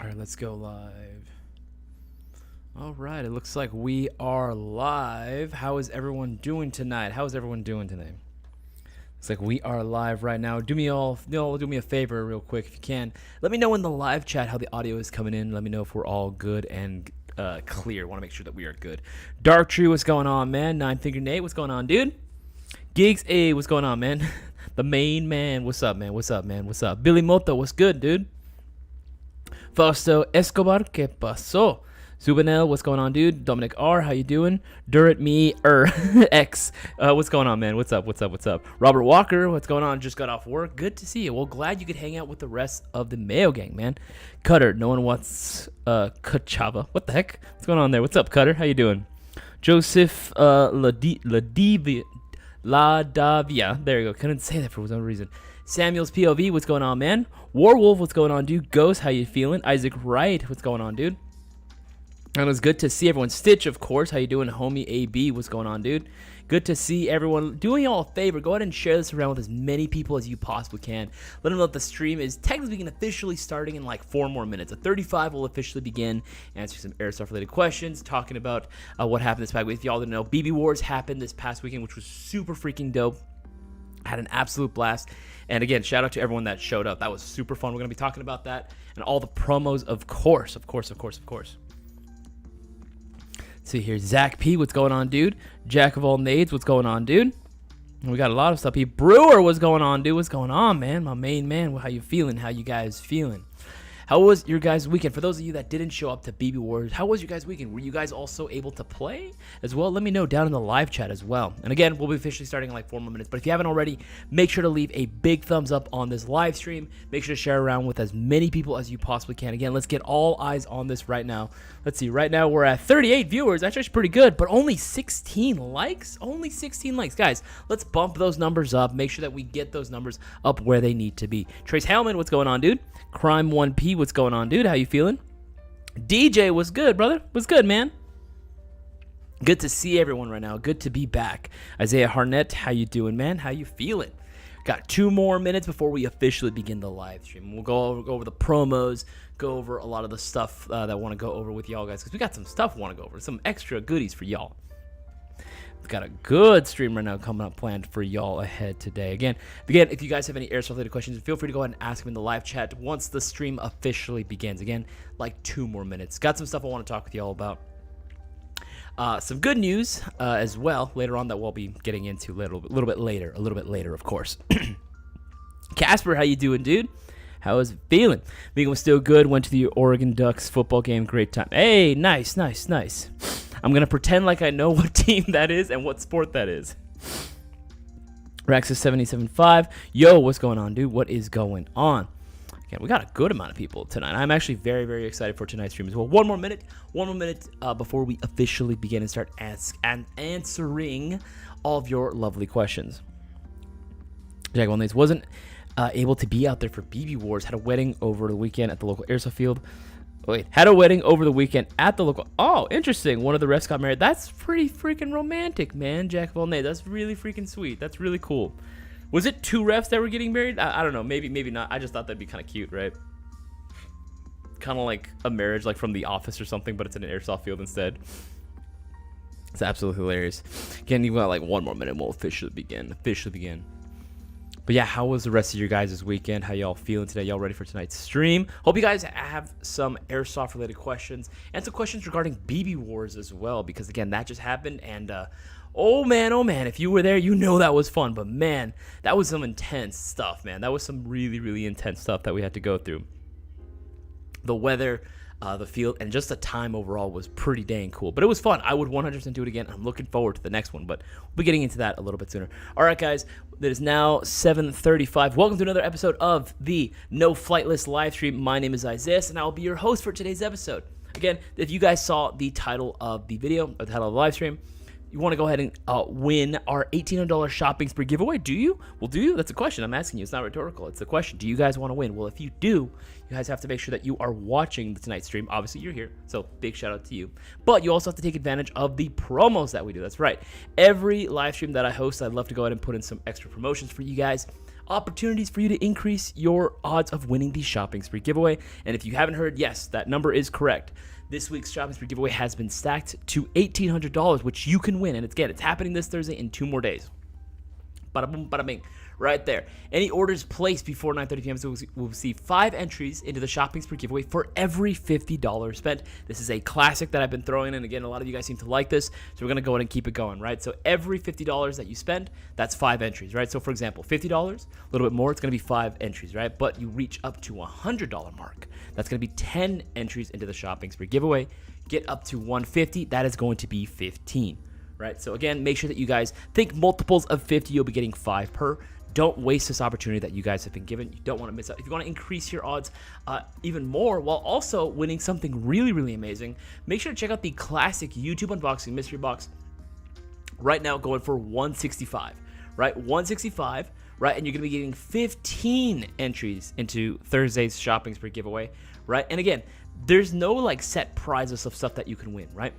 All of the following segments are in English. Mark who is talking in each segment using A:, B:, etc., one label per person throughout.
A: All right, let's go live. All right, it looks like we are live. How is everyone doing tonight? How is everyone doing today? Looks like we are live right now. Do me a favor real quick if you can. Let me know in the live chat how the audio is coming in. Let me know if we're all good and clear. Want to make sure that we are good. Dark Tree, what's going on, man? Nine Finger Nate, what's going on, dude? Gigs A, what's going on, man? The main man, what's up, man? What's up, man? What's up? Billy Moto, what's good, dude? Fausto Escobar, ¿qué pasó? Zubanel, what's going on, dude? Dominic R, how you doing? Durit me X, what's going on, man? What's up? What's up? What's up? Robert Walker, what's going on? Just got off work. Good to see you. Well, glad you could hang out with the rest of the Mayo Gang, man. Cutter, no one wants Kachava. What the heck? What's going on there? What's up, Cutter? How you doing? Joseph Ladavia. There you go. Couldn't say that for some reason. Samuel's POV, what's going on, man? Warwolf, what's going on, dude? Ghost, how you feeling? Isaac Wright, what's going on, dude? And it was good to see everyone. Stitch, of course, how you doing? Homie AB, what's going on, dude? Good to see everyone. Doing y'all a favor, go ahead and share this around with as many people as you possibly can. Let them know that the stream is technically officially starting in like 4 more minutes. At 35 will officially begin, answering some Airsoft related questions, talking about what happened this past week. If y'all didn't know, BB Wars happened this past weekend, which was super freaking dope. Had an absolute blast. And again, shout out to everyone that showed up. That was super fun. We're going to be talking about that and all the promos, of course. See here, Zach P, what's going on, dude? Jack of all nades, what's going on, dude? We got a lot of stuff here. Brewer, what's going on, dude? What's going on, man? My main man, how you feeling? How you guys feeling? How was your guys' weekend? For those of you that didn't show up to BB Wars, how was your guys' weekend? Were you guys also able to play as well? Let me know down in the live chat as well. And again, we'll be officially starting in like 4 more minutes. But if you haven't already, make sure to leave a big thumbs up on this live stream. Make sure to share around with as many people as you possibly can. Again, let's get all eyes on this right now. Let's see. Right now, we're at 38 viewers. That's actually pretty good. But only 16 likes? Only 16 likes. Guys, let's bump those numbers up. Make sure that we get those numbers up where they need to be. Trace Hellman, what's going on, dude? Crime 1P, what's going on, dude? How you feeling? DJ, what's good, brother? What's good, man? Good to see everyone right now. Good to be back. Isaiah Harnett, how you doing, man? How you feeling? Got 2 more minutes before we officially begin the live stream. We'll go over the promos, go over a lot of the stuff that I want to go over with y'all guys, because we got some stuff we want to go over, some extra goodies for y'all. We've got a good stream right now coming up planned for y'all ahead today. Again, if you guys have any Airsoft related questions, feel free to go ahead and ask them in the live chat once the stream officially begins. Again, like 2 more minutes. Got some stuff I want to talk with y'all about. Some good news as well later on that we'll be getting into a little bit later, of course. Casper, how you doing, dude? How is it feeling? Megan was still good. Went to the Oregon Ducks football game. Great time. Hey, nice. I'm going to pretend like I know what team that is and what sport that is. Raxus 77.5. Yo, what's going on, dude? What is going on? Again, we got a good amount of people tonight. I'm actually very, very excited for tonight's stream as well. One more minute before we officially begin and start answering all of your lovely questions. Jack Wellness wasn't able to be out there for BB Wars. Had a wedding over the weekend at the local airsoft field. Had a wedding over the weekend at the local. Oh, interesting. One of the refs got married. That's pretty freaking romantic, man. Jack Volnay. That's really freaking sweet. That's really cool. Was it 2 refs that were getting married? I don't know. Maybe not. I just thought that'd be kind of cute, right? Kind of like a marriage, like from The Office or something, but it's in an airsoft field instead. It's absolutely hilarious. Again, you got like 1 more minute. We'll officially begin. But yeah, how was the rest of your guys' weekend? How y'all feeling today? Y'all ready for tonight's stream? Hope you guys have some Airsoft related questions and some questions regarding BB Wars as well, because again, that just happened and oh man, if you were there, you know that was fun. But man, that was some intense stuff, man. That was some really, really intense stuff that we had to go through. The weather, the field, and just the time overall was pretty dang cool. But it was fun. I would 100% do it again. I'm looking forward to the next one, but we'll be getting into that a little bit sooner. All right, guys, it is now 7:35. Welcome to another episode of the No Flight List live stream. My name is Isaias, and I will be your host for today's episode. Again, if you guys saw the title of the video, or the title of the live stream, you want to go ahead and win our $1,800 shopping spree giveaway. Do you? Well, do you? That's a question I'm asking you. It's not rhetorical. It's a question. Do you guys want to win? Well, if you do, you guys have to make sure that you are watching tonight's stream. Obviously, you're here, so big shout out to you. But you also have to take advantage of the promos that we do. That's right. Every live stream that I host, I'd love to go ahead and put in some extra promotions for you guys. Opportunities for you to increase your odds of winning the shopping spree giveaway. And if you haven't heard, yes, that number is correct. This week's shopping spree giveaway has been stacked to $1,800, which you can win. And it's happening this Thursday in 2 more days. Bada boom, bada bing. Right there. Any orders placed before 9:30 p.m. will receive 5 entries into the shopping spree giveaway for every $50 spent. This is a classic that I've been throwing in. Again, a lot of you guys seem to like this, so we're going to go ahead and keep it going, right? So every $50 that you spend, that's 5 entries, right? So for example, $50, a little bit more, it's going to be 5 entries, right? But you reach up to $100 mark, that's going to be 10 entries into the shopping spree giveaway. Get up to $150, that is going to be 15, right? So again, make sure that you guys think multiples of 50, you'll be getting 5 per. Don't waste this opportunity that you guys have been given. You don't want to miss out. If you want to increase your odds even more while also winning something really, really amazing, make sure to check out the classic YouTube unboxing mystery box right now, going for $165, right? $165, right? And you're going to be getting 15 entries into Thursday's shopping spree giveaway, right? And again, there's no like set prizes of stuff that you can win, right?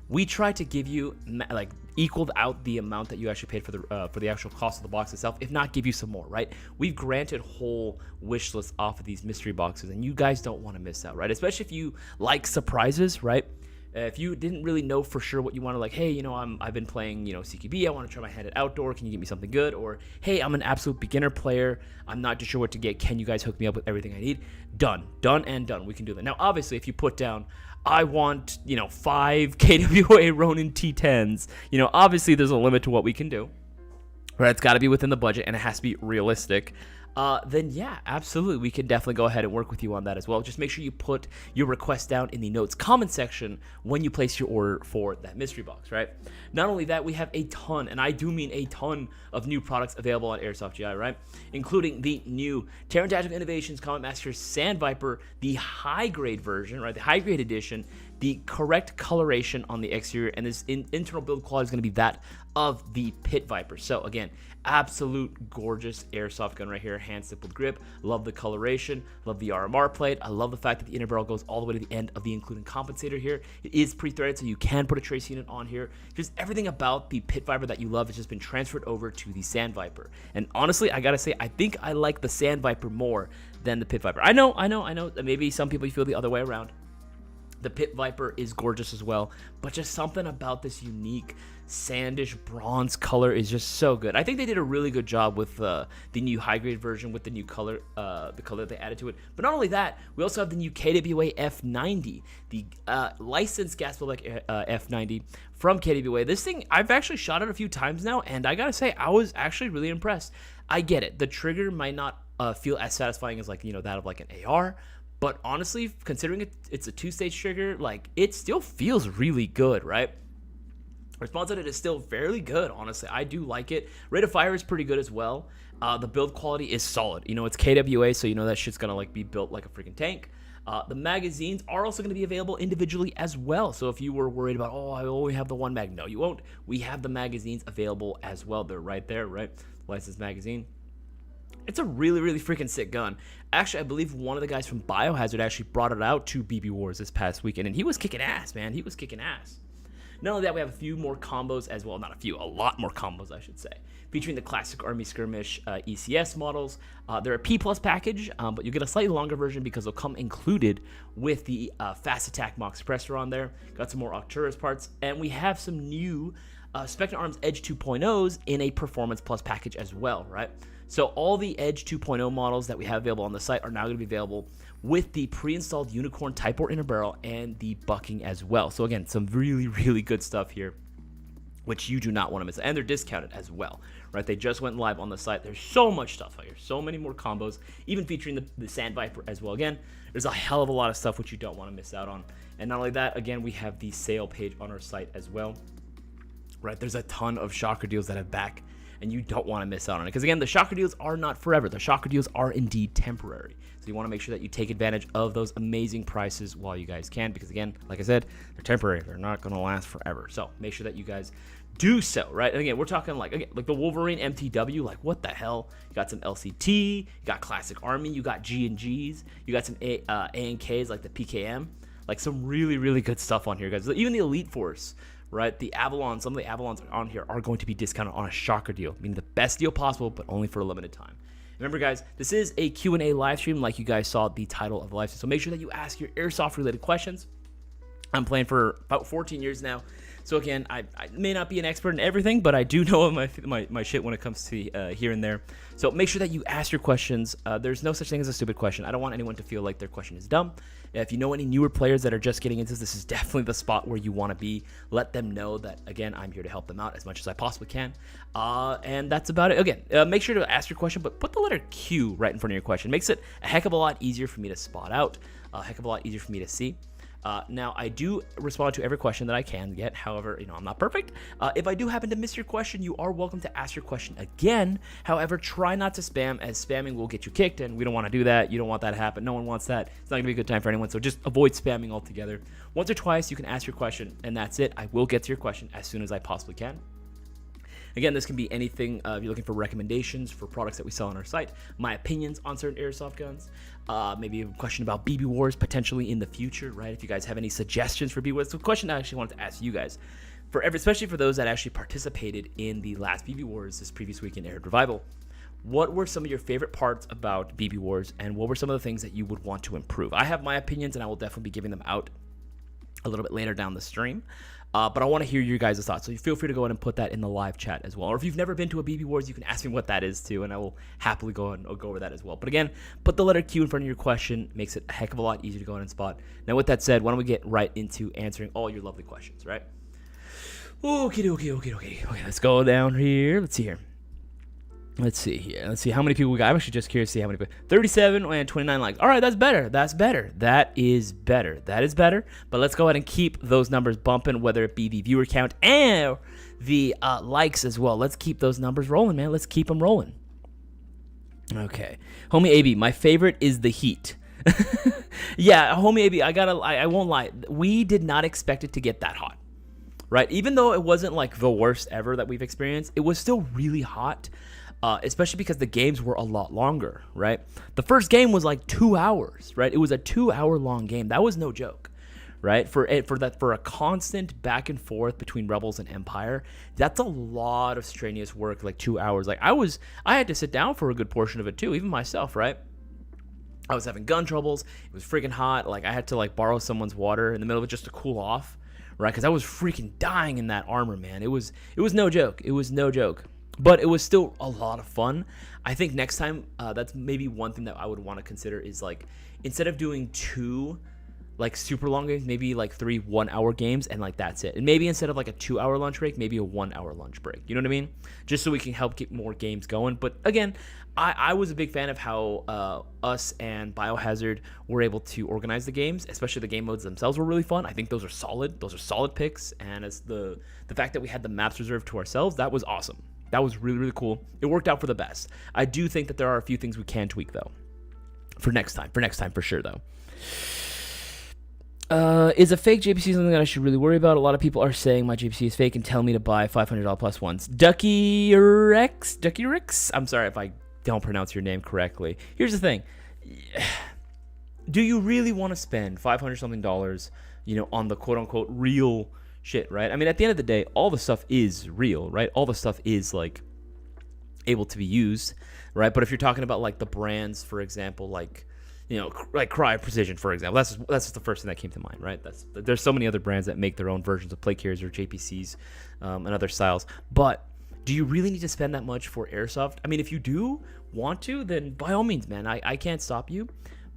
A: We try to give you like equaled out the amount that you actually paid for the actual cost of the box itself, if not give you some more, right? We've granted whole wish lists off of these mystery boxes, and you guys don't want to miss out, right? Especially if you like surprises, right? If you didn't really know for sure what you want to, like, hey, you know, I've been playing, you know, CQB, I want to try my hand at outdoor, can you give me something good? Or, hey, I'm an absolute beginner player, I'm not too sure what to get, can you guys hook me up with everything I need? Done and done, we can do that. Now, obviously, if you put down, I want, you know, 5 KWA Ronin T10s, you know, obviously there's a limit to what we can do, right? It's got to be within the budget, and it has to be realistic. Then yeah, absolutely, we can definitely go ahead and work with you on that as well. Just make sure you put your request down in the notes comment section when you place your order for that mystery box, right? Not only that, we have a ton, and I do mean a ton, of new products available on Airsoft GI, right? Including the new Terran Tactical Innovations Comet Master Sand Viper, the high grade version, right? The high grade edition, the correct coloration on the exterior, and this internal build quality is going to be that of the Pit Viper. So again, absolute gorgeous airsoft gun right here, hand stippled grip. Love the coloration, love the RMR plate. I love the fact that the inner barrel goes all the way to the end of the including compensator here. It is pre-threaded, so you can put a trace unit on here. Just everything about the Pit Viper that you love has just been transferred over to the Sand Viper. And honestly, I gotta say, I think I like the Sand Viper more than the Pit Viper. I know that maybe some people feel the other way around. The Pit Viper is gorgeous as well, but just something about this unique sandish bronze color is just so good. I think they did a really good job with the new high grade version with the new color, the color they added to it. But not only that, we also have the new KWA F90, the licensed gas build like F90 from KWA. This thing, I've actually shot it a few times now, and I gotta say, I was actually really impressed. I get it, the trigger might not feel as satisfying as, like, you know, that of like an AR. But honestly, considering it's a 2-stage trigger, like, it still feels really good, right? Response on it is still fairly good, honestly. I do like it. Rate of fire is pretty good as well. The build quality is solid. You know, it's KWA, so you know that shit's gonna like be built like a freaking tank. The magazines are also gonna be available individually as well. So if you were worried about, oh, I only have the one mag, no, you won't. We have the magazines available as well. They're right there, right? Licensed magazine. It's a really, really freaking sick gun. Actually, I believe one of the guys from Biohazard actually brought it out to BB Wars this past weekend, and he was kicking ass, man. He was kicking ass. Not only that, we have a few more combos as well. Not a few, a lot more combos, I should say. Featuring the classic Army Skirmish ECS models. They're a P+ package, but you get a slightly longer version because they'll come included with the Fast Attack Mock Suppressor on there. Got some more Arcturus parts, and we have some new Spectre Arms Edge 2.0s in a Performance Plus package as well, right? So all the Edge 2.0 models that we have available on the site are now going to be available with the pre-installed Unicorn Type 4 inner barrel and the bucking as well. So again, some really, really good stuff here, which you do not want to miss. And they're discounted as well, right? They just went live on the site. There's so much stuff out here, so many more combos, even featuring the Sand Viper as well. Again, there's a hell of a lot of stuff which you don't want to miss out on. And not only that, again, we have the sale page on our site as well, right? There's a ton of shocker deals that have back, and you don't want to miss out on it. Because again, the shocker deals are not forever. The shocker deals are indeed temporary. So you want to make sure that you take advantage of those amazing prices while you guys can. Because again, like I said, they're temporary. They're not going to last forever. So make sure that you guys do so, right? And again, we're talking like the Wolverine MTW, like what the hell? You got some LCT, you got Classic Army, you got G&Gs, you got some A&Ks like the PKM, like some really, really good stuff on here, guys. Even the Elite Force, right? The Avalon, some of the Avalons on here are going to be discounted on a shocker deal, meaning the best deal possible, but only for a limited time. Remember, guys, this is a Q&A live stream, like you guys saw the title of the live stream, so make sure that you ask your Airsoft-related questions. I'm playing for about 14 years now. So again, I may not be an expert in everything, but I do know my shit when it comes to here and there. So make sure that you ask your questions. There's no such thing as a stupid question. I don't want anyone to feel like their question is dumb. If you know any newer players that are just getting into this is definitely the spot where you want to be. Let them know that, again, I'm here to help them out as much as I possibly can. And that's about it. Again, make sure to ask your question, but put the letter Q right in front of your question. Makes it a heck of a lot easier for me to spot out, a heck of a lot easier for me to see. Now, I do respond to every question that I can get. However, I'm not perfect. If I do happen to miss your question, you are welcome to ask your question again. However, try not to spam, as spamming will get you kicked, and we don't want to do that. You don't want that to happen. No one wants that. It's not going to be a good time for anyone, so just avoid spamming altogether. Once or twice, you can ask your question, and that's it. I will get to your question as soon as I possibly can. Again, this can be anything. If you're looking for recommendations for products that we sell on our site, my opinions on certain airsoft guns, maybe a question about BB Wars potentially in the future, right? If you guys have any suggestions for BB Wars, it's a question I actually wanted to ask you guys, especially for those that actually participated in the last BB Wars this previous week in Air Revival. What were some of your favorite parts about BB Wars, and what were some of the things that you would want to improve? I have my opinions, and I will definitely be giving them out a little bit later down the stream. But I want to hear your guys' thoughts, so you feel free to go ahead and put that in the live chat as well. Or if you've never been to a BB Wars, you can ask me what that is too, and I will happily go ahead and go over that as well. But again, put the letter Q in front of your question. Makes it a heck of a lot easier to go ahead and spot. Now, with that said, why don't we get right into answering all your lovely questions, right? Okay. Let's go down here. Let's see here. Let's see how many people we got. I'm actually just curious to see how many people. 37 and 29 likes. All right, that's better. That is better. But let's go ahead and keep those numbers bumping, whether it be the viewer count and the likes as well. Let's keep those numbers rolling, man. Let's keep them rolling. Okay. Homie AB, my favorite is the heat. Yeah, homie AB, I won't lie. We did not expect it to get that hot, right? Even though it wasn't like the worst ever that we've experienced, it was still really hot. Especially because the games were a lot longer, right? The first game was like 2 hours, right? It was a 2-hour long game. That was no joke, right? For a constant back and forth between Rebels and Empire, that's a lot of strenuous work, like 2 hours. Like I had to sit down for a good portion of it too, even myself, right? I was having gun troubles. It was freaking hot. Like I had to like borrow someone's water in the middle of it just to cool off, right? Because I was freaking dying in that armor, man. It was no joke. It was no joke. But it was still a lot of fun. I think next time, that's maybe one thing that I would want to consider is like, instead of doing 2 like super long games, maybe like 3 1-hour games, and like that's it. And maybe instead of like a 2-hour lunch break, maybe a 1-hour lunch break. You know what I mean? Just so we can help get more games going. But again, I was a big fan of how us and Biohazard were able to organize the games, especially the game modes themselves were really fun. I think those are solid. Those are solid picks. And as the fact that we had the maps reserved to ourselves, that was awesome. That was really, really cool. It worked out for the best. I do think that there are a few things we can tweak, though. For next time, for sure, though. Is a fake JPC something that I should really worry about? A lot of people are saying my JPC is fake and tell me to buy $500 plus ones. Ducky Rex? I'm sorry if I don't pronounce your name correctly. Here's the thing. Do you really want to spend $500 something, on the quote-unquote real shit, right? I mean, at the end of the day, all the stuff is real, right? All the stuff is like able to be used, right? But if you're talking about like the brands, for example, like like Cry Precision, for example, that's just the first thing that came to mind, right? There's so many other brands that make their own versions of plate carriers or JPCs and other styles. But do you really need to spend that much for airsoft? I mean, if you do want to, then by all means, man, I can't stop you.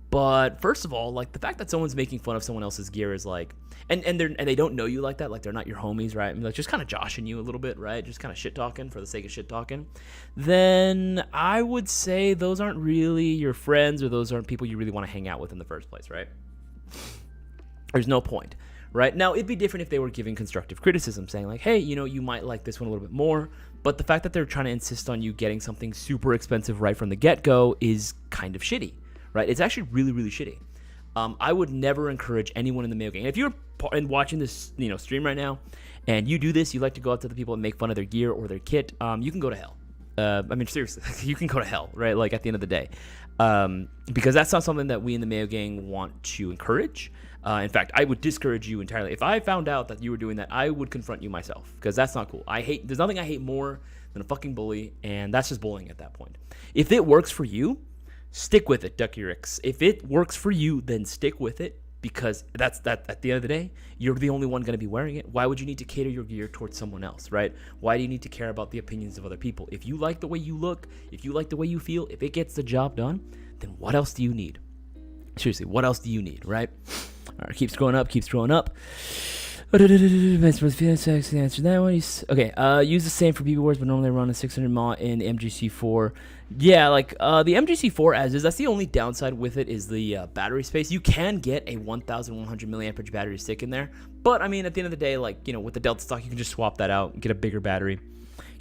A: But first of all, like the fact that someone's making fun of someone else's gear is like, and they don't know you like that, like they're not your homies, right? I mean, like just kind of joshing you a little bit, right? Just kind of shit talking for the sake of shit talking. Then I would say those aren't really your friends, or those aren't people you really want to hang out with in the first place, right? There's no point, right? Now it'd be different if they were giving constructive criticism, saying like, hey, you might like this one a little bit more. But the fact that they're trying to insist on you getting something super expensive right from the get-go is kind of shitty. Right? It's actually really, really shitty. I would never encourage anyone in the Mayo Gang. And if you're watching this, stream right now, and you do this, you like to go up to the people and make fun of their gear or their kit, you can go to hell. I mean, seriously, you can go to hell, right? Like, at the end of the day, because that's not something that we in the Mayo Gang want to encourage. In fact, I would discourage you entirely. If I found out that you were doing that, I would confront you myself, because that's not cool. There's nothing I hate more than a fucking bully, and that's just bullying at that point. If it works for you, stick with it, Ducky Ricks. If it works for you, then stick with it, because that's that. At the end of the day, you're the only one going to be wearing it. Why would you need to cater your gear towards someone else, right? Why do you need to care about the opinions of other people? If you like the way you look, if you like the way you feel, if it gets the job done, then what else do you need? Seriously, what else do you need, right? All right, keep scrolling up. Answer that one. Okay, use the same for BB Wars, but normally run a 600 mAh in the MGC4. Yeah, like the MGC4 as is, that's the only downside with it is the battery space. You can get a 1,100 milliamp battery stick in there, but I mean, at the end of the day, like, you know, with the Delta stock, you can just swap that out and get a bigger battery.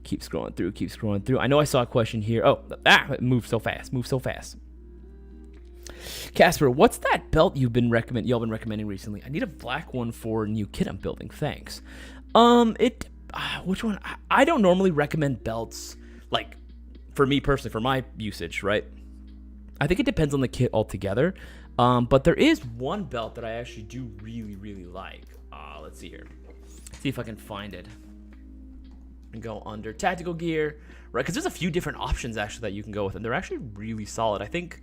A: Keep scrolling through. I know I saw a question here. Oh, it moved so fast. Casper, what's that belt y'all been recommending recently? I need a black one for a new kit I'm building. Thanks. Which one? I don't normally recommend belts, like, for me personally, for my usage, right? I think it depends on the kit altogether. But there is one belt that I actually do really like. Let's see here. See if I can find it. And go under tactical gear, right? Because there's a few different options actually that you can go with, and they're actually really solid. I think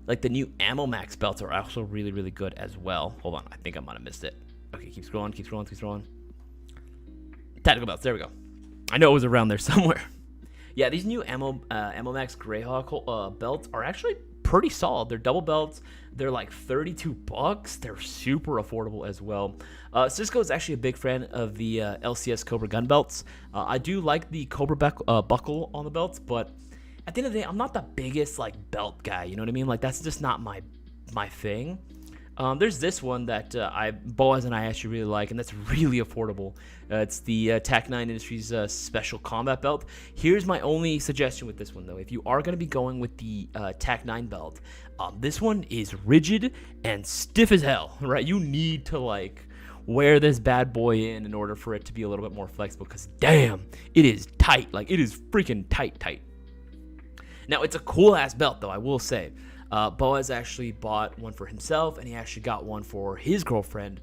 A: like the new Ammo Max belts are also really good as well. Hold on, I think I might have missed it. Okay, keep scrolling. Tactical belts, there we go. I know it was around there somewhere. Yeah, these new Ammo Max Greyhawk belts are actually pretty solid. They're double belts. They're like $32. They're super affordable as well. Cisco is actually a big fan of the LCS Cobra gun belts. I do like the Cobra buckle on the belts, but at the end of the day, I'm not the biggest like belt guy. You know what I mean? Like, that's just not my thing. There's this one that Boaz and I actually really like, and that's really affordable. It's the TAC-9 Industries Special Combat Belt. Here's my only suggestion with this one, though. If you are going to be going with the TAC-9 belt, this one is rigid and stiff as hell, right? You need to, like, wear this bad boy in order for it to be a little bit more flexible, because, damn, it is tight. Like, it is freaking tight. Now, it's a cool-ass belt, though, I will say. Boaz actually bought one for himself, and he actually got one for his girlfriend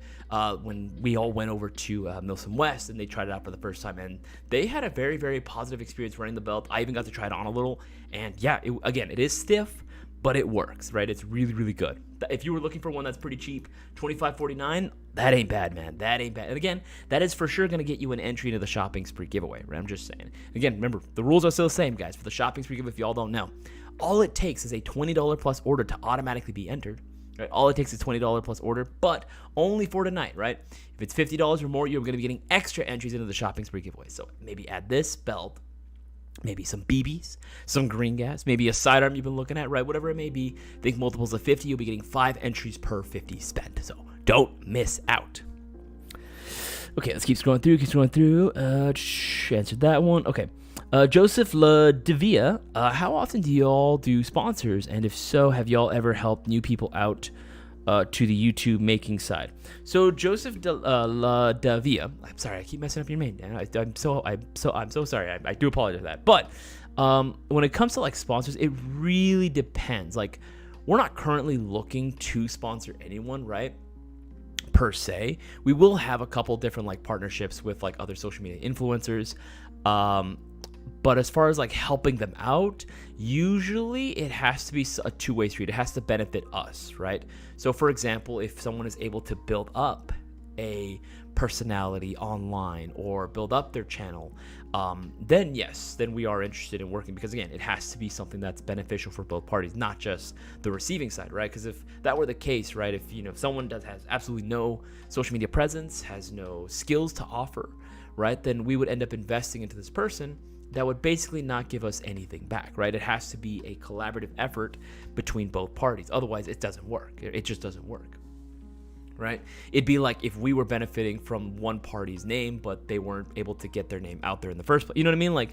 A: when we all went over to Milsom West, and they tried it out for the first time, and they had a very positive experience wearing the belt. I even got to try it on a little, and yeah, it is stiff, but it works, right? It's really good. If you were looking for one that's pretty cheap, $25.49, that ain't bad, man. That ain't bad. And again, that is for sure going to get you an entry into the Shopping Spree giveaway, right? I'm just saying. Again, remember, the rules are still the same, guys. For the Shopping Spree giveaway, if y'all don't know, all it takes is a $20 plus order to automatically be entered, right? All it takes is $20 plus order, but only for tonight, right? If it's $50 or more, you're going to be getting extra entries into the Shopping Spree giveaway. So maybe add this belt, maybe some BBs, some green gas, maybe a sidearm you've been looking at, right? Whatever it may be, think multiples of 50, you'll be getting 5 entries per 50 spent. So don't miss out. Okay, let's keep scrolling through. Answered that one. Okay. Joseph La Devia, how often do y'all do sponsors? And if so, have y'all ever helped new people out to the YouTube making side? So Joseph La Devia, I'm sorry, I keep messing up your name. I'm so sorry. I do apologize for that. But when it comes to like sponsors, it really depends. Like, we're not currently looking to sponsor anyone, right? Per se, we will have a couple different like partnerships with like other social media influencers. But as far as like helping them out, usually it has to be a two-way street. It has to benefit us, right? So for example, if someone is able to build up a personality online or build up their channel, then yes, then we are interested in working, because again, it has to be something that's beneficial for both parties, not just the receiving side, right? Because if that were the case, right, if someone has absolutely no social media presence, has no skills to offer, right, then we would end up investing into this person that would basically not give us anything back, right? It has to be a collaborative effort between both parties. Otherwise, it doesn't work. It just doesn't work, right? It'd be like if we were benefiting from one party's name, but they weren't able to get their name out there in the first place. You know what I mean? Like,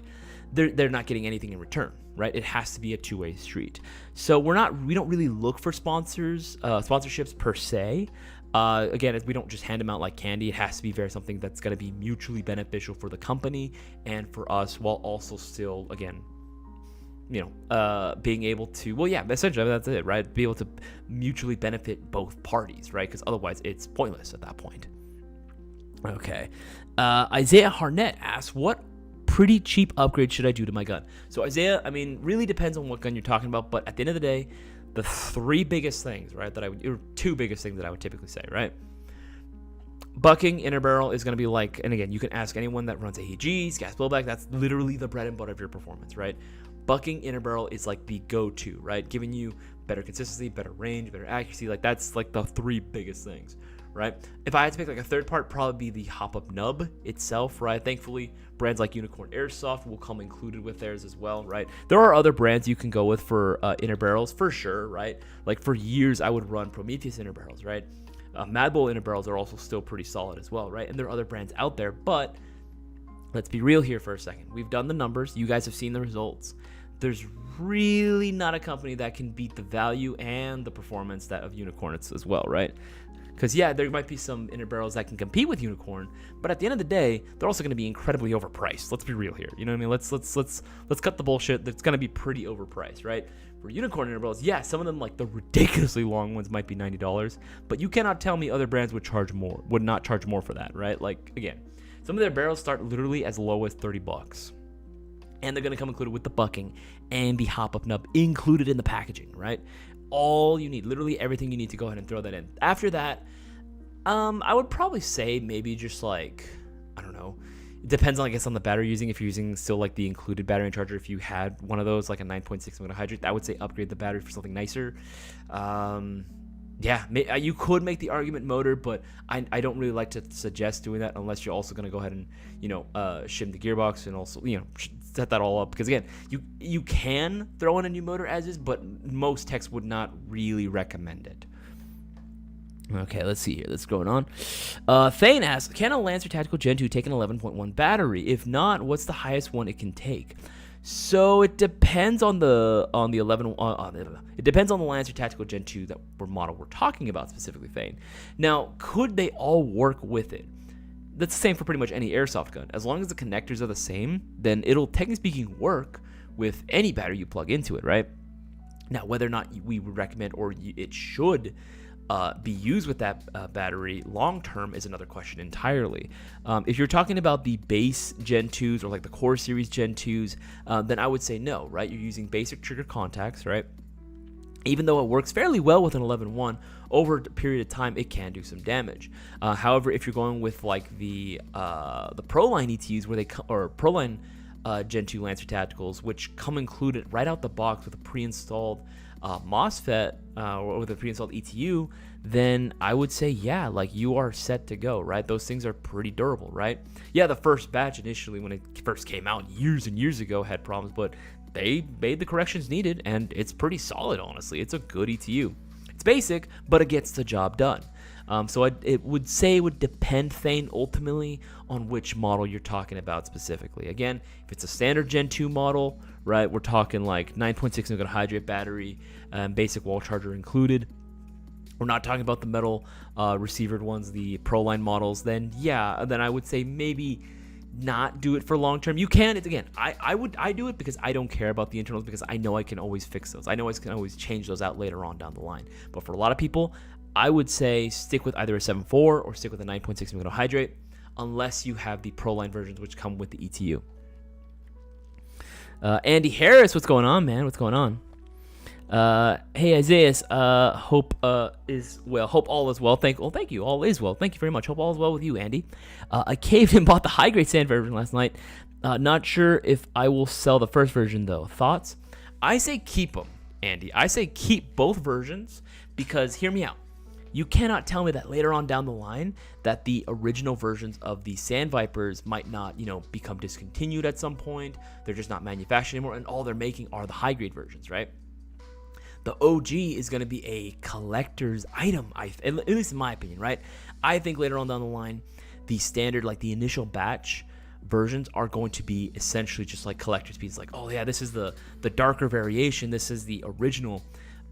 A: they're not getting anything in return, right? It has to be a two-way street. So we don't really look for sponsorships per se. Again, we don't just hand them out like candy. It has to be something that's going to be mutually beneficial for the company and for us, while also still, again, being able to, essentially that's it, right? Be able to mutually benefit both parties, right? Because otherwise it's pointless at that point. Okay. Isaiah Harnett asks, what pretty cheap upgrade should I do to my gun? So Isaiah, really depends on what gun you're talking about, but at the end of the day, the three biggest things, right, or two biggest things that I would typically say, right? Bucking inner barrel is going to be like, and again, you can ask anyone that runs AEGs, gas blowback, that's literally the bread and butter of your performance, right? Bucking inner barrel is like the go-to, right? Giving you better consistency, better range, better accuracy. Like that's like the three biggest things, right? If I had to pick like a third part, probably be the hop-up nub itself, right? Thankfully, brands like Unicorn Airsoft will come included with theirs as well, right? There are other brands you can go with for inner barrels for sure, right? Like for years, I would run Prometheus inner barrels, right? Mad Bull inner barrels are also still pretty solid as well, right? And there are other brands out there, but let's be real here for a second. We've done the numbers. You guys have seen the results. There's really not a company that can beat the value and the performance that of Unicorn as well, right? Because there might be some inner barrels that can compete with Unicorn, but at the end of the day, they're also going to be incredibly overpriced. Let's be real here. You know what I mean? Let's cut the bullshit. That's going to be pretty overpriced, right? For Unicorn inner barrels, some of them, like the ridiculously long ones, might be $90, but you cannot tell me other brands would not charge more for that, right? Like again, some of their barrels start literally as low as $30. And they're going to come included with the bucking and the hop-up nub included in the packaging, right? All you need, literally everything you need to go ahead and throw that in. After that, I would probably say maybe just like, I don't know. It depends on, I guess, on the battery you're using. If you're using still like the included battery and charger, if you had one of those, like a 9.6 millimeter hydrate, I would say upgrade the battery for something nicer. You could make the argument motor, but I don't really like to suggest doing that unless you're also going to go ahead and, shim the gearbox and also, set that all up. Because again, you can throw in a new motor as is, but most techs would not really recommend it. Okay, let's see here. What's going on? Thane asks, can a Lancer Tactical Gen 2 take an 11.1 battery? If not, what's the highest one it can take? So it depends on the 11. It depends on the Lancer Tactical Gen 2 model we're talking about specifically, Thane. Now, could they all work with it? That's the same for pretty much any airsoft gun. As long as the connectors are the same, then it'll, technically speaking, work with any battery you plug into it, right? Now, whether or not we would recommend or it should be used with that battery long term is another question entirely. If you're talking about the base Gen 2s or like the Core Series Gen 2s, then I would say no, right? You're using basic trigger contacts, right? Even though it works fairly well with an 11.1, over a period of time, it can do some damage. However, if you're going with like the Proline ETUs, or Proline Gen 2 Lancer Tacticals, which come included right out the box with a pre-installed MOSFET or with a pre-installed ETU, then I would say, like you are set to go, right? Those things are pretty durable, right? The first batch initially, when it first came out years and years ago, had problems, but they made the corrections needed, and it's pretty solid, honestly. It's a good ETU. It's basic, but it gets the job done. So it would depend, Thane, ultimately on which model you're talking about specifically. Again, if it's a standard Gen 2 model, right, we're talking like 9.6 millimeter hydrate battery, basic wall charger included. We're not talking about the metal receivered ones, the Proline models. Then I would say maybe not do it for long term. You can. It's again, I do it because I don't care about the internals, because I know I can always fix those. I know I can always change those out later on down the line. But for a lot of people, I would say stick with either a 7.4 or stick with a 9.6 millimeter hydrate, unless you have the Proline versions which come with the ETU. Andy Harris, what's going on, man? What's going on? Hey Isaias, hope all is well. Thank you. All is well. Thank you very much. Hope all is well with you, Andy. I caved and bought the high grade sand version last night. Not sure if I will sell the first version though. Thoughts? I say keep them, Andy. I say keep both versions, because hear me out. You cannot tell me that later on down the line that the original versions of the Sand Vipers might not, become discontinued at some point. They're just not manufactured anymore, and all they're making are the high grade versions, right? The OG is going to be a collector's item, at least in my opinion, right? I think later on down the line, the standard, like the initial batch versions, are going to be essentially just like collector's pieces. Like, oh yeah, this is the darker variation. This is the original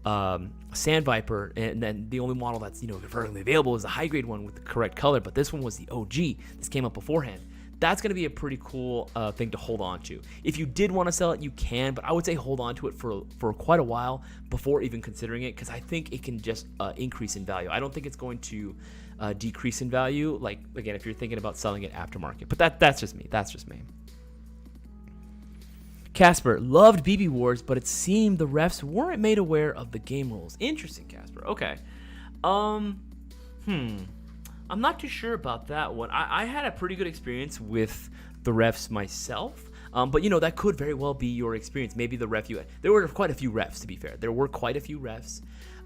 A: Sand Viper, and then the only model that's currently available is the high grade one with the correct color, but this one was the OG. This came up beforehand. That's going to be a pretty cool thing to hold on to. If you did want to sell it, you can, but I would say hold on to it for quite a while before even considering it, because I think it can just increase in value. I don't think it's going to decrease in value, like, again, if you're thinking about selling it aftermarket. But that's just me. That's just me. Casper loved BB Wars, but it seemed the refs weren't made aware of the game rules. Interesting, Casper. Okay. I'm not too sure about that one. I had a pretty good experience with the refs myself, but that could very well be your experience. Maybe the ref there were quite a few refs, to be fair. There were quite a few refs,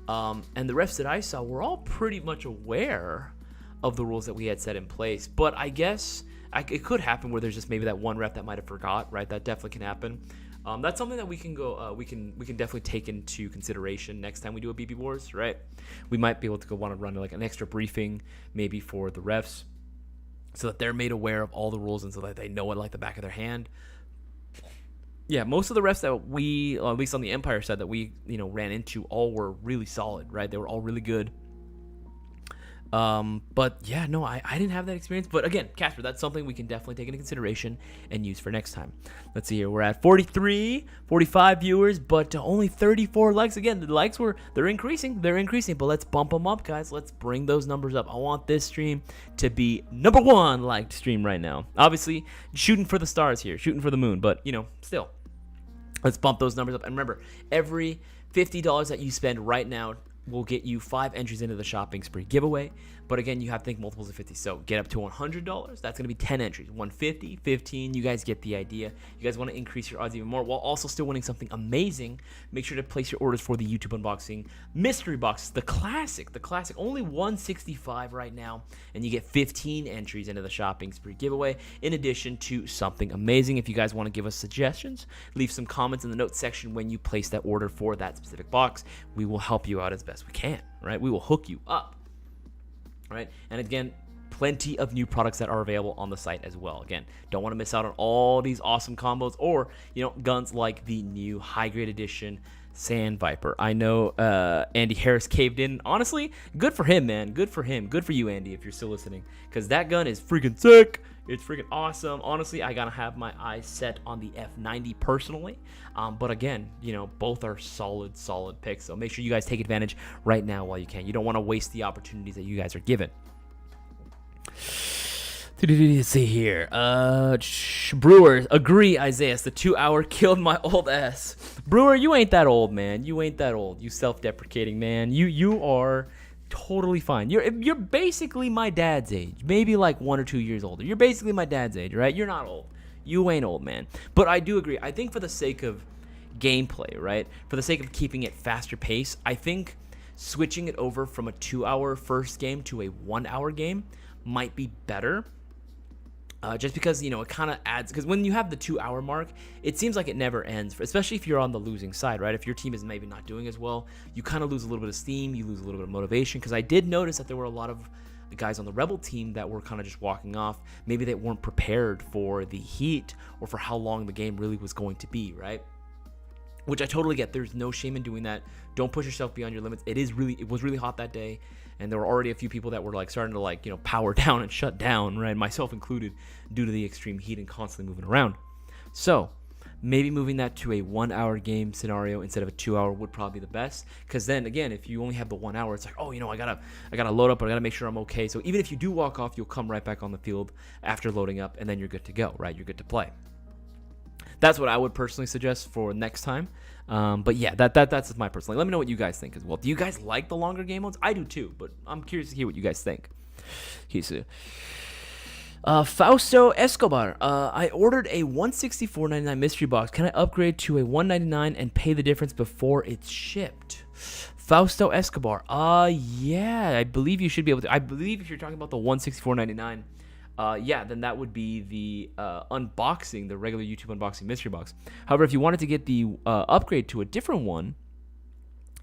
A: and the refs that I saw were all pretty much aware of the rules that we had set in place. But I guess it could happen where there's just maybe that one ref that might have forgot, right? That definitely can happen. That's something that we can go. We can definitely take into consideration next time we do a BB Wars, right? We might be able to want to run like an extra briefing, maybe for the refs, so that they're made aware of all the rules and so that they know it like the back of their hand. Yeah, most of the refs that we, at least on the Empire side, that we ran into, all were really solid, right? They were all really good. But yeah, no, I didn't have that experience. But again, Casper, that's something we can definitely take into consideration and use for next time. Let's see here. We're at 43, 45 viewers, but only 34 likes. Again, the likes they're increasing, but let's bump them up, guys. Let's bring those numbers up. I want this stream to be number 1 liked stream right now. Obviously, shooting for the stars here, shooting for the moon, but still, let's bump those numbers up. And remember, every $50 that you spend right now will get you 5 entries into the shopping spree giveaway. But again, you have to think multiples of 50. So get up to $100. That's going to be 10 entries. 150, 15. You guys get the idea. You guys want to increase your odds even more while also still winning something amazing. Make sure to place your orders for the YouTube unboxing mystery boxes. The classic. Only $165 right now. And you get 15 entries into the shopping spree giveaway in addition to something amazing. If you guys want to give us suggestions, leave some comments in the notes section when you place that order for that specific box. We will help you out as best we can, right? We will hook you up. Right, and again, plenty of new products that are available on the site as well. Again, don't want to miss out on all these awesome combos or guns like the new high grade edition Sand Viper. I know Andy Harris caved in. Honestly, good for him, man. Good for him. Good for you, Andy, if you're still listening, because that gun is freaking sick. It's freaking awesome. Honestly, I gotta have my eyes set on the F90 personally. But again, both are solid picks. So make sure you guys take advantage right now while you can. You don't want to waste the opportunities that you guys are given. Let's see here. Brewer, agree, Isaias. The 2-hour killed my old ass. Brewer, you ain't that old, man. You ain't that old. You self-deprecating, man. You are totally fine. You're basically my dad's age, maybe like 1 or 2 years older. You're basically my dad's age, right? You're not old. You ain't old, man. But I do agree. I think for the sake of gameplay, right? For the sake of keeping it faster pace, I think switching it over from a 2-hour first game to a 1-hour game might be better. Just because, it kind of adds, because when you have the 2-hour mark, it seems like it never ends, especially if you're on the losing side, right? If your team is maybe not doing as well, you kind of lose a little bit of steam, you lose a little bit of motivation, because I did notice that there were a lot of the guys on the Rebel team that were kind of just walking off. Maybe they weren't prepared for the heat or for how long the game really was going to be, right? Which I totally get. There's no shame in doing that. Don't push yourself beyond your limits. It was really hot that day, and there were already a few people that were starting to power down and shut down, right? Myself included, due to the extreme heat and constantly moving around. So maybe moving that to a 1-hour game scenario instead of a 2-hour would probably be the best. Because then again, if you only have the 1 hour, it's like, oh, I gotta load up, but I gotta make sure I'm okay. So even if you do walk off, you'll come right back on the field after loading up, and then you're good to go, right? You're good to play. That's what I would personally suggest for next time. But yeah, that's my personal. Let me know what you guys think as well. Do you guys like the longer game modes? I do too, but I'm curious to hear what you guys think. Fausto Escobar. I ordered a $164.99 mystery box. Can I upgrade to a $199 and pay the difference before it's shipped? Fausto Escobar. Yeah, I believe you should be able to. I believe if you're talking about the $164.99. Yeah, then that would be the unboxing, the regular YouTube unboxing mystery box. However, if you wanted to get the upgrade to a different one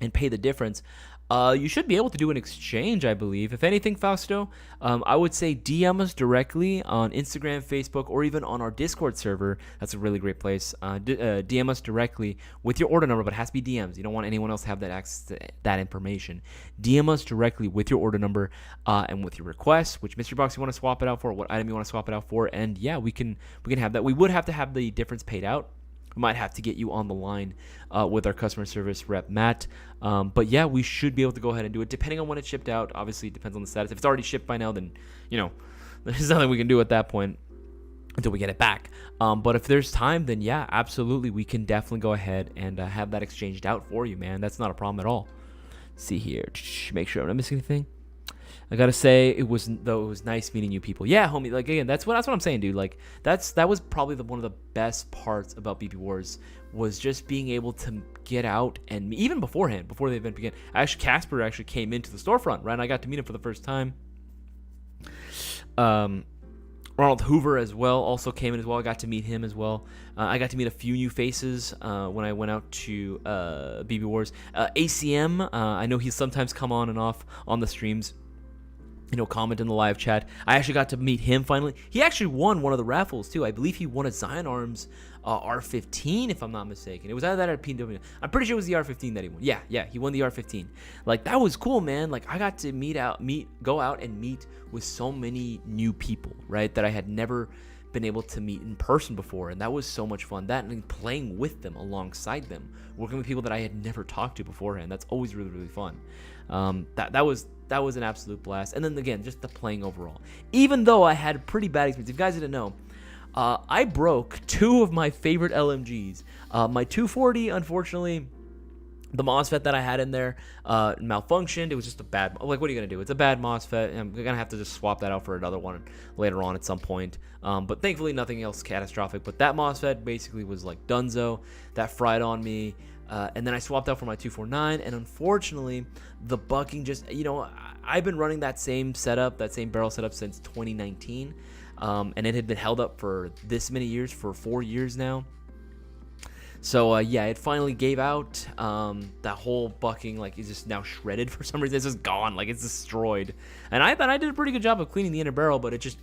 A: and pay the difference, You should be able to do an exchange, I believe. If anything, Fausto, I would say DM us directly on Instagram, Facebook, or even on our Discord server. That's a really great place. DM us directly with your order number, but it has to be DMs. You don't want anyone else to have that access to that information. DM us directly with your order number and with your request, which mystery box you want to swap it out for, what item you want to swap it out for, and yeah, we can have that. We would have to have the difference paid out. We might have to get you on the line with our customer service rep, Matt. But yeah, we should be able to go ahead and do it, depending on when it's shipped out. Obviously, it depends on the status. If it's already shipped by now, then, there's nothing we can do at that point until we get it back. But if there's time, then yeah, absolutely, we can definitely go ahead and have that exchanged out for you, man. That's not a problem at all. Let's see here. Make sure I'm not missing anything. I gotta say, it was nice meeting you people. Yeah, homie. Like, again, that's what I'm saying, dude. Like, that was probably one of the best parts about BB Wars, was just being able to get out, and even before the event began. Casper actually came into the storefront, right? And I got to meet him for the first time. Ronald Hoover as well also came in as well. I got to meet him as well. I got to meet a few new faces when I went out to BB Wars. ACM, I know he's sometimes come on and off on the streams. Comment in the live chat. I actually got to meet him finally. He actually won one of the raffles too. I believe he won a Zion Arms R15, if I'm not mistaken. It was either that or PW. I'm pretty sure it was the R15 that he won. Yeah, he won the R15. Like, that was cool, man. Like, I got to go out and meet with so many new people, right, that I had never been able to meet in person before, and that was so much fun. That and playing with them, alongside them, working with people that I had never talked to beforehand. That's always really, really fun. That was an absolute blast. And then again, just the playing overall. Even though I had a pretty bad experience, if you guys didn't know, I broke two of my favorite LMGs. My 240, unfortunately, the MOSFET that I had in there malfunctioned. It was just a bad, like, what are you going to do? It's a bad MOSFET. I'm going to have to just swap that out for another one later on at some point. But thankfully, nothing else catastrophic. But that MOSFET basically was like dunzo. That fried on me. And then I swapped out for my 249, and unfortunately, the bucking just, I've been running that same setup, that same barrel setup since 2019, and it had been held up for this many years, for 4 years now. So, yeah, it finally gave out. That whole bucking, like, is just now shredded for some reason. It's just gone, like, it's destroyed. And I thought I did a pretty good job of cleaning the inner barrel, but it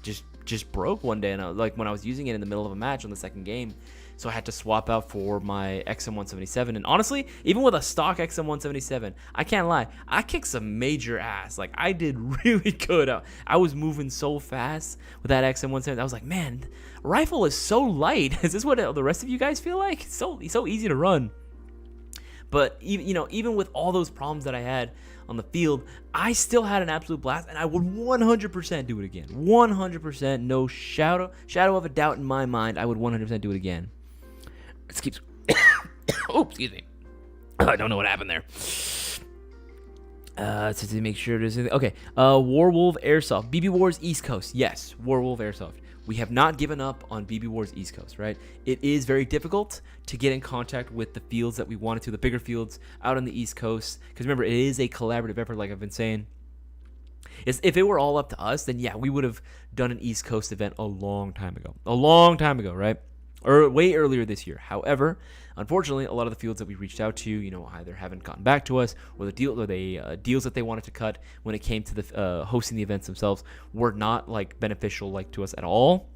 A: just broke one day, and when I was using it in the middle of a match on the second game. So I had to swap out for my XM177. And honestly, even with a stock XM177, I can't lie, I kicked some major ass. Like, I did really good. I was moving so fast with that XM177. I was like, man, rifle is so light. Is this what the rest of you guys feel like? It's so easy to run. But even with all those problems that I had on the field, I still had an absolute blast, and I would 100% do it again. 100%, no shadow of a doubt in my mind, I would 100% do it again. It keeps. Oh, excuse me. I don't know what happened there. To make sure there's anything. Okay. Warwolf Airsoft. BB Wars East Coast. Yes, Warwolf Airsoft. We have not given up on BB Wars East Coast, right? It is very difficult to get in contact with the fields that we wanted to, the bigger fields out on the East Coast. Because remember, it is a collaborative effort, like I've been saying. If it were all up to us, then yeah, we would have done an East Coast event a long time ago, right? Or way earlier this year. However, unfortunately, a lot of the fields that we reached out to, either haven't gotten back to us, or the deals that they wanted to cut when it came to the hosting the events themselves were not like beneficial to us at all.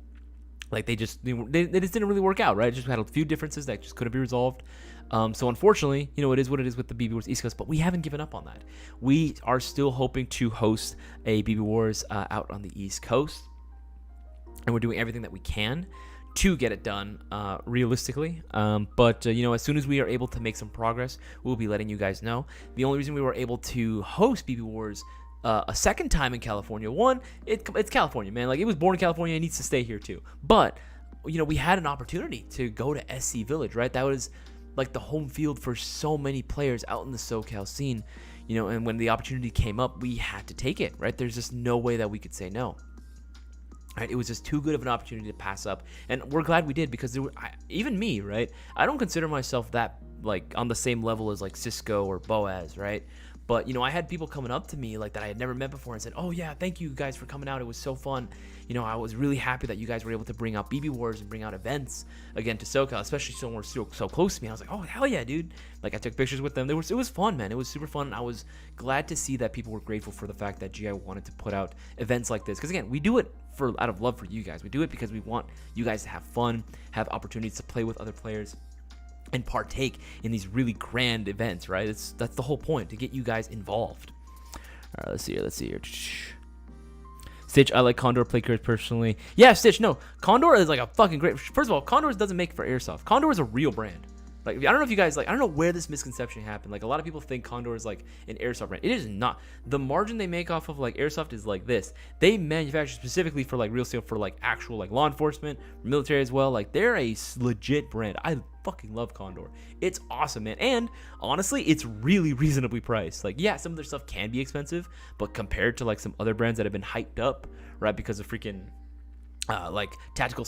A: Like, they just didn't really work out, right? It just had a few differences that just couldn't be resolved. So unfortunately, it is what it is with the BB Wars East Coast, but we haven't given up on that. We are still hoping to host a BB Wars out on the East Coast, and we're doing everything that we can to get it done realistically. But as soon as we are able to make some progress, we'll be letting you guys know. The only reason we were able to host BB Wars a second time in California, one, it's California, man. Like, it was born in California, it needs to stay here too. But we had an opportunity to go to SC Village, right? That was like the home field for so many players out in the SoCal scene, and when the opportunity came up, we had to take it, right? There's just no way that we could say no. Right, it was just too good of an opportunity to pass up, and we're glad we did, because even me, right? I don't consider myself that like on the same level as like Cisco or Boaz, right? But, I had people coming up to me like that I had never met before and said, oh yeah, thank you guys for coming out. It was so fun. I was really happy that you guys were able to bring out BB Wars and bring out events again to SoCal, especially somewhere so close to me. I was like, oh hell yeah, dude. Like I took pictures with them. It was fun, man. It was super fun. I was glad to see that people were grateful for the fact that GI wanted to put out events like this. Because again, we do it out of love for you guys. We do it because we want you guys to have fun, have opportunities to play with other players, and partake in these really grand events, right? That's the whole point, to get you guys involved. All right, let's see here. Stitch, I like Condor play cards personally. Yeah, Stitch, no. Condor is like a fucking great... First of all, Condor doesn't make for Airsoft. Condor is a real brand. Like, I don't know if you guys, I don't know where this misconception happened. Like, a lot of people think Condor is like an Airsoft brand. It is not. The margin they make off of like Airsoft is like this. They manufacture specifically for like real steel, for like actual like law enforcement, military as well. Like, they're a legit brand. I fucking love Condor. It's awesome, man. And honestly, it's really reasonably priced. Like, yeah, some of their stuff can be expensive, but compared to like some other brands that have been hyped up, right, because of freaking like tactical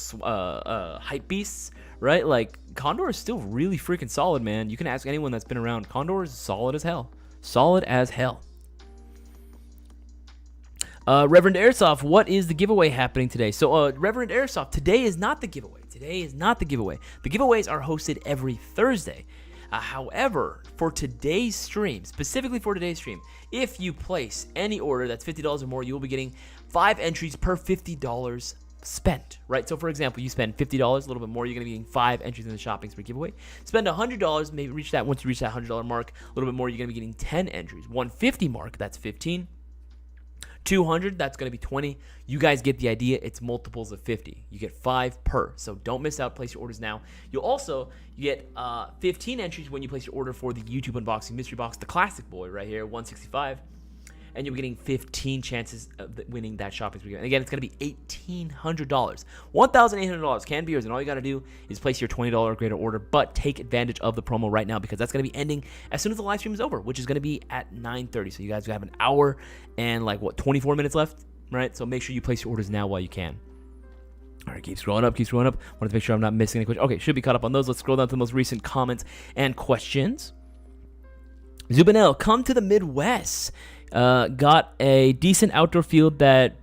A: hype beasts, right? Like, Condor is still really freaking solid, man. You can ask anyone that's been around. Condor is solid as hell. Solid as hell. Reverend Airsoft, what is the giveaway happening today? So, Reverend Airsoft, today is not the giveaway. Today is not the giveaway. The giveaways are hosted every Thursday. However, for today's stream, specifically for today's stream, if you place any order that's $50 or more, you will be getting 5 entries per $50 spent, right? So for example, you spend $50, a little bit more, you're gonna be getting 5 entries in the shopping spree giveaway. Spend $100, maybe reach that. Once you reach that $100 mark, a little bit more, you're gonna be getting 10 entries. 150 mark, that's 15. 200, that's going to be 20. You guys get the idea. It's multiples of 50. You get 5 per. So don't miss out. Place your orders now. You get 15 entries when you place your order for the YouTube unboxing mystery box, the classic boy right here, 165. And you're getting 15 chances of winning that shopping spree. And again, it's going to be $1,800. $1,800 can be yours. And all you got to do is place your $20 or greater order. But take advantage of the promo right now, because that's going to be ending as soon as the live stream is over, which is going to be at 9:30. So you guys have an hour and 24 minutes left, right? So make sure you place your orders now while you can. All right, keep scrolling up. Wanted to make sure I'm not missing any questions. Okay, should be caught up on those. Let's scroll down to the most recent comments and questions. Zubinel, come to the Midwest. Got a decent outdoor field that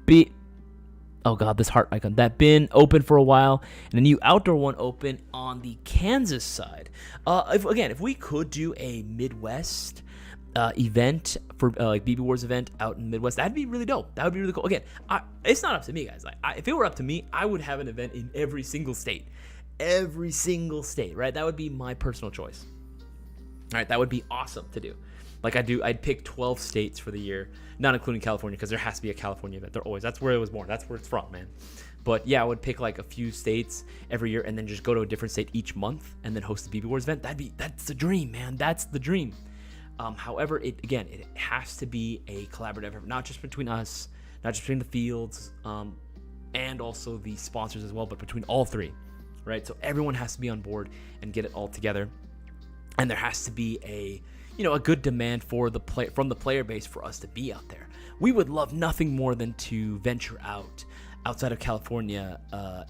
A: this heart icon, that been open for a while, and a new outdoor one open on the Kansas side. If we could do a Midwest event for like BB Wars event out in the Midwest, that'd be really dope. That would be really cool. Again, it's not up to me, guys. If it were up to me, I would have an event in every single state, right? That would be my personal choice. All right, that would be awesome to do. I'd pick 12 states for the year, not including California, because there has to be a California event. That's where it was born. That's where it's from, man. But yeah, I would pick like a few states every year and then just go to a different state each month and then host the BB Wars event. That's the dream, man. That's the dream. However, it has to be a collaborative effort, not just between us, not just between the fields, and also the sponsors as well, but between all three, right? So everyone has to be on board and get it all together. And there has to be a good demand from the player base for us to be out there. We would love nothing more than to venture outside of California,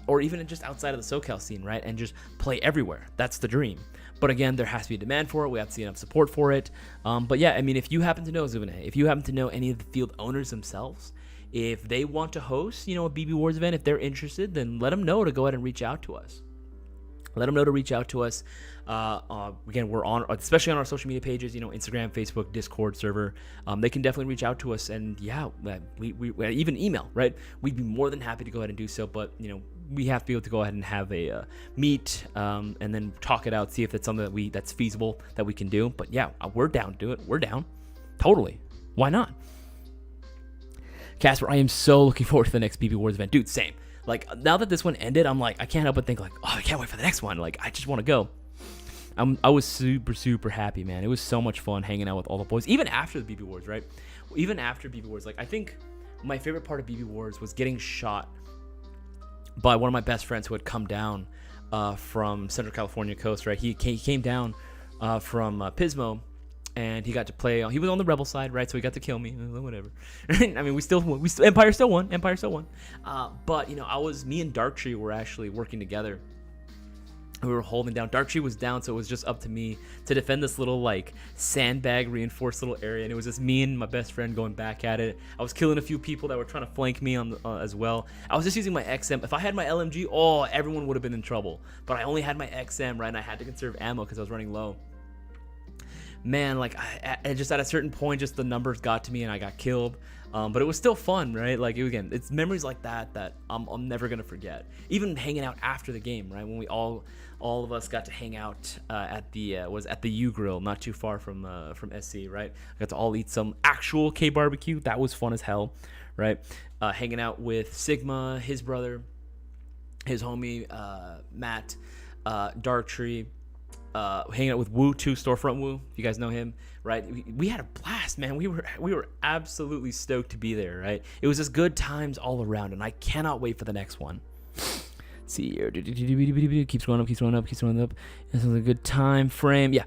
A: or even just outside of the SoCal scene, right? And just play everywhere. That's the dream. But again, there has to be a demand for it. We have to see enough support for it. But yeah, I mean, if you happen to know, Zubine, if you happen to know any of the field owners themselves, if they want to host, a BB Wars event, if they're interested, then let them know to go ahead and reach out to us. Again, we're on, especially on our social media pages, Instagram, Facebook, Discord server. They can definitely reach out to us, and yeah, we even email, right? We'd be more than happy to go ahead and do so, but we have to be able to go ahead and have a meet, and then talk it out, see if it's something that's feasible that we can do. But yeah, we're down to do it. We're down, totally. Why not? Casper, I am so looking forward to the next BB Wars event, dude. Same. Now that this one ended, I'm I can't help but think I can't wait for the next one. I just want to go. I was super, super happy, man. It was so much fun hanging out with all the boys, even after the BB Wars, right? Even after BB Wars, I think my favorite part of BB Wars was getting shot by one of my best friends who had come down from Central California coast, right? He came down from Pismo, and he got to play. He was on the rebel side, right? So he got to kill me. Whatever. I mean, we still Empire still won. But me and Darktree were actually working together We were holding down. Darktree was down, so it was just up to me to defend this little like sandbag reinforced little area, and it was just me and my best friend going back at it. I was killing a few people that were trying to flank me on as well. I was just using my XM. If I had my LMG, everyone would have been in trouble. But I only had my XM, right, and I had to conserve ammo because I was running low. Man, like I just at a certain point, just the numbers got to me and I got killed. But it was still fun, right? Like again, it's memories like that I'm never gonna forget. Even hanging out after the game, right? When we all of us got to hang out at the U Grill, not too far from SC, right? I got to all eat some actual K barbecue. That was fun as hell, right? Hanging out with Sigma, his brother, his homie Matt, Darktree. Hanging out with Woo too, Storefront Woo. You guys know him, right? We had a blast, man. We were absolutely stoked to be there, right? It was just good times all around, and I cannot wait for the next one. Let's see here, keeps going up. This is a good time frame. Yeah,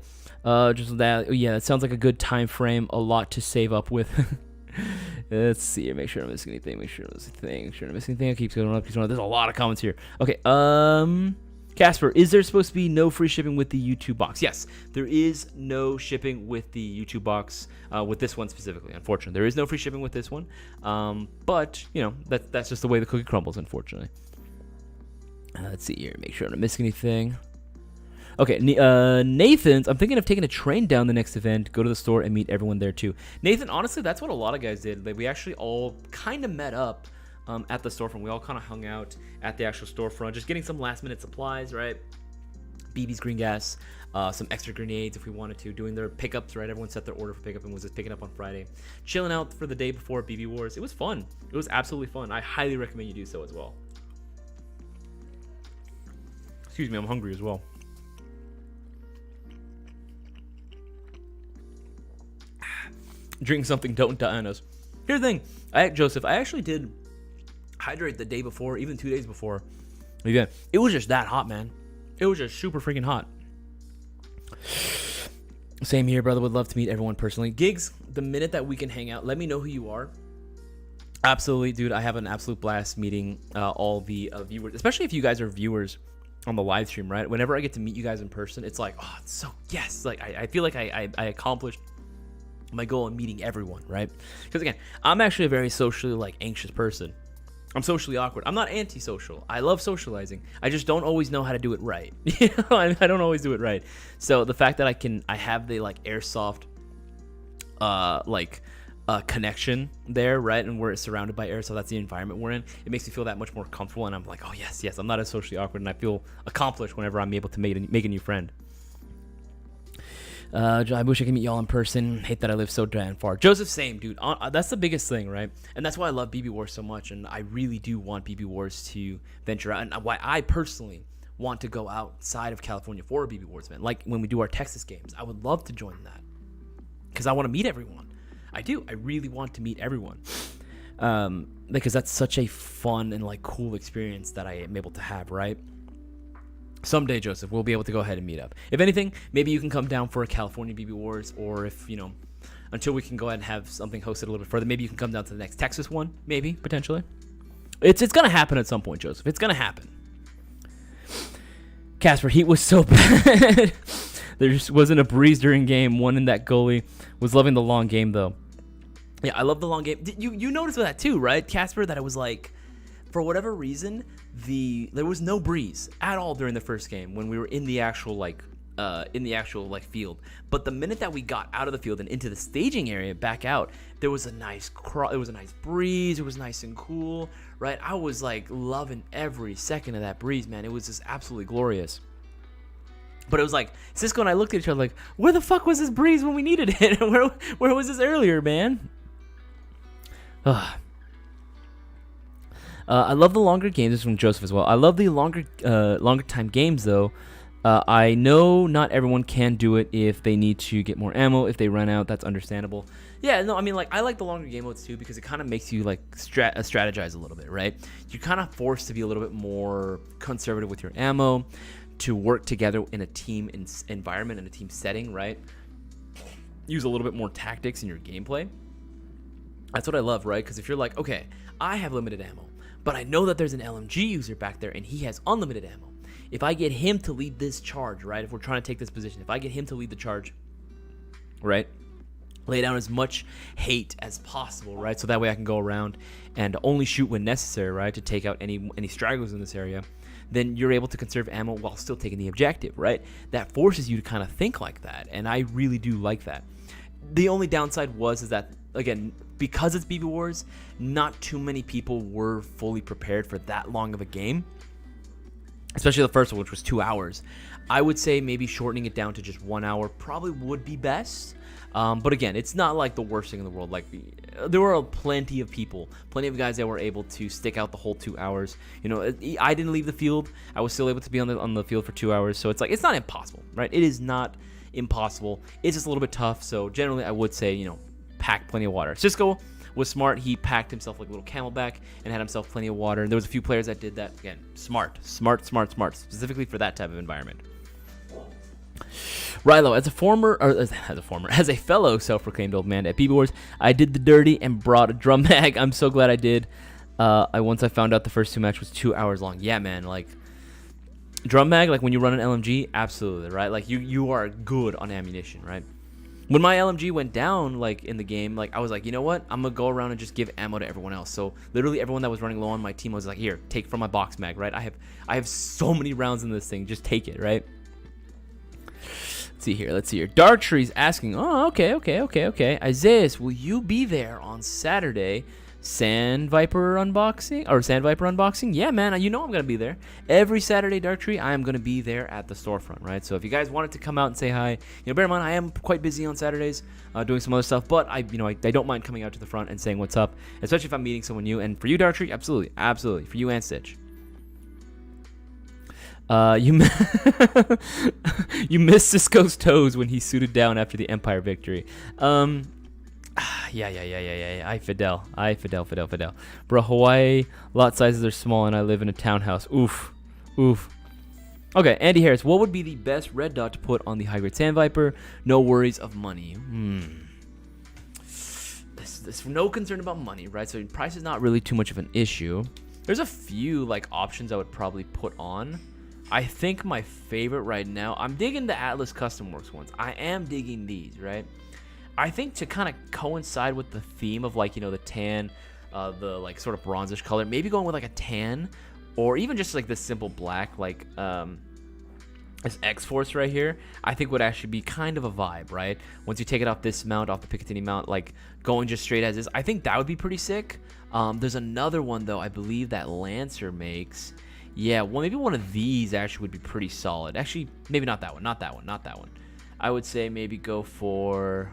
A: just that. Yeah, it sounds like a good time frame. A lot to save up with. Let's see here. Make sure I'm missing anything. It keeps going up. There's a lot of comments here. Okay. Casper, is there supposed to be no free shipping with the YouTube box? Yes, there is no shipping with the YouTube box, with this one specifically, unfortunately. There is no free shipping with this one, but, you know, that's just the way the cookie crumbles, unfortunately. Let's see here, make sure I don't miss anything. Okay, Nathan's, I'm thinking of taking a train down the next event, go to the store, and meet everyone there, too. Nathan, honestly, that's what a lot of guys did. Like, we actually all kind of met up at the storefront. We all kind of hung out at the actual storefront, just getting some last minute supplies, right? BB's green gas, some extra grenades if we wanted to, doing their pickups, right? Everyone set their order for pickup and was just picking up on Friday, chilling out for the day before BB Wars. It was fun. It was absolutely fun. I highly recommend you do so as well. Excuse me, I'm hungry as well. Drink something, don't die on us. Here's the thing, Joseph, I actually did hydrate the day before, even 2 days before. Yeah, it was just that hot, man. It was just super freaking hot. Same here, brother. Would love to meet everyone personally. Gigs, the minute that we can hang out, let me know who you are. Absolutely, dude. I have an absolute blast meeting all the viewers, especially if you guys are viewers on the live stream, right? Whenever I get to meet you guys in person, it's like, oh, it's so, yes. Like, I feel like I accomplished my goal in meeting everyone, right? Because again, I'm actually a very socially like anxious person. I'm socially awkward. I'm not antisocial. I love socializing. I just don't always know how to do it right. You know, I don't always do it right. So the fact that I have the like airsoft, connection there, right? And we're surrounded by airsoft. That's the environment we're in. It makes me feel that much more comfortable. And I'm like, oh yes, I'm not as socially awkward, and I feel accomplished whenever I'm able to make a new friend. I wish I could meet y'all in person. Hate that I live so damn far. Joseph, same, dude. That's the biggest thing, right? And that's why I love BB Wars so much. And I really do want BB Wars to venture out. And why I personally want to go outside of California for a BB Wars event. Like when we do our Texas games, I would love to join that because I want to meet everyone. I do. I really want to meet everyone because that's such a fun and like cool experience that I am able to have, right? Someday, Joseph, we'll be able to go ahead and meet up. If anything, maybe you can come down for a California BB Wars, or if, you know, until we can go ahead and have something hosted a little bit further, maybe you can come down to the next Texas one, maybe, potentially. It's going to happen at some point, Joseph. It's going to happen. Casper, heat was so bad. There just wasn't a breeze during game one, and that goalie was loving the long game, though. Yeah, I love the long game. You noticed that too, right, Casper, that it was like, for whatever reason, there was no breeze at all during the first game when we were in the actual field. But the minute that we got out of the field and into the staging area, back out, there was a nice breeze. It was nice and cool, right? I was like loving every second of that breeze, man. It was just absolutely glorious. But it was like Cisco and I looked at each other like, where the fuck was this breeze when we needed it? where was this earlier, man? Ugh. I love the longer games. This is from Joseph as well. I love the longer time games, though. I know not everyone can do it if they need to get more ammo. If they run out, that's understandable. Yeah, no, I mean, like, I like the longer game modes, too, because it kind of makes you, like, strategize a little bit, right? You're kind of forced to be a little bit more conservative with your ammo, to work together in a team environment, in a team setting, right? Use a little bit more tactics in your gameplay. That's what I love, right? Because if you're like, okay, I have limited ammo, but I know that there's an LMG user back there and he has unlimited ammo. if I get him to lead this charge, right? If we're trying to take this position, if I get him to lead the charge, right? Lay down as much hate as possible, right? So that way I can go around and only shoot when necessary, right? To take out any stragglers in this area. Then you're able to conserve ammo while still taking the objective, right? That forces you to kind of think like that, and I really do like that. The only downside is that, again, because it's BB Wars, not too many people were fully prepared for that long of a game, especially the first one, which was 2 hours. I would say maybe shortening it down to just 1 hour probably would be best. But again, it's not like the worst thing in the world. Like, there were plenty of people, plenty of guys that were able to stick out the whole 2 hours. You know, I didn't leave the field. I was still able to be on the field for 2 hours. So it's like, it's not impossible, right? It is not impossible. It's just a little bit tough. So generally, I would say, you know, pack plenty of water. Cisco was smart. He packed himself like a little camelback and had himself plenty of water. And there was a few players that did that. Again, smart, specifically for that type of environment. Rilo, as a fellow self-proclaimed old man at BB Wars, I did the dirty and brought a drum mag. I'm so glad I did. Once I found out the first 2 matches was 2 hours long. Yeah, man, like drum mag, like when you run an LMG, absolutely, right? Like you are good on ammunition, right? When my LMG went down, like in the game, like I was like, you know what? I'm gonna go around and just give ammo to everyone else. So literally everyone that was running low on my team was like, here, take from my box mag, right? I have so many rounds in this thing. Just take it, right? Let's see here. Darktree's asking, oh, okay. Isaias, will you be there on Saturday? Sand Viper unboxing? Yeah, man, you know I'm going to be there. Every Saturday, Darktree, I am going to be there at the storefront, right? So if you guys wanted to come out and say hi, bear in mind, I am quite busy on Saturdays doing some other stuff, but I don't mind coming out to the front and saying what's up, especially if I'm meeting someone new. And for you, Darktree, absolutely. For you and Stitch. You missed Cisco's toes when he suited down after the Empire victory. Yeah. I Fidel. Bro, Hawaii lot sizes are small and I live in a townhouse. Oof. Okay, Andy Harris, what would be the best red dot to put on the high-grade Sand Viper? No worries of money. There's no concern about money, right? So price is not really too much of an issue. There's a few like options I would probably put on. I think my favorite right now, I'm digging the Atlas Custom Works ones. I am digging these, right? I think to kind of coincide with the theme of like, the tan, the like sort of bronzish color, maybe going with like a tan or even just like this simple black, like this X-Force right here, I think would actually be kind of a vibe, right? Once you take it off this mount, off the Picatinny mount, like going just straight as is, I think that would be pretty sick. There's another one though, I believe that Lancer makes. Yeah, well, maybe one of these actually would be pretty solid. Actually, maybe not that one. I would say maybe go for...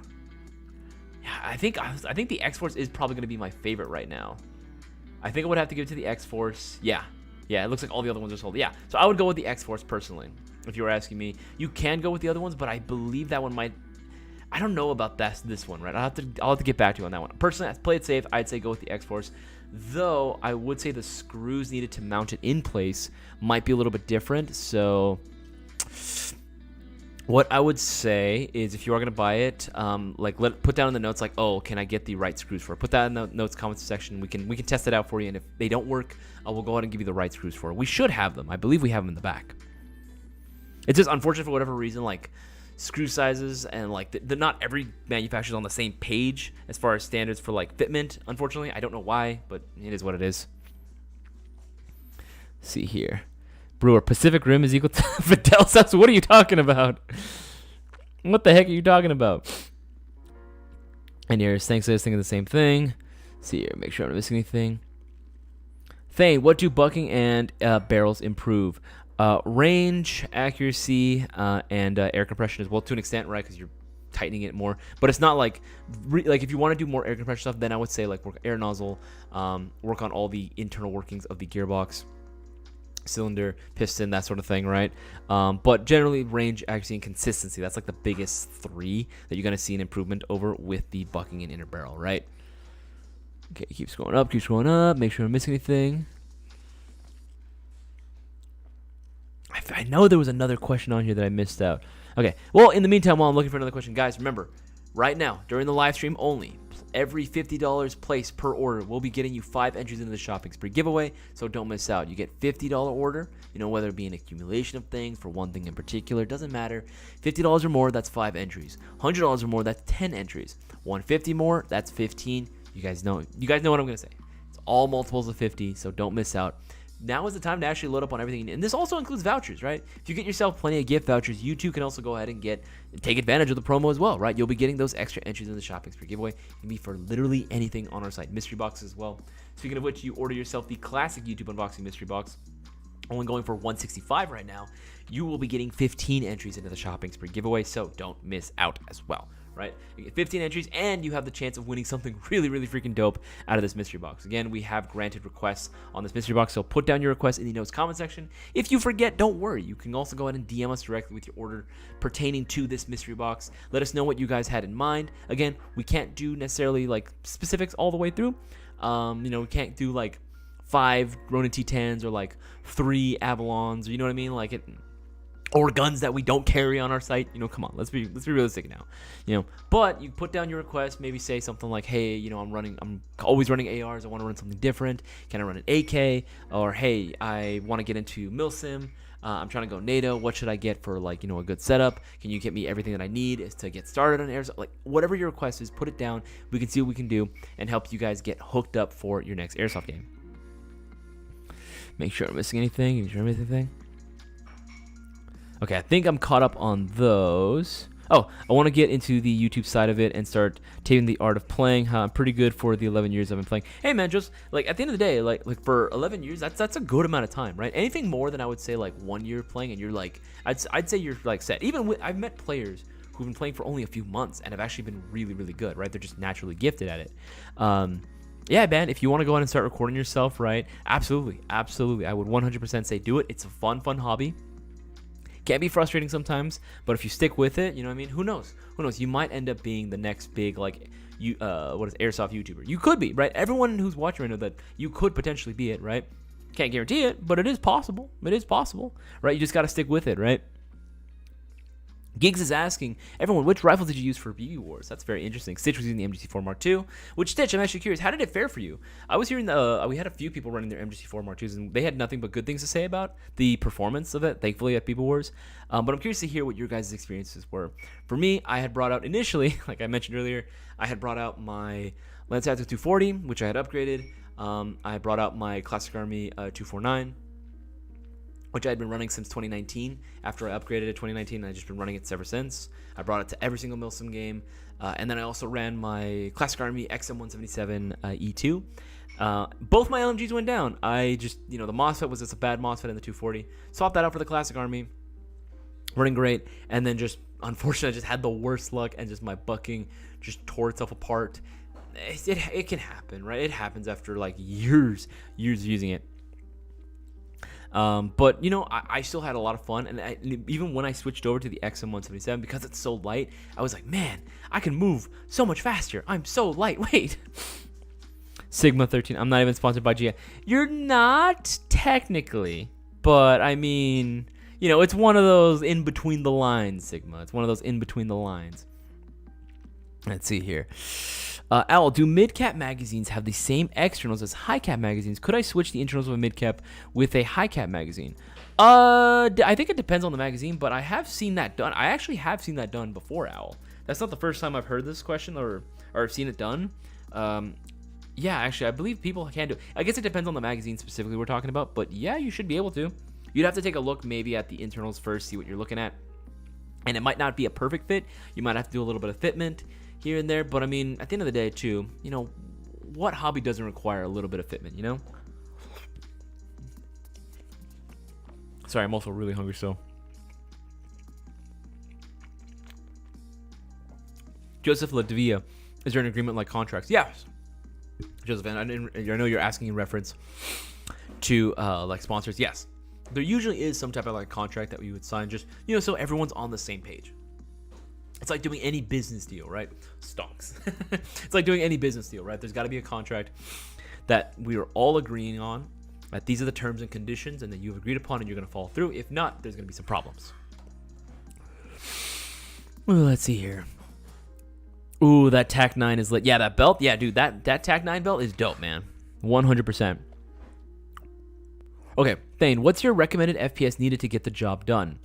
A: Yeah, I think the X-Force is probably going to be my favorite right now. I think I would have to give it to the X-Force. Yeah, it looks like all the other ones are sold. Yeah, so I would go with the X-Force personally, if you were asking me. You can go with the other ones, but I believe that one might... I don't know about this one, right? I'll have to get back to you on that one. Personally, I'd play it safe. I'd say go with the X-Force. Though, I would say the screws needed to mount it in place might be a little bit different. So, what I would say is if you are going to buy it, put down in the notes, like, oh, can I get the right screws for it? Put that in the notes comments section. We can test it out for you. And if they don't work, we'll go ahead and give you the right screws for it. We should have them. I believe we have them in the back. It's just unfortunate for whatever reason, like, screw sizes and like not every manufacturer's on the same page as far as standards for like fitment. Unfortunately, I don't know why, but it is what it is. Let's see here, Brewer, Pacific Rim is equal to Fidel's house. What are you talking about? What the heck are you talking about? And here's thanks for this thinking the same thing. Let's see here, make sure I'm not missing anything. Thane, what do bucking and barrels improve? Range, accuracy, and air compression as well, to an extent, right? Because you're tightening it more. But it's not like if you want to do more air compression stuff, then I would say like work air nozzle, work on all the internal workings of the gearbox, cylinder, piston, that sort of thing, right? But generally, range, accuracy, and consistency, that's like the biggest three that you're going to see an improvement over with the bucking and inner barrel, right? Okay, keeps going up, make sure I'm missing anything. I know there was another question on here that I missed out. Okay, well, in the meantime, while I'm looking for another question, guys, remember, right now, during the live stream only, every $50 placed per order will be getting you 5 entries into the shopping spree giveaway, so don't miss out. You get $50 order, whether it be an accumulation of things for one thing in particular, doesn't matter. $50 or more, that's 5 entries. $100 or more, that's 10 entries. $150 more, that's 15. You guys know what I'm gonna say. It's all multiples of 50, so don't miss out. Now is the time to actually load up on everything, and this also includes vouchers, right? If you get yourself plenty of gift vouchers, you too can also go ahead and take advantage of the promo as well, right? You'll be getting those extra entries in the shopping spree giveaway. It can be for literally anything on our site. Mystery boxes as well. Speaking of which, you order yourself the classic YouTube unboxing mystery box, only going for $165 right now. You will be getting 15 entries into the shopping spree giveaway, so don't miss out as well. Right? You get 15 entries, and you have the chance of winning something really, really freaking dope out of this mystery box. Again, we have granted requests on this mystery box, so put down your request in the notes comment section. If you forget, don't worry. You can also go ahead and DM us directly with your order pertaining to this mystery box. Let us know what you guys had in mind. Again, we can't do necessarily like specifics all the way through. We can't do like 5 Ronin T10s or like 3 Avalons, or you know what I mean? Or guns that we don't carry on our site. Come on, let's be realistic now. But you put down your request, maybe say something like, hey, I'm always running ARs, I want to run something different. Can I run an AK? Or hey, I want to get into milsim. I'm trying to go NATO. What should I get for a good setup? Can you get me everything that I need to get started on Airsoft? Like whatever your request is, put it down. We can see what we can do and help you guys get hooked up for your next Airsoft game. Make sure I'm missing anything. Make sure I'm missing anything. Okay, I think I'm caught up on those. Oh, I want to get into the YouTube side of it and start taking the art of playing. I'm pretty good for the 11 years I've been playing. Hey man, just at the end of the day, like for 11 years, that's a good amount of time, right? Anything more than I would say 1 year playing, and you're I'd say you're set. Even I've met players who've been playing for only a few months and have actually been really, really good, right? They're just naturally gifted at it. Yeah, man, if you want to go out and start recording yourself, right? Absolutely. I would 100% say do it. It's a fun hobby. Can be frustrating sometimes, but if you stick with it, who knows? You might end up being the next big Airsoft YouTuber. You could be, right? Everyone who's watching right now, that you could potentially be it, right? Can't guarantee it, but it is possible. Right? You just got to stick with it, right? Giggs is asking, everyone, which rifle did you use for BB Wars? That's very interesting. Stitch was using the MGC4 Mark II. Which Stitch, I'm actually curious, how did it fare for you? I was hearing we had a few people running their MGC4 Mark IIs, and they had nothing but good things to say about the performance of it, thankfully, at BB Wars. But I'm curious to hear what your guys' experiences were. For me, I had brought out initially, like I mentioned earlier, I had brought out my Lance Tactical 240, which I had upgraded. I had brought out my Classic Army 249. Which I had been running since 2019. After I upgraded it 2019, I've just been running it ever since. I brought it to every single milsim game. And then I also ran my Classic Army XM177 E2. Both my LMGs went down. I just, the MOSFET was just a bad MOSFET in the 240. Swapped that out for the Classic Army. Running great. And then just, unfortunately, I just had the worst luck, and just my bucking just tore itself apart. It can happen, right? It happens after years using it. But I still had a lot of fun, and even when I switched over to the XM177, because it's so light, I was like, man, I can move so much faster. I'm so lightweight. Sigma 13. I'm not even sponsored by GI. You're not technically, but I mean, it's one of those in between the lines, Sigma. It's one of those in between the lines. Let's see here. Owl, do mid-cap magazines have the same externals as high-cap magazines? Could I switch the internals of a mid-cap with a high-cap magazine? I think it depends on the magazine, but I have seen that done. I actually have seen that done before, Owl. That's not the first time I've heard this question or I've seen it done. Yeah, actually, I believe people can do it. I guess it depends on the magazine specifically we're talking about, but yeah, you should be able to. You'd have to take a look maybe at the internals first, see what you're looking at. And it might not be a perfect fit. You might have to do a little bit of fitment here and there, but I mean, at the end of the day too, what hobby doesn't require a little bit of fitment, Sorry, I'm also really hungry, so. Joseph Ladvia, is there an agreement like contracts? Yes. Joseph, and I know you're asking in reference to sponsors. Yes, there usually is some type of contract that we would sign, just so everyone's on the same page. It's like doing any business deal, right? Stonks. It's like doing any business deal, right? There's got to be a contract that we are all agreeing on, that these are the terms and conditions, and that you've agreed upon, and you're going to follow through. If not, there's going to be some problems. Well, let's see here. Ooh, that TAC 9 is lit. Yeah, that belt. Yeah, dude, that TAC 9 belt is dope, man. 100%. Okay, Thane, what's your recommended FPS needed to get the job done?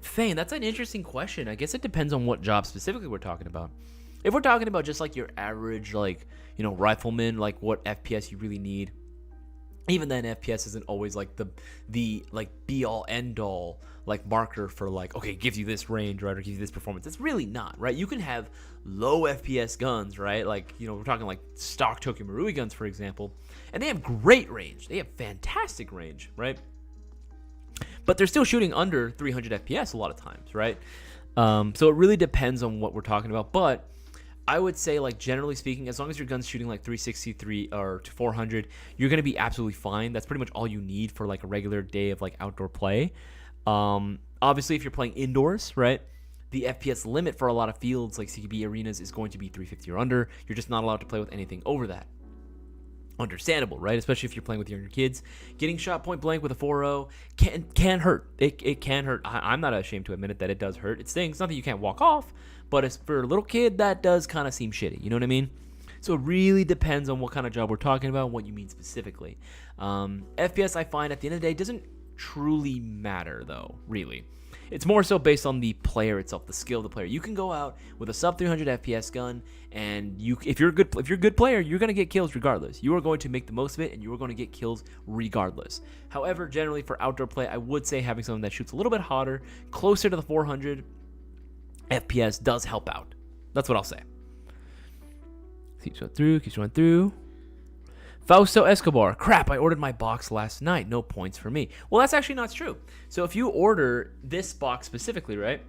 A: Thane, that's an interesting question. I guess it depends on what job specifically we're talking about. If we're talking about just like your average, like, you know, rifleman, like what FPS you really need, even then FPS isn't always like the like be all end all like marker for like, okay, gives you this range, right, or gives you this performance. It's really not, right? You can have low FPS guns, right? Like, you know, we're talking like stock Tokyo Marui guns, for example, and they have great range. They have fantastic range, right? But they're still shooting under 300 FPS a lot of times, right? So it really depends on what we're talking about. But I would say, like, generally speaking, as long as your gun's shooting like 363 or to 400, you're going to be absolutely fine. That's pretty much all you need for like a regular day of like outdoor play. Obviously, if you're playing indoors, right, the FPS limit for a lot of fields like CQB arenas is going to be 350 or under. You're just not allowed to play with anything over that. Understandable, right? Especially if you're playing with younger kids. Getting shot point blank with a 4.0 can hurt. It can hurt. I'm not ashamed to admit it that it does hurt. It stings. Not that you can't walk off, but as for a little kid, that does kind of seem shitty. You know what I mean? So it really depends on what kind of job we're talking about and what you mean specifically. FPS, I find, at the end of the day, doesn't truly matter, though, really. It's more so based on the player itself, the skill of the player. You can go out with a sub 300 FPS gun, and if you're a good player, you're going to get kills regardless. You are going to make the most of it, and you are going to get kills regardless. However, generally for outdoor play, I would say having something that shoots a little bit hotter, closer to the 400 FPS does help out. That's what I'll say. Keeps going through. Fausto Escobar, crap, I ordered my box last night. No points for me. Well, that's actually not true. So if you order this box specifically, right?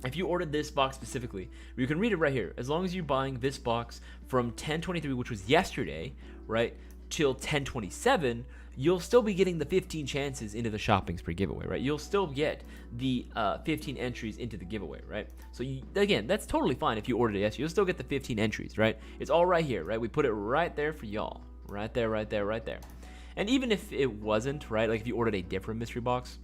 A: If you ordered this box specifically, you can read it right here. As long as you're buying this box from 10/23, which was yesterday, right, till 10/27, you'll still be getting the 15 chances into the shopping spree giveaway, right? You'll still get the 15 entries into the giveaway, right? So again, that's totally fine if you ordered it yesterday. You'll still get the 15 entries, right? It's all right here, right? We put it right there for y'all. Right there, right there, right there. And even if it wasn't, right, like if you ordered a different mystery box,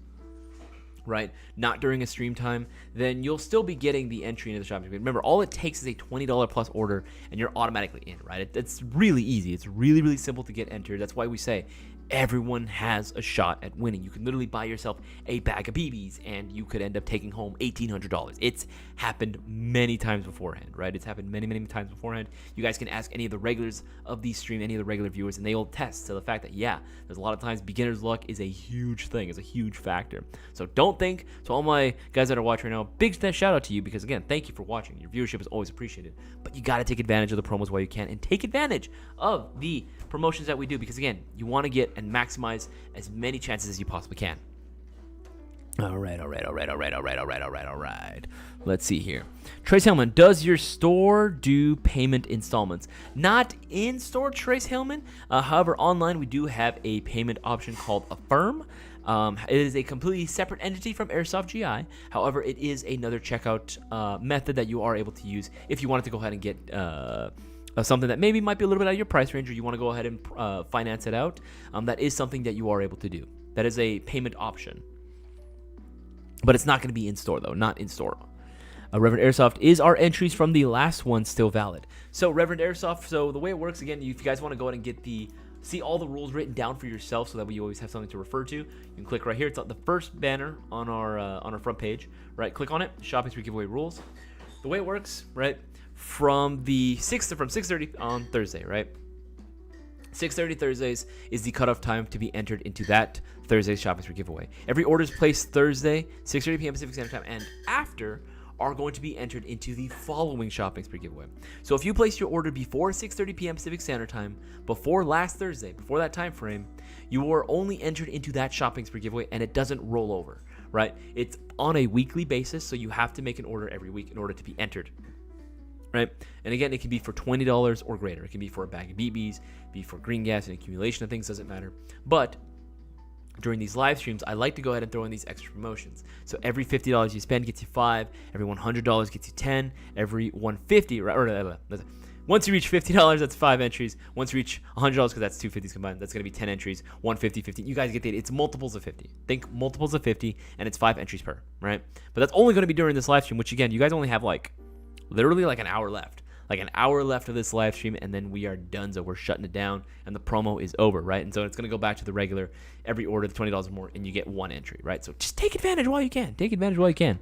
A: right, not during a stream time, then you'll still be getting the entry into the shopping spree. Remember, all it takes is a $20 plus order, and you're automatically in, right? It's really easy. It's really, really simple to get entered. That's why we say everyone has a shot at winning. You can literally buy yourself a bag of BBs, and you could end up taking home $1,800. It's happened many times beforehand, right? It's happened many, many times beforehand. You guys can ask any of the regulars of the stream, any of the regular viewers, and they will attest to the fact that, yeah, there's a lot of times beginner's luck is a huge thing, is a huge factor. So don't think, to all my guys that are watching right now, big shout out to you, because again, thank you for watching. Your viewership is always appreciated, but you got to take advantage of the promos while you can, and take advantage of the promotions that we do, because again, you want to get and maximize as many chances as you possibly can. All right. Let's see here. Trace Hellman, does your store do payment installments? Not in store, Trace Hellman. However, online we do have a payment option called Affirm. It is a completely separate entity from Airsoft GI. However, it is another checkout method that you are able to use if you wanted to go ahead and get something that maybe might be a little bit out of your price range, or you want to go ahead and finance it out. That is something that you are able to do. That is a payment option. But it's not going to be in store, though. Not in store. Reverend Airsoft, is our entries from the last one still valid? So, Reverend Airsoft, so the way it works, again, if you guys want to go ahead and get see all the rules written down for yourself, so that way you always have something to refer to, you can click right here. It's the first banner on our front page, right? Click on it. Shopping spree giveaway rules. The way it works, right? From 6:30 on Thursday, right? 6:30 Thursdays is the cutoff time to be entered into that Thursday's shopping spree giveaway. Every order is placed Thursday, 6:30 p.m. Pacific Standard Time, and after are going to be entered into the following shopping spree giveaway. So if you place your order before 6:30 p.m. Pacific Standard Time, before last Thursday, before that time frame, you are only entered into that shopping spree giveaway, and it doesn't roll over, right? It's on a weekly basis, so you have to make an order every week in order to be entered. Right? And again, it can be for $20 or greater. It can be for a bag of BBs, be for green gas and accumulation of things, doesn't matter. But during these live streams, I like to go ahead and throw in these extra promotions. So every $50 you spend gets you 5, every $100 gets you 10, every $150, right? Once you reach $50, that's 5 entries. Once you reach $100, because that's 2 50s combined, that's going to be 10 entries, 150, 15. You guys get the idea. It's multiples of 50. Think multiples of 50, and it's 5 entries per, right? But that's only going to be during this live stream, which again, you guys only have like Literally like an hour left. Like an hour left of this live stream, and then we are done. So we're shutting it down, and the promo is over, right? And so it's going to go back to the regular, every order, the $20 or more, and you get one entry, right? So just take advantage while you can. Take advantage while you can.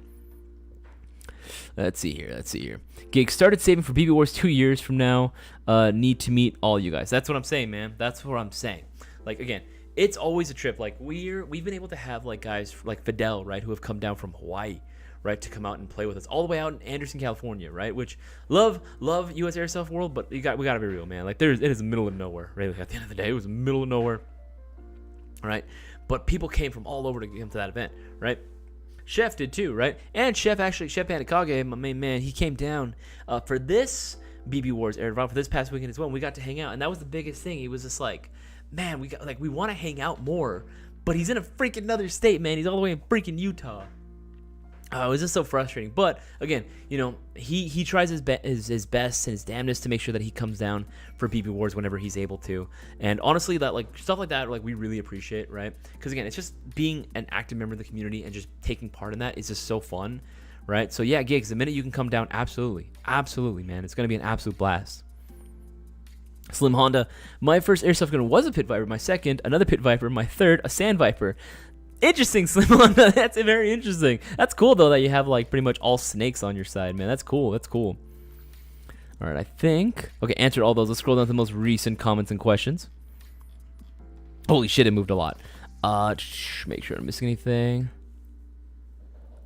A: Let's see here. Gig started saving for BB Wars 2 years from now. Need to meet all you guys. That's what I'm saying, man. That's what I'm saying. Like, again, it's always a trip. Like, we've been able to have, like, guys like Fidel, right, who have come down from Hawaii, right, to come out and play with us all the way out in Anderson, California, right? Which love US Airsoft World, but we gotta be real, man. Like, it is the middle of nowhere, right? Like, at the end of the day, it was the middle of nowhere, right? But people came from all over to come to that event, right? Chef did too, right? And Chef Panikage, my main man, he came down for this BB Wars airdrop for this past weekend as well. And we got to hang out, and that was the biggest thing. He was just like, man, we want to hang out more, but he's in a freaking another state, man. He's all the way in freaking Utah. It was just so frustrating. But again, you know, he tries his best and his damnedest to make sure that he comes down for BB Wars whenever he's able to. And honestly, that like stuff like that, like we really appreciate, right? Because again, it's just being an active member of the community and just taking part in that is just so fun, right? So yeah, Gigs, the minute you can come down, absolutely, man, it's gonna be an absolute blast. Slim Honda, my first airsoft gun was a Pit Viper. My second, another Pit Viper. My third, a Sand Viper. Interesting, Slim Honda. That's very interesting. That's cool, though, that you have, like, pretty much all snakes on your side, man. That's cool. All right, I think. Okay, answered all those. Let's scroll down to the most recent comments and questions. Holy shit, it moved a lot. Make sure I'm missing anything.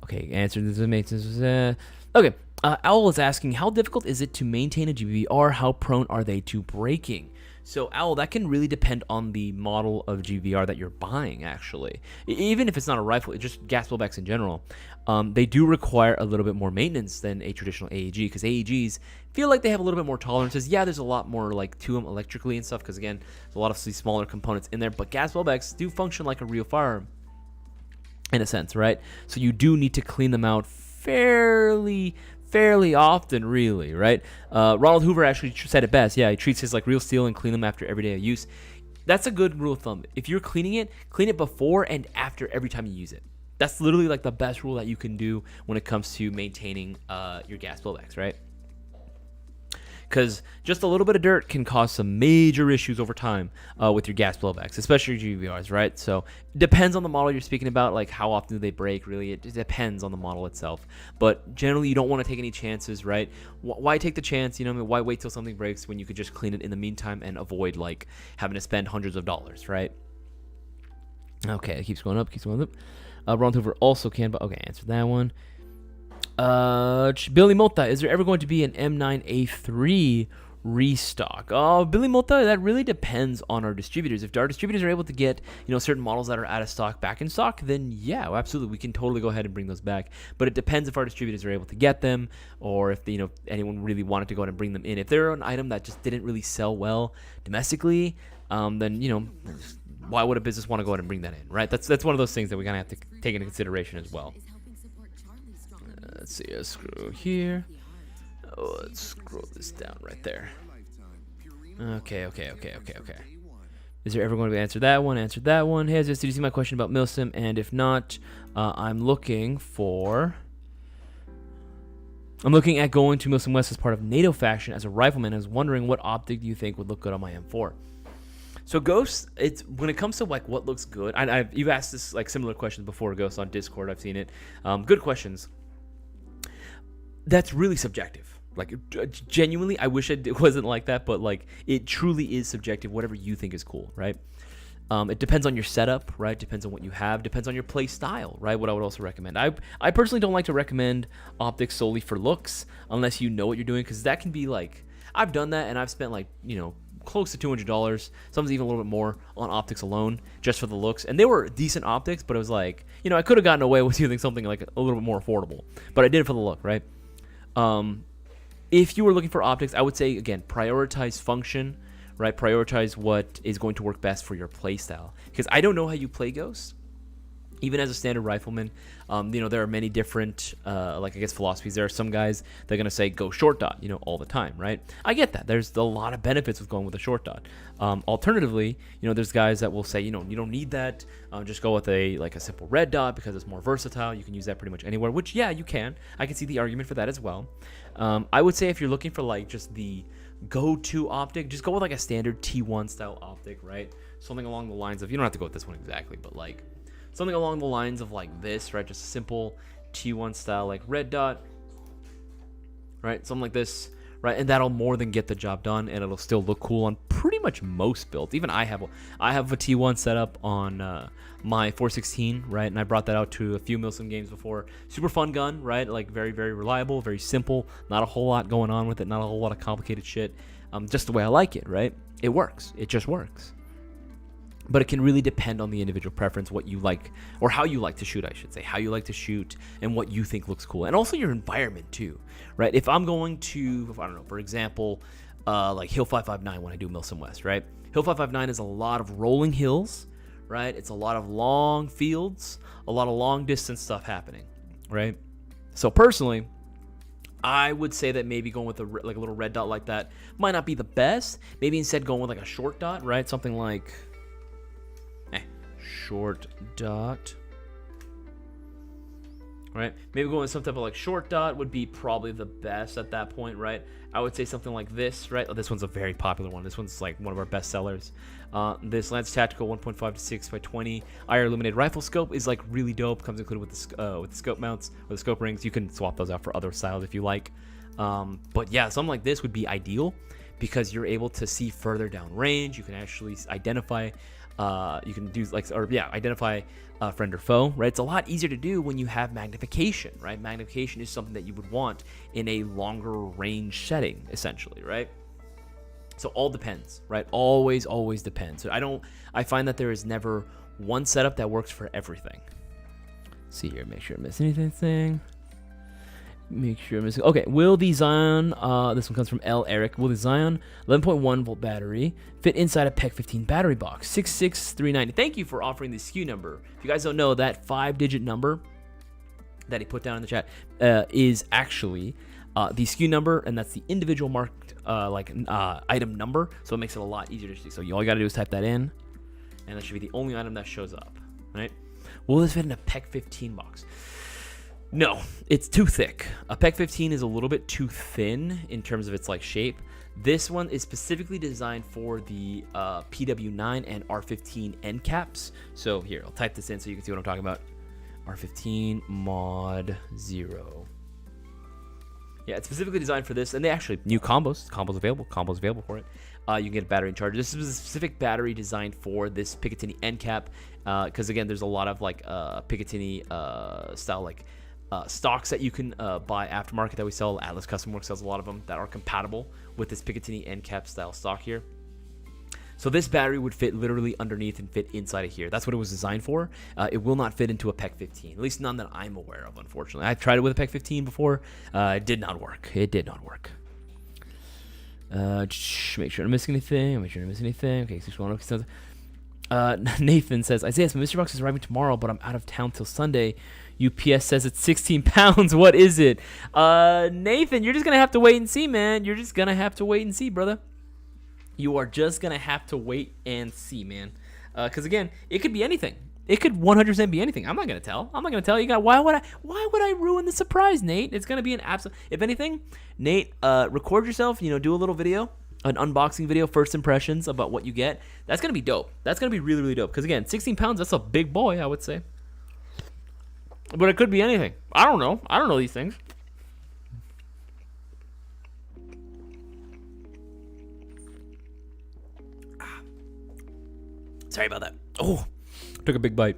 A: Okay, answered this. Okay, Owl is asking, how difficult is it to maintain a GBR? How prone are they to breaking? So, Owl, that can really depend on the model of GVR that you're buying, actually. Even if it's not a rifle, it's just gas blowbacks in general. They do require a little bit more maintenance than a traditional AEG, because AEGs feel like they have a little bit more tolerances. Yeah, there's a lot more like to them electrically and stuff, because again, there's a lot of these smaller components in there, but gas blowbacks do function like a real firearm, in a sense, right? So you do need to clean them out fairly often, really, right? Ronald Hoover actually said it best. Yeah, he treats his like real steel and clean them after every day of use. That's a good rule of thumb. If you're cleaning it, clean it before and after every time you use it. That's literally like the best rule that you can do when it comes to maintaining your gas blowbacks, right? Because just a little bit of dirt can cause some major issues over time with your gas blowbacks, especially your GVRs, right? So it depends on the model you're speaking about, like how often do they break, really. It depends on the model itself. But generally, you don't want to take any chances, right? Why take the chance, you know what I mean? Why wait till something breaks when you could just clean it in the meantime and avoid, like, having to spend hundreds of dollars, right? Okay, it keeps going up. Ron Hoover also can, but okay, answer that one. Billy Mota, is there ever going to be an M9A3 restock? Oh, Billy Mota, that really depends on our distributors. If our distributors are able to get, you know, certain models that are out of stock back in stock, then yeah, absolutely, we can totally go ahead and bring those back. But it depends if our distributors are able to get them, or if, you know, anyone really wanted to go ahead and bring them in. If they're an item that just didn't really sell well domestically, then, you know, why would a business want to go ahead and bring that in, right? That's one of those things that we're gonna have to take into consideration as well. Let's see, let's scroll here. Oh, let's scroll this down right there. Okay. Is there ever going to be answered that one? Answered that one. Hey, did you see my question about Milsim? And if not, I'm looking at going to Milsim West as part of NATO faction as a rifleman. I was wondering what optic do you think would look good on my M4? So Ghost, it's when it comes to like what looks good. You've asked this like similar questions before, Ghost, on Discord. I've seen it. Good questions. That's really subjective. Like, genuinely, I wish it wasn't like that, but like it truly is subjective. Whatever you think is cool, right? It depends on your setup, right? Depends on what you have. Depends on your play style, right? What I would also recommend. I personally don't like to recommend optics solely for looks unless you know what you're doing, because that can be like, I've done that and I've spent like, you know, close to $200, sometimes even a little bit more on optics alone, just for the looks. And they were decent optics, but it was like, you know, I could have gotten away with using something like a little bit more affordable, but I did it for the look, right? If you were looking for optics, I would say, again, prioritize function, right? Prioritize what is going to work best for your play style. Because I don't know how you play Ghost. even as a standard rifleman, there are many different, philosophies. There are some guys that are going to say, go short dot, all the time, right? I get that. There's a lot of benefits with going with a short dot. Alternatively, there's guys that will say, you don't need that. Just go with a simple red dot because it's more versatile. You can use that pretty much anywhere, which, yeah, you can. I can see the argument for that as well. I would say if you're looking for just the go-to optic, just go with a standard T1 style optic, right? Something along the lines of, you don't have to go with this one exactly, but something along the lines of this, right? Just a simple T1 style, red dot, right? Something like this, right? And that'll more than get the job done, and it'll still look cool on pretty much most builds. Even I have a T1 set up on my 416, right? And I brought that out to a few Milsim games before. Super fun gun, right? Very, very reliable, very simple. Not a whole lot going on with it. Not a whole lot of complicated shit. Just the way I like it, right? It works. It just works. But it can really depend on the individual preference, what you like, or how you like to shoot, I should say. How you like to shoot and what you think looks cool. And also your environment, too, right? If I'm going to, I don't know, for example, Hill 559 when I do Milsim West, right? Hill 559 is a lot of rolling hills, right? It's a lot of long fields, a lot of long distance stuff happening, right? So personally, I would say that maybe going with a little red dot like that might not be the best. Maybe instead going with a short dot, right? Something like short dot, right? Maybe going with some type of short dot would be probably the best at that point, right? I would say something like this, right? Oh, this one's a very popular one. This one's one of our best sellers. This Lance Tactical 1.5 to 6 by 20 IR illuminated rifle scope is really dope. Comes included with the scope mounts or the scope rings. You can swap those out for other styles if you like. But yeah, something like this would be ideal because you're able to see further down range. You can actually identify. You can do identify friend or foe, right? It's a lot easier to do when you have magnification, right? Magnification is something that you would want in a longer range setting, essentially, right? So all depends, right? Always depends. So I find that there is never one setup that works for everything. Let's see here, make sure I miss anything. Make sure I'm missing. Okay, will the Zion, this one comes from L. Eric, will the Zion 11.1 volt battery fit inside a PEC 15 battery box? 66390. Thank you for offering the SKU number. If you guys don't know, that 5-digit number that he put down in the chat is actually the SKU number, and that's the individual marked item number, so it makes it a lot easier to see. So all you got to do is type that in, and that should be the only item that shows up, right? Will this fit in a PEC 15 box? No, it's too thick. A PEC 15 is a little bit too thin in terms of its shape. This one is specifically designed for the PW9 and R15 end caps. So here, I'll type this in so you can see what I'm talking about. R15 mod 0. Yeah, it's specifically designed for this, and they actually new combos available for it. You can get a battery and charger. This is a specific battery designed for this Picatinny end cap, because again, there's a lot of Picatinny style stocks that you can buy aftermarket that we sell. Atlas Custom Works sells a lot of them that are compatible with this Picatinny end cap style stock here. So this battery would fit literally underneath and fit inside of here. That's what it was designed for. It will not fit into a PEC 15, at least none that I'm aware of, unfortunately. I've tried it with a PEC 15 before. It did not work. Make sure I don't miss anything. Okay, 6-1. Okay, Nathan says, Isaias, my mystery box is arriving tomorrow, but I'm out of town till Sunday. UPS says it's 16 pounds. What is it? Nathan, you're just going to have to wait and see, man. You're just going to have to wait and see, brother. You are just going to have to wait and see, man. Because, again, it could be anything. It could 100% be anything. I'm not going to tell. Why would I ruin the surprise, Nate? It's going to be an absolute... If anything, Nate, record yourself, do a little video, an unboxing video, first impressions about what you get. That's going to be dope. That's going to be really, really dope. Because, again, 16 pounds, that's a big boy, I would say. But it could be anything. I don't know. I don't know these things. Sorry about that. Oh, took a big bite.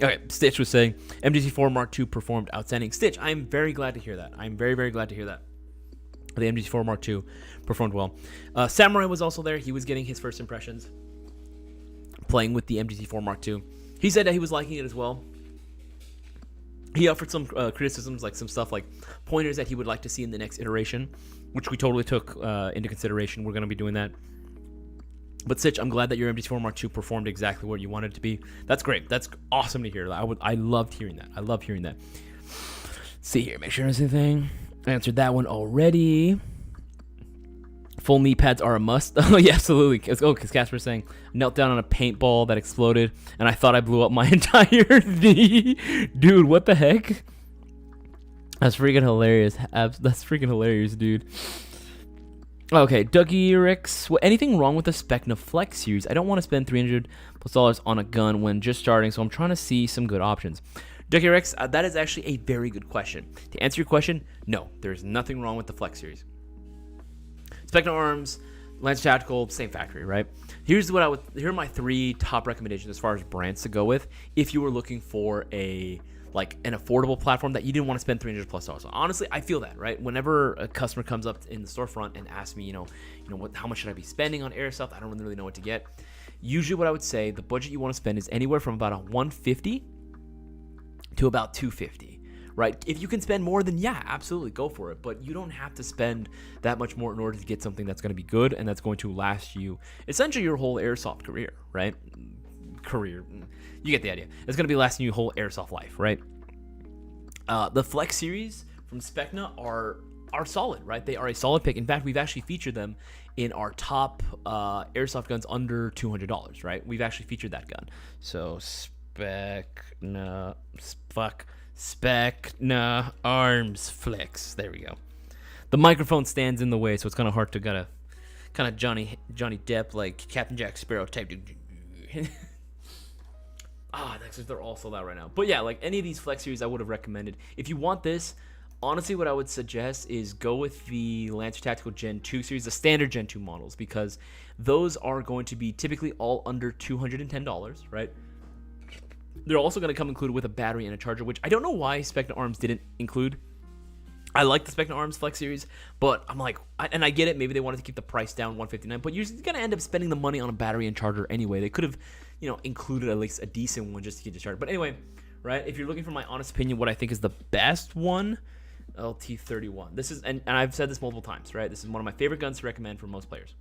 A: Okay, Stitch was saying, MGC4 Mark II performed outstanding. Stitch, I'm very glad to hear that. I'm very, very glad to hear that. The MGC4 Mark II performed well. Samurai was also there. He was getting his first impressions playing with the MGC4 Mark II. He said that he was liking it as well. He offered some criticisms, some stuff pointers that he would like to see in the next iteration, which we totally took into consideration. We're going to be doing that. But Sitch, I'm glad that your MT4 Mark II performed exactly what you wanted it to be. That's great. That's awesome to hear. I loved hearing that. I love hearing that. Let's see here, make sure there's anything. I answered that one already. Full knee pads are a must. Oh, yeah, absolutely. Because Casper's saying, knelt down on a paintball that exploded, and I thought I blew up my entire knee. Dude, what the heck? That's freaking hilarious. That's freaking hilarious, dude. Okay, Dougie Ricks. Anything wrong with the Specna Flex series? I don't want to spend $300+ on a gun when just starting, so I'm trying to see some good options. Dougie Ricks, that is actually a very good question. To answer your question, no, there's nothing wrong with the Flex series. Specna Arms, Lance Tactical, same factory, right? Here are my 3 top recommendations as far as brands to go with if you were looking for an affordable platform that you didn't want to spend $300+ on. Honestly, I feel that, right? Whenever a customer comes up in the storefront and asks me, how much should I be spending on Airsoft? I don't really know what to get. Usually what I would say, the budget you want to spend is anywhere from about $150 to about $250. Right? If you can spend more, then yeah, absolutely go for it. But you don't have to spend that much more in order to get something that's going to be good and that's going to last you essentially your whole Airsoft career, right? You get the idea. It's going to be lasting you your whole Airsoft life, right? The Flex series from Specna are solid, right? They are a solid pick. In fact, we've actually featured them in our top Airsoft guns under $200, right? We've actually featured that gun. So Specna Arms Flex. There we go. The microphone stands in the way, so it's kind of hard to kind of Johnny Depp, like Captain Jack Sparrow type. They're all sold out right now. But yeah, like any of these Flex series, I would have recommended. If you want this, honestly, what I would suggest is go with the Lancer Tactical Gen 2 series, the standard Gen 2 models, because those are going to be typically all under $210, right? They're also going to come included with a battery and a charger, which I don't know why Specna Arms didn't include. I like the Specna Arms Flex series, but I'm like, and I get it, maybe they wanted to keep the price down, $159, but you're going to end up spending the money on a battery and charger anyway. They could have, included at least a decent one just to get you started. But anyway, right, if you're looking for my honest opinion, what I think is the best one, LT31. This is, and I've said this multiple times, right? This is one of my favorite guns to recommend for most players.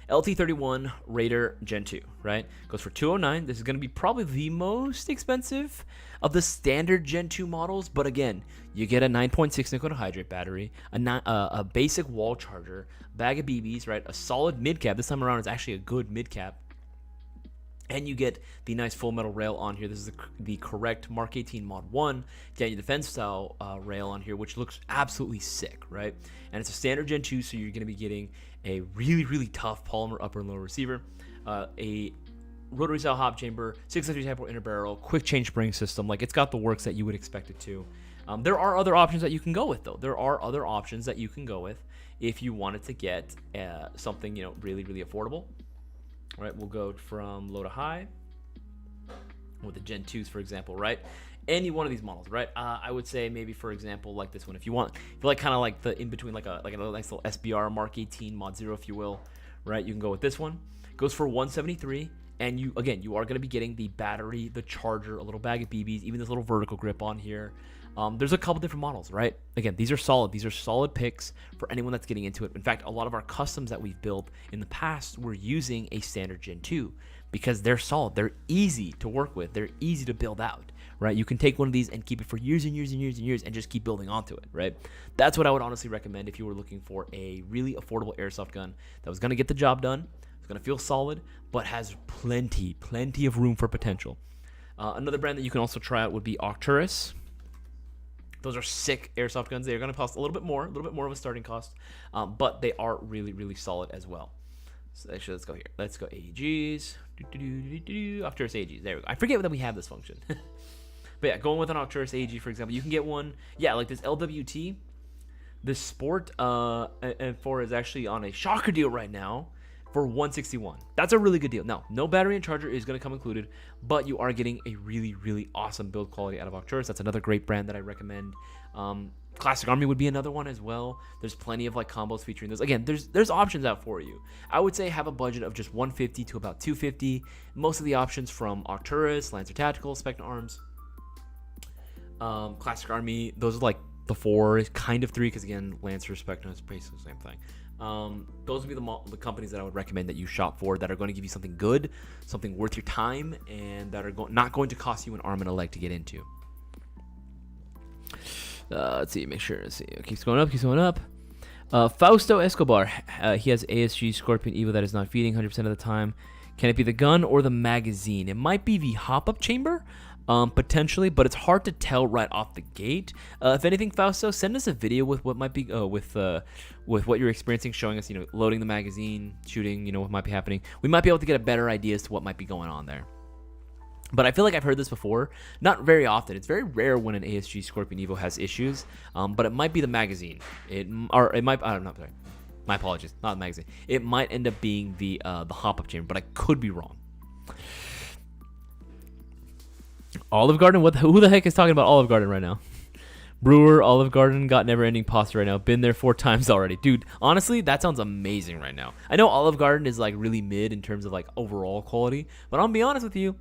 A: LT31 Raider Gen 2, right? Goes for $209. This is going to be probably the most expensive of the standard Gen 2 models, but again, you get a 9.6 nickel hydrate battery, a basic wall charger, bag of BBs, right? A solid mid cap. This time around, it's actually a good mid cap. And you get the nice full metal rail on here. This is the correct Mark 18 Mod 1 Daniel Defense style rail on here, which looks absolutely sick, right? And it's a standard Gen 2, so you're going to be getting a really, really tough polymer upper and lower receiver, a rotary style hop chamber, 6.3 type inner barrel, quick change spring system. Like, it's got the works that you would expect it to. There are other options that you can go with, though. There are other options that you can go with if you wanted to get something, really, really affordable. All right, we'll go from low to high with the Gen 2s, for example, right? Any one of these models, right? I would say maybe, for example, like this one. If you like kind of like the in between, like a nice little SBR Mark 18 Mod 0, if you will, right? You can go with this one. Goes for $173, and you are going to be getting the battery, the charger, a little bag of BBs, even this little vertical grip on here. There's a couple different models, right? Again, these are solid. These are solid picks for anyone that's getting into it. In fact, a lot of our customs that we've built in the past were using a standard Gen 2 because they're solid. They're easy to work with. They're easy to build out, right? You can take one of these and keep it for years and years and years and years and just keep building onto it, right? That's what I would honestly recommend if you were looking for a really affordable airsoft gun that was going to get the job done, it's going to feel solid, but has plenty of room for potential. Another brand that you can also try out would be Arcturus. Those are sick airsoft guns. They are going to cost a little bit more of a starting cost, but they are really, really solid as well. So actually, let's go here. Let's go AGs. Arcturus AGs. There we go. I forget that we have this function. But yeah, going with an Arcturus AG, for example, you can get one. Yeah, like this LWT. The Sport M4 is actually on a shocker deal right now for $161. That's a really good deal. Now, no battery and charger is going to come included, but you are getting a really, really awesome build quality out of Arcturus. That's another great brand that I recommend. Classic Army would be another one as well. There's plenty of like combos featuring this. Again, there's options out for you. I would say have a budget of just $150 to about $250. Most of the options from Arcturus, Lancer Tactical, Specna Arms, Classic Army, those are like the four, kind of three, because again, Lancer, Specna is basically the same thing.
B: Those would be the companies that I would recommend that you shop for, that are going to give you something good, something worth your time, and that are not going to cost you an arm and a leg to get into.
A: Let's see. Make sure. Let's see. It keeps going up. Keeps going up. Fausto Escobar. He has ASG Scorpion Evo that is not feeding 100% of the time. Can it be the gun or the magazine? It might be the hop-up chamber, potentially, but it's hard to tell right off the gate. If anything, Fausto, send us a video with what might be with what you're experiencing, showing us, loading the magazine, shooting, what might be happening. We might be able to get a better idea as to what might be going on there. But I feel like I've heard this before. Not very often. It's very rare when an ASG Scorpion Evo has issues. But it might be the magazine. It might. I'm not sorry. My apologies. Not the magazine. It might end up being the hop-up chamber, but I could be wrong. Olive Garden? Who the heck is talking about Olive Garden right now? Brewer, Olive Garden, got never-ending pasta right now. Been there 4 times already. Dude, honestly, that sounds amazing right now. I know Olive Garden is like really mid in terms of like overall quality, but I'll be honest with you,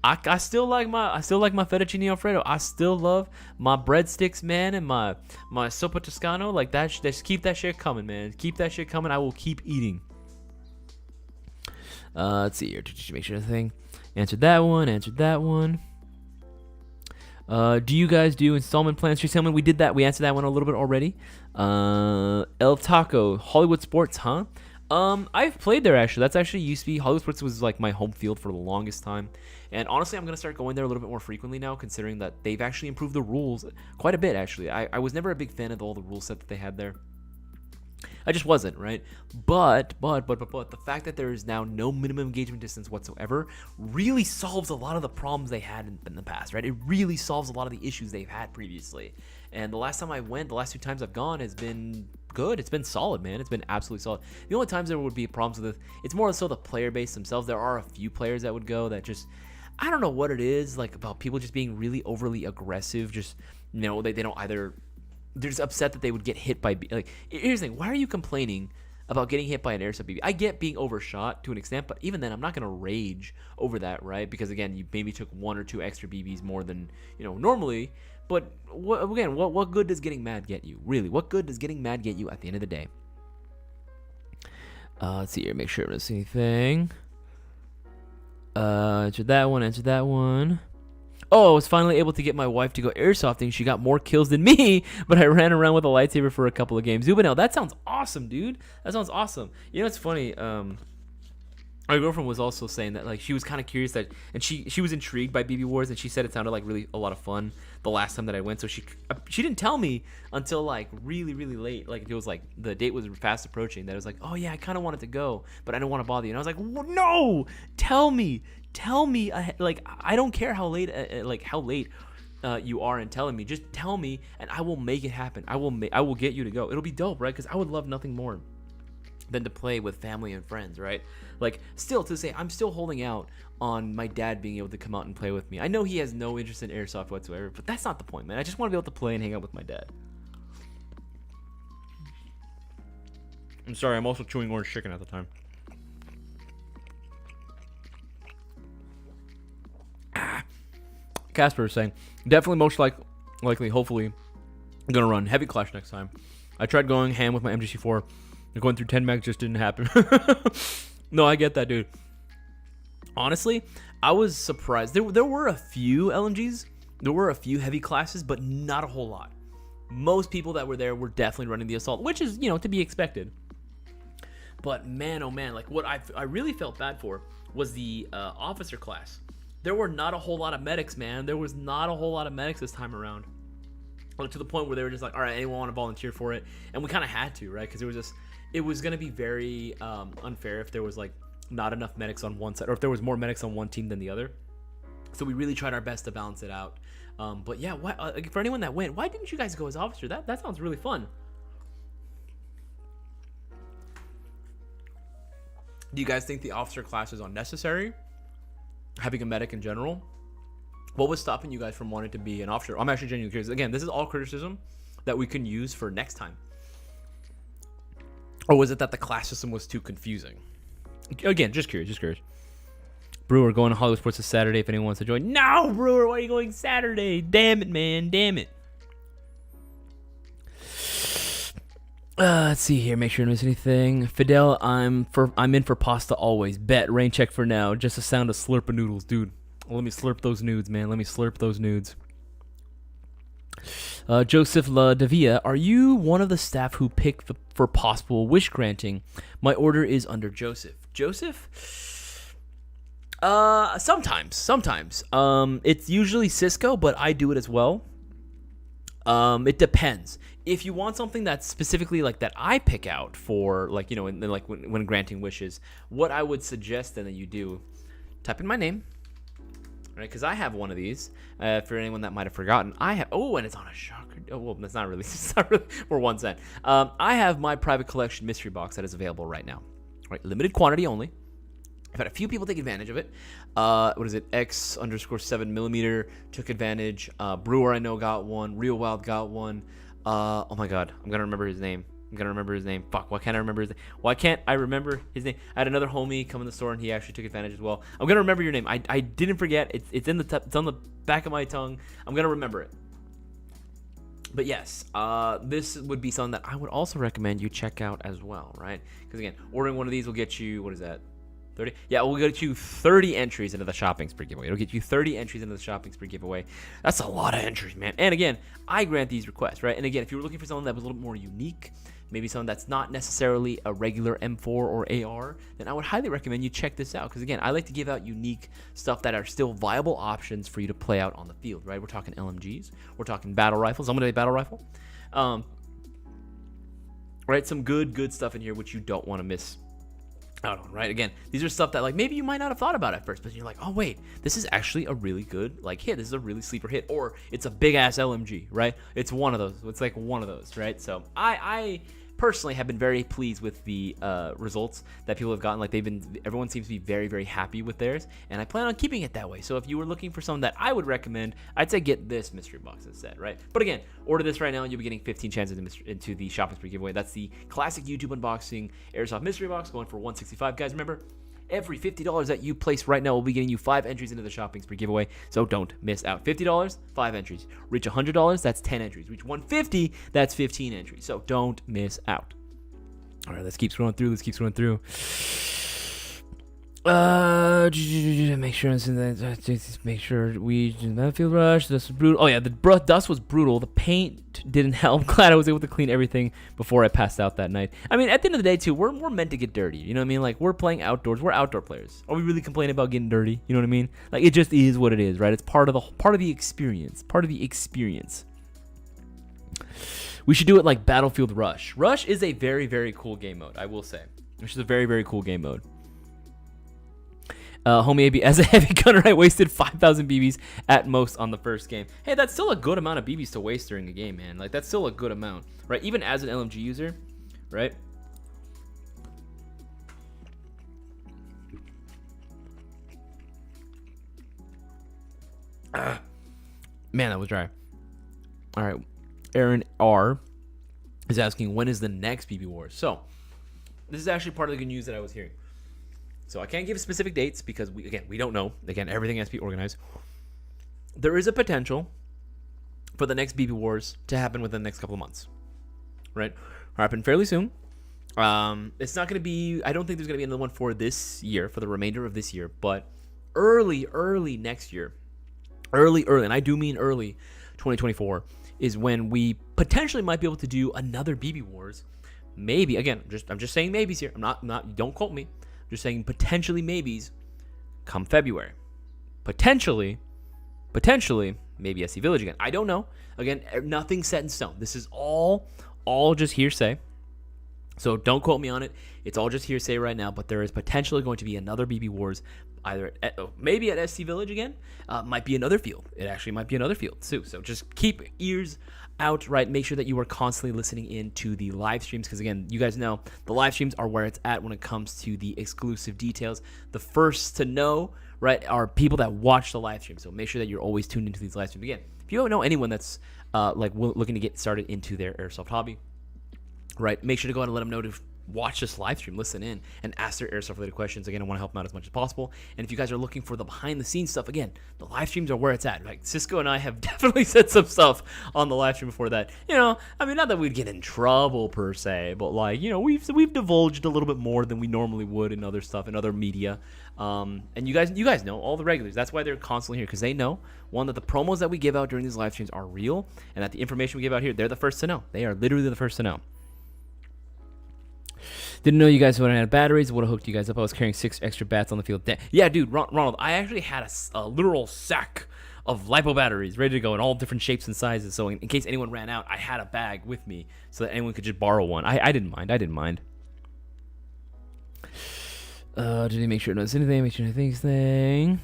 A: I still like my fettuccine alfredo. I still love my breadsticks, man, and my sopa toscano. Like that, just keep that shit coming, man. Keep that shit coming. I will keep eating. Let's see here. Just make sure the thing answered that one. Do you guys do installment plans for Salmon? We did that. We answered that one a little bit already. El Taco, Hollywood Sports, huh? I've played there actually. That's actually used to be Hollywood Sports was like my home field for the longest time. And honestly, I'm gonna start going there a little bit more frequently now, considering that they've actually improved the rules quite a bit. Actually, I was never a big fan of all the rule set that they had there. I just wasn't, right? But the fact that there is now no minimum engagement distance whatsoever really solves a lot of the problems they had in the past, right? It really solves a lot of the issues they've had previously. And the last time I went, the last 2 times I've gone, has been good. It's been solid, man. It's been absolutely solid. The only times there would be problems with it, it's more so the player base themselves. There are a few players that would go that just, I don't know what it is, like about people just being really overly aggressive. Just, they don't either, they're just upset that they would get hit by, like, here's the thing, why are you complaining about getting hit by an airsoft BB? I get being overshot to an extent, but even then, I'm not going to rage over that, right? Because again, you maybe took 1 or 2 extra BBs more than, normally. But what good does getting mad get you? Really, what good does getting mad get you at the end of the day? Let's see here, make sure I don't see anything. Answer that one. Oh, I was finally able to get my wife to go airsofting. She got more kills than me, but I ran around with a lightsaber for a couple of games. Zubanel, that sounds awesome, dude. That sounds awesome. It's funny. My girlfriend was also saying that, like, she was kind of curious that, and she was intrigued by BB Wars, and she said it sounded like really a lot of fun the last time that I went. So she didn't tell me until like really, really late. Like it was like the date was fast approaching. That I was like, oh yeah, I kind of wanted to go, but I don't want to bother you. And I was like, no, tell me. Like I don't care how late, you are in telling me. Just tell me, and I will make it happen. I will get you to go. It'll be dope, right? Because I would love nothing more than to play with family and friends, right? Like, still to say, I'm still holding out on my dad being able to come out and play with me. I know he has no interest in airsoft whatsoever, but that's not the point, man. I just want to be able to play and hang out with my dad. I'm sorry, I'm also chewing orange chicken at the time. Casper is saying, definitely most likely, hopefully, I'm going to run Heavy Clash next time. I tried going ham with my MGC4. Going through 10 megs just didn't happen. No, I get that, dude. Honestly, I was surprised. There were a few LMGs. There were a few heavy classes, but not a whole lot. Most people that were there were definitely running the assault, which is, to be expected. But man, oh man, like what I really felt bad for was the officer class. There were not a whole lot of medics, man. There was not a whole lot of medics this time around. Like, to the point where they were just like, all right, anyone want to volunteer for it? And we kind of had to, right? Because it was going to be very unfair if there was like not enough medics on one side, or if there was more medics on one team than the other. So we really tried our best to balance it out. But yeah, for anyone that went, why didn't you guys go as officer? That sounds really fun. Do you guys think the officer class is unnecessary? Having a medic in general? What was stopping you guys from wanting to be an officer? I'm actually genuinely curious. Again, this is all criticism that we can use for next time. Or was it that the class system was too confusing? Again, just curious. Brewer, going to Hollywood Sports this Saturday if anyone wants to join. No, Brewer, why are you going Saturday? Damn it, man. Damn it. Let's see here. Make sure I don't miss anything. Fidel, I'm in for pasta always. Bet. Rain check for now. Just a sound of slurping noodles, dude. Let me slurp those nudes, man. Let me slurp those nudes. Joseph La Davia, are you one of the staff who pick for possible wish granting? My order is under Joseph. Joseph? Sometimes. It's usually Cisco, but I do it as well. It depends. If you want something that's specifically like that I pick out for, like, you know, like when granting wishes, what I would suggest then that you do, type in my name, right? Because I have one of these. For anyone that might have forgotten, I have. Oh, and it's on a shocker. Oh, well, that's not really. It's not really for 1 cent. I have my private collection mystery box that is available right now. Right, limited quantity only. I've had a few people take advantage of it. What is it? X_7mm took advantage. Brewer, I know, got one. Real Wild got one. Oh my God, I'm gonna remember his name. Fuck, why can't I remember his name? Why can't I remember his name? I had another homie come in the store and he actually took advantage as well. I'm gonna remember your name. I didn't forget. It's in it's on the back of my tongue. I'm gonna remember it. But yes, this would be something that I would also recommend you check out as well, right? Because again, ordering one of these will get you, what is that? 30? Yeah, we'll get you 30 entries into the shopping spree giveaway. It'll get you 30 entries into the shopping spree giveaway. That's a lot of entries, man. And again, I grant these requests, right? And again, if you were looking for something that was a little more unique, maybe something that's not necessarily a regular M4 or AR, then I would highly recommend you check this out. Because again, I like to give out unique stuff that are still viable options for you to play out on the field, right? We're talking LMGs. We're talking battle rifles. I'm going to say battle rifle. Right? Some good stuff in here, which you don't want to miss out on, right? Again, these are stuff that like maybe you might not have thought about at first, but you're like, oh wait, this is actually a really good like hit. This is a really sleeper hit, or it's a big ass LMG, right? It's one of those. It's like one of those, right? So I personally have been very pleased with the results that people have gotten. Like everyone seems to be very, very happy with theirs, and I plan on keeping it that way. So if you were looking for something that I would recommend, I'd say get this mystery box instead, right? But again, order this right now and you'll be getting 15 chances into the shopping spree giveaway. That's the classic YouTube unboxing Airsoft mystery box going for $165. Guys, remember, every $50 that you place right now will be getting you 5 entries into the shopping spree giveaway, so don't miss out. $50, 5 entries. Reach $100, that's 10 entries. Reach $150, that's 15 entries. So don't miss out. All right, let's keep scrolling through. Make sure we Battlefield Rush. This was brutal. Oh yeah, the dust was brutal. The paint didn't help. Glad I was able to clean everything before I passed out that night. I mean, at the end of the day, too, we're meant to get dirty. You know what I mean? Like, we're playing outdoors. We're outdoor players. Are we really complaining about getting dirty? You know what I mean? Like, it just is what it is, right? It's part of the experience. We should do it like Battlefield Rush. Rush is a very, very cool game mode, I will say. Rush is a very, very cool game mode. Homie AB, as a heavy gunner, I wasted 5,000 BBs at most on the first game. Hey, that's still a good amount of BBs to waste during a game, man. Like, that's still a good amount, right? Even as an LMG user, right? Man, that was dry. All right. Aaron R. is asking, when is the next BB Wars? So, this is actually part of the good news that I was hearing. So I can't give specific dates because we don't know. Again, everything has to be organized. There is a potential for the next BB Wars to happen within the next couple of months, right? Happen fairly soon. It's not going to be. I don't think there's going to be another one for this year, for the remainder of this year, but early next year, and I do mean early 2024 is when we potentially might be able to do another BB Wars. Maybe again, I'm just saying maybes here. I'm not. Don't quote me. Just saying potentially maybes come February. Potentially maybe SC Village again. I don't know. Again, nothing's set in stone. This is all just hearsay. So don't quote me on it. It's all just hearsay right now, but there is potentially going to be another BB Wars either maybe at SC Village again. Might be another field. It actually might be another field too. So just keep ears out, right? Make sure that you are constantly listening in to the live streams because, again, you guys know the live streams are where it's at when it comes to the exclusive details. The first to know, right, are people that watch the live stream. So make sure that you're always tuned into these live streams. Again, if you don't know anyone that's looking to get started into their airsoft hobby, right, make sure to go ahead and let them know to
B: watch this live stream, listen in, and ask their airsoft related questions. Again, I want to help them out as much as possible. And if you guys are looking for the behind the scenes stuff, again, the live streams are where it's at. Like Cisco and I have definitely said some stuff on the live stream before that. I mean, not that we'd get in trouble per se, but like, we've divulged a little bit more than we normally would in other stuff, in other media. And you guys know, all the regulars. That's why they're constantly here, because they know, one, that the promos that we give out during these live streams are real, and that the information we give out here, they're the first to know. They are literally the first to know. Didn't know you guys would have had batteries. Would have hooked you guys up. I was carrying 6 extra bats on the field. Yeah, dude, Ronald, I actually had a literal sack of LiPo batteries ready to go in all different shapes and sizes. So in case anyone ran out, I had a bag with me so that anyone could just borrow one. I didn't mind. Did he make sure I notice anything? Make sure I think thing.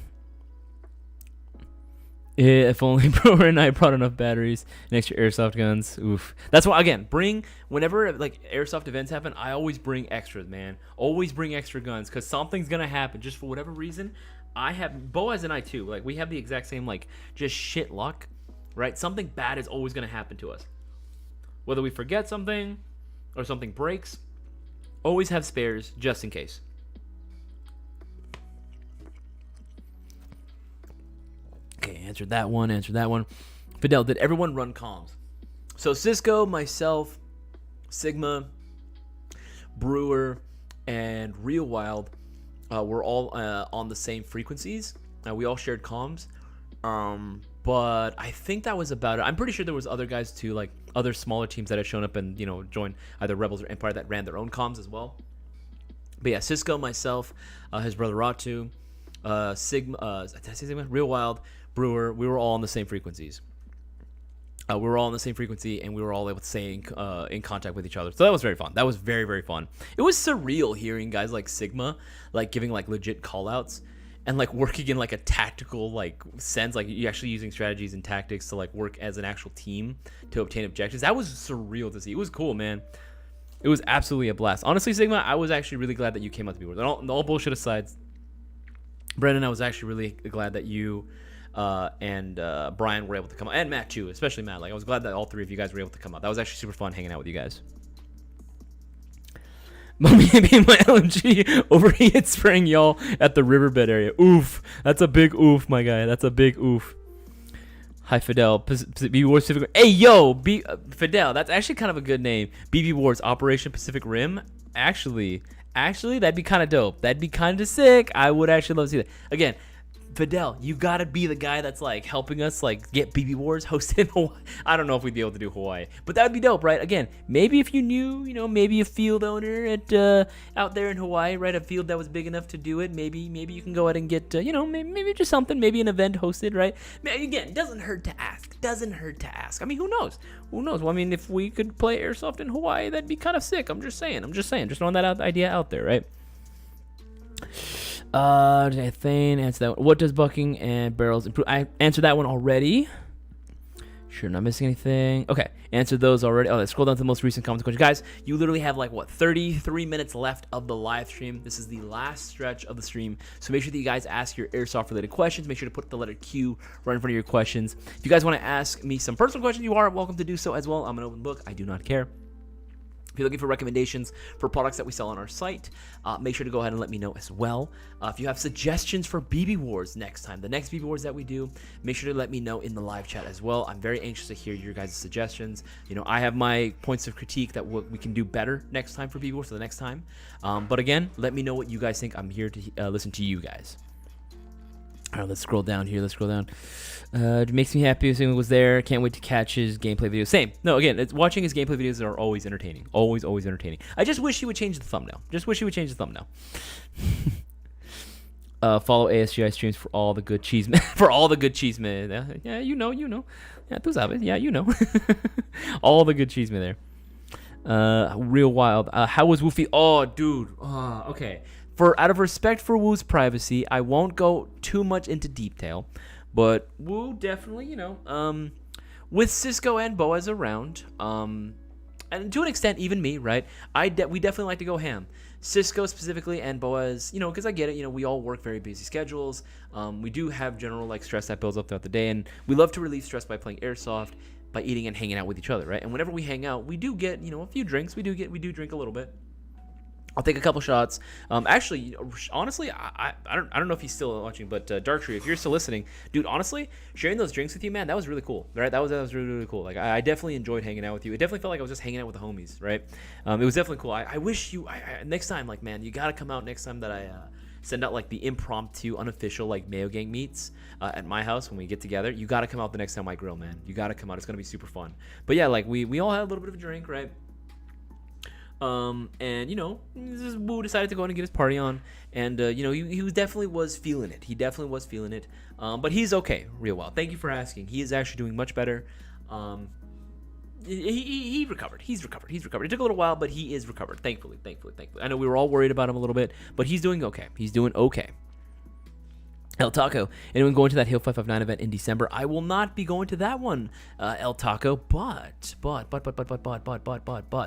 B: Yeah, if only Bro and I brought enough batteries and extra airsoft guns. Oof. That's why, again, whenever like airsoft events happen, I always bring extras, man. Always bring extra guns, because something's gonna happen just for whatever reason. Boaz and I too, like, we have the exact same, like, just shit luck, right? Something bad is always gonna happen to us. Whether we forget something or something breaks, always have spares just in case. Okay, answered that one. Fidel, did everyone run comms? So Cisco, myself, Sigma, Brewer, and Real Wild were all on the same frequencies. We all shared comms. But I think that was about it. I'm pretty sure there was other guys too, like other smaller teams that had shown up and, joined either Rebels or Empire that ran their own comms as well. But yeah, Cisco, myself, his brother Ratu, Sigma, did I say Sigma? Real Wild, Brewer, we were all on the same frequencies. We were all on the same frequency, and we were all able to stay in contact with each other. So that was very fun. That was very, very fun. It was surreal hearing guys like Sigma, like, giving, like, legit call-outs and, like, working in, like, a tactical, like, sense. Like, you actually using strategies and tactics to, like, work as an actual team to obtain objectives. That was surreal to see. It was cool, man. It was absolutely a blast. Honestly, Sigma, I was actually really glad that you came out to be with us. All bullshit aside, Brendan, I was actually really glad that you and Brian were able to come out, and Matt too, especially Matt. Like, I was glad that all three of you guys were able to come out. That was actually super fun hanging out with you guys. Maybe my LMG overheated spraying y'all at the riverbed area. Oof, that's a big oof, my guy. That's a big oof. Hi, Fidel. BB Wars Pacific. Hey, yo, Fidel. That's actually kind of a good name. BB Wars Operation Pacific Rim. Actually, that'd be kind of dope. That'd be kind of sick. I would actually love to see that. Again, Fidel, you gotta be the guy that's like helping us like get BB Wars hosted in Hawaii. I don't know if we'd be able to do Hawaii, but that would be dope, right? Again, maybe if you knew, maybe a field owner at out there in Hawaii, right? A field that was big enough to do it. Maybe you can go ahead and get, maybe just something, maybe an event hosted, right? Again, it doesn't hurt to ask. I mean, who knows? Well, I mean, if we could play Airsoft in Hawaii, that'd be kind of sick. I'm just saying. Just throwing that idea out there, right? Answer that one. What does bucking and barrels improve? I answered that one already. Sure, not missing anything. Okay, answered those already. Oh, let's scroll down to the most recent comments. Guys, you literally have 33 minutes left of the live stream. This is the last stretch of the stream, so make sure that you guys ask your airsoft related questions. Make sure to put the letter Q right in front of your questions. If you guys want to ask me some personal questions, you are welcome to do so as well. I'm an open book. I do not care. If you're looking for recommendations for products that we sell on our site, make sure to go ahead and let me know as well. If you have suggestions for BB Wars next time, the next BB Wars that we do, make sure to let me know in the live chat as well. I'm very anxious to hear your guys' suggestions. I have my points of critique that we can do better next time for BB Wars, so the next time. But again, let me know what you guys think. I'm here to listen to you guys. All right, let's scroll down here. It makes me happy assuming it was there. Can't wait to catch his gameplay videos. Same. No, again, watching his gameplay videos are always entertaining. Always entertaining. I just wish he would change the thumbnail. Follow ASGI streams for all the good cheese, for all the good cheese, man. Yeah, you know. Yeah, tu sabes. Yeah, you know. All the good cheese, man. There. Real wild. How was Woofy? Oh, dude. Okay. Out of respect for Woo's privacy, I won't go too much into detail, but Woo definitely, with Cisco and Boaz around, and to an extent even me, right? We definitely like to go ham. Cisco specifically and Boaz, because I get it, we all work very busy schedules. We do have general stress that builds up throughout the day, and we love to relieve stress by playing Airsoft, by eating and hanging out with each other, right? And whenever we hang out, we do get, a few drinks. We do drink a little bit. I'll take a couple shots. Actually, honestly, I don't know if he's still watching, but Darktree, if you're still listening, dude, honestly, sharing those drinks with you, man, that was really cool, right? That was really, really cool. Like, I definitely enjoyed hanging out with you. It definitely felt like I was just hanging out with the homies, right? It was definitely cool. I wish you, next time, like, man, you gotta come out next time that I send out like the impromptu, unofficial like Mayo Gang meets at my house when we get together. You gotta come out the next time I grill, man. You gotta come out. It's gonna be super fun. But yeah, like we all had a little bit of a drink, right? And you know, Woo decided to go in and get his party on, and you know, he definitely was feeling it. He definitely was feeling it. But he's okay, real well. Thank you for asking. He is actually doing much better. He recovered. He's recovered. It took a little while, but he is recovered. Thankfully. I know we were all worried about him a little bit, but he's doing okay. He's doing okay. El Taco, anyone going to that Hill 559 event in December? I will not be going to that one, El Taco, but,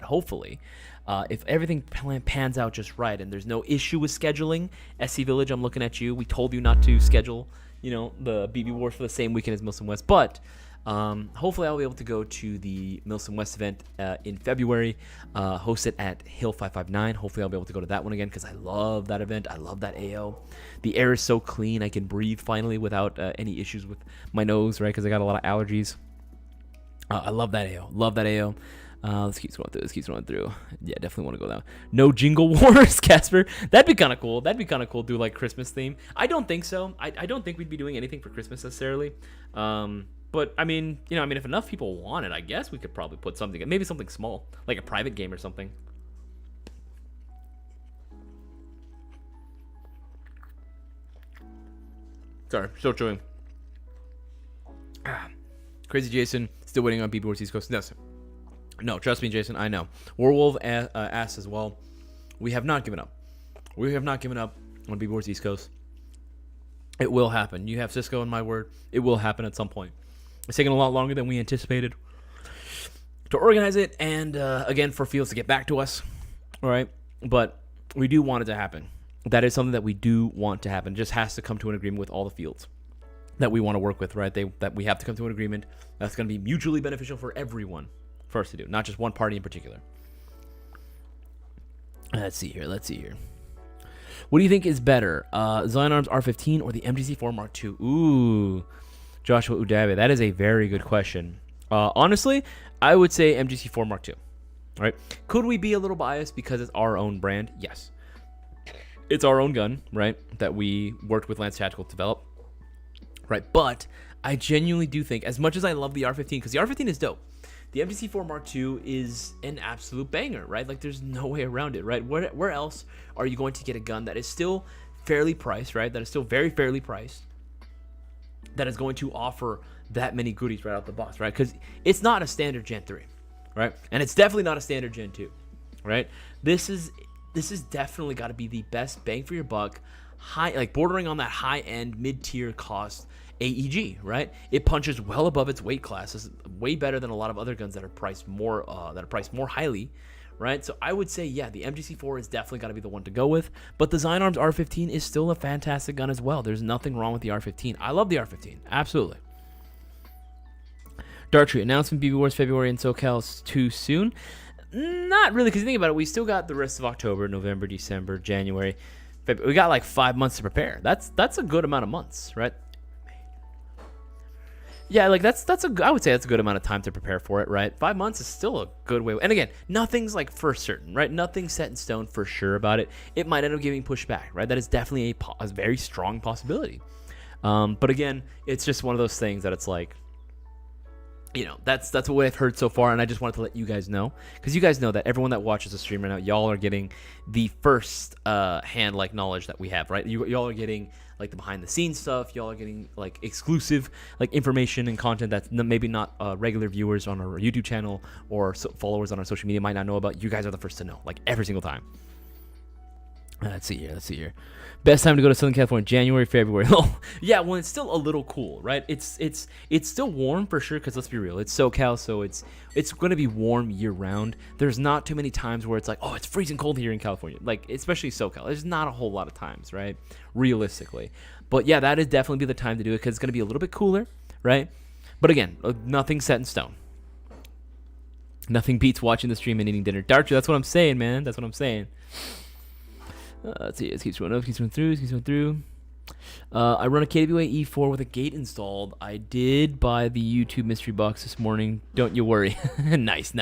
B: hopefully, if everything pans out just right and there's no issue with scheduling, SC Village, I'm looking at you. We told you not to schedule, you know, the BB Wars for the same weekend as Milson West, but hopefully I'll be able to go to the Milson West event in February, hosted at Hill 559. Hopefully I'll be able to go to that one again because I love that event. I love that AO. The air is so clean. I can breathe finally without any issues with my nose, right? Because I got a lot of allergies. I love that AO. Let's keep scrolling through. Yeah, definitely want to go down. No Jingle Wars, Casper. That'd be kind of cool. Do like Christmas theme. I don't think so. I don't think we'd be doing anything for Christmas necessarily. But I mean, if enough people want it, I guess we could probably put something, maybe something small, like a private game or something. Sorry, still chewing. Crazy Jason, still waiting on BB Wars East Coast. No, trust me, Jason, I know. Warwolf asks as well. We have not given up. On BB Wars East Coast. It will happen. You have Cisco and my word. It will happen at some point. It's taken a lot longer than we anticipated to organize it, and again, for Fields to get back to us. All right, but we do want it to happen. That is something that we do want to happen. It just has to come to an agreement with all the fields that we want to work with, right? That we have to come to an agreement that's going to be mutually beneficial for everyone for us to do, not just one party in particular. Let's see here. What do you think is better, Zion Arms R15 or the MGC4 Mark II? Ooh, Joshua Udabe, that is a very good question. Honestly, I would say MGC4 Mark II. All right, could we be a little biased because it's our own brand? Yes, it's our own gun, right? That we worked with Lance Tactical to develop, right? But I genuinely do think, as much as I love the R15, because the R15 is dope, the MGC4 Mark II is an absolute banger, right? Like, there's no way around it, right? Where else are you going to get a gun that is still fairly priced, right? That is still very fairly priced, that is going to offer that many goodies right out the box, right? Because it's not a standard Gen 3, right? And it's definitely not a standard Gen 2, right? This is definitely got to be the best bang for your buck, high, like bordering on that high-end, mid-tier cost AEG, right? It punches well above its weight class. It's way better than a lot of other guns that are priced more highly, right? So I would say, yeah, the MGC4 is definitely got to be the one to go with, but the Zion Arms R15 is still a fantastic gun as well. There's nothing wrong with the R15. I love the R15, absolutely. Darktree, announcement BB Wars February in SoCal too soon? Not really, because you think about it, we still got the rest of October, November, December, January, February. We got like 5 months to prepare. That's a good amount of months, right? Yeah, like I would say that's a good amount of time to prepare for it, right? 5 months is still a good way. And again, nothing's like for certain, right? Nothing's set in stone for sure about it. It might end up getting pushed back, right? That is definitely a very strong possibility. But again, it's just one of those things that it's like, that's what I've heard so far, and I just wanted to let you guys know, because you guys know that everyone that watches the stream right now, y'all are getting the first hand like knowledge that we have, right? Y'all are getting like the behind the scenes stuff. Y'all are getting like exclusive like information and content that maybe not regular viewers on our YouTube channel or followers on our social media might not know about. You guys are the first to know, like every single time. Let's see here. Best time to go to Southern California, January, February. Yeah, well, it's still a little cool, right? It's still warm for sure, because let's be real, it's SoCal, so it's going to be warm year round. There's not too many times where it's like, oh, it's freezing cold here in California, like especially SoCal. There's not a whole lot of times, right? Realistically, but yeah, that is definitely be the time to do it, because it's going to be a little bit cooler, right? But again, nothing set in stone. Nothing beats watching the stream and eating dinner. Darcher, that's what I'm saying, man. That's what I'm saying.
A: Let's see. It keeps going up. Keeps going through. I run a KWA E4 with a gate installed. I did buy the YouTube mystery box this morning. Don't you worry. Nice.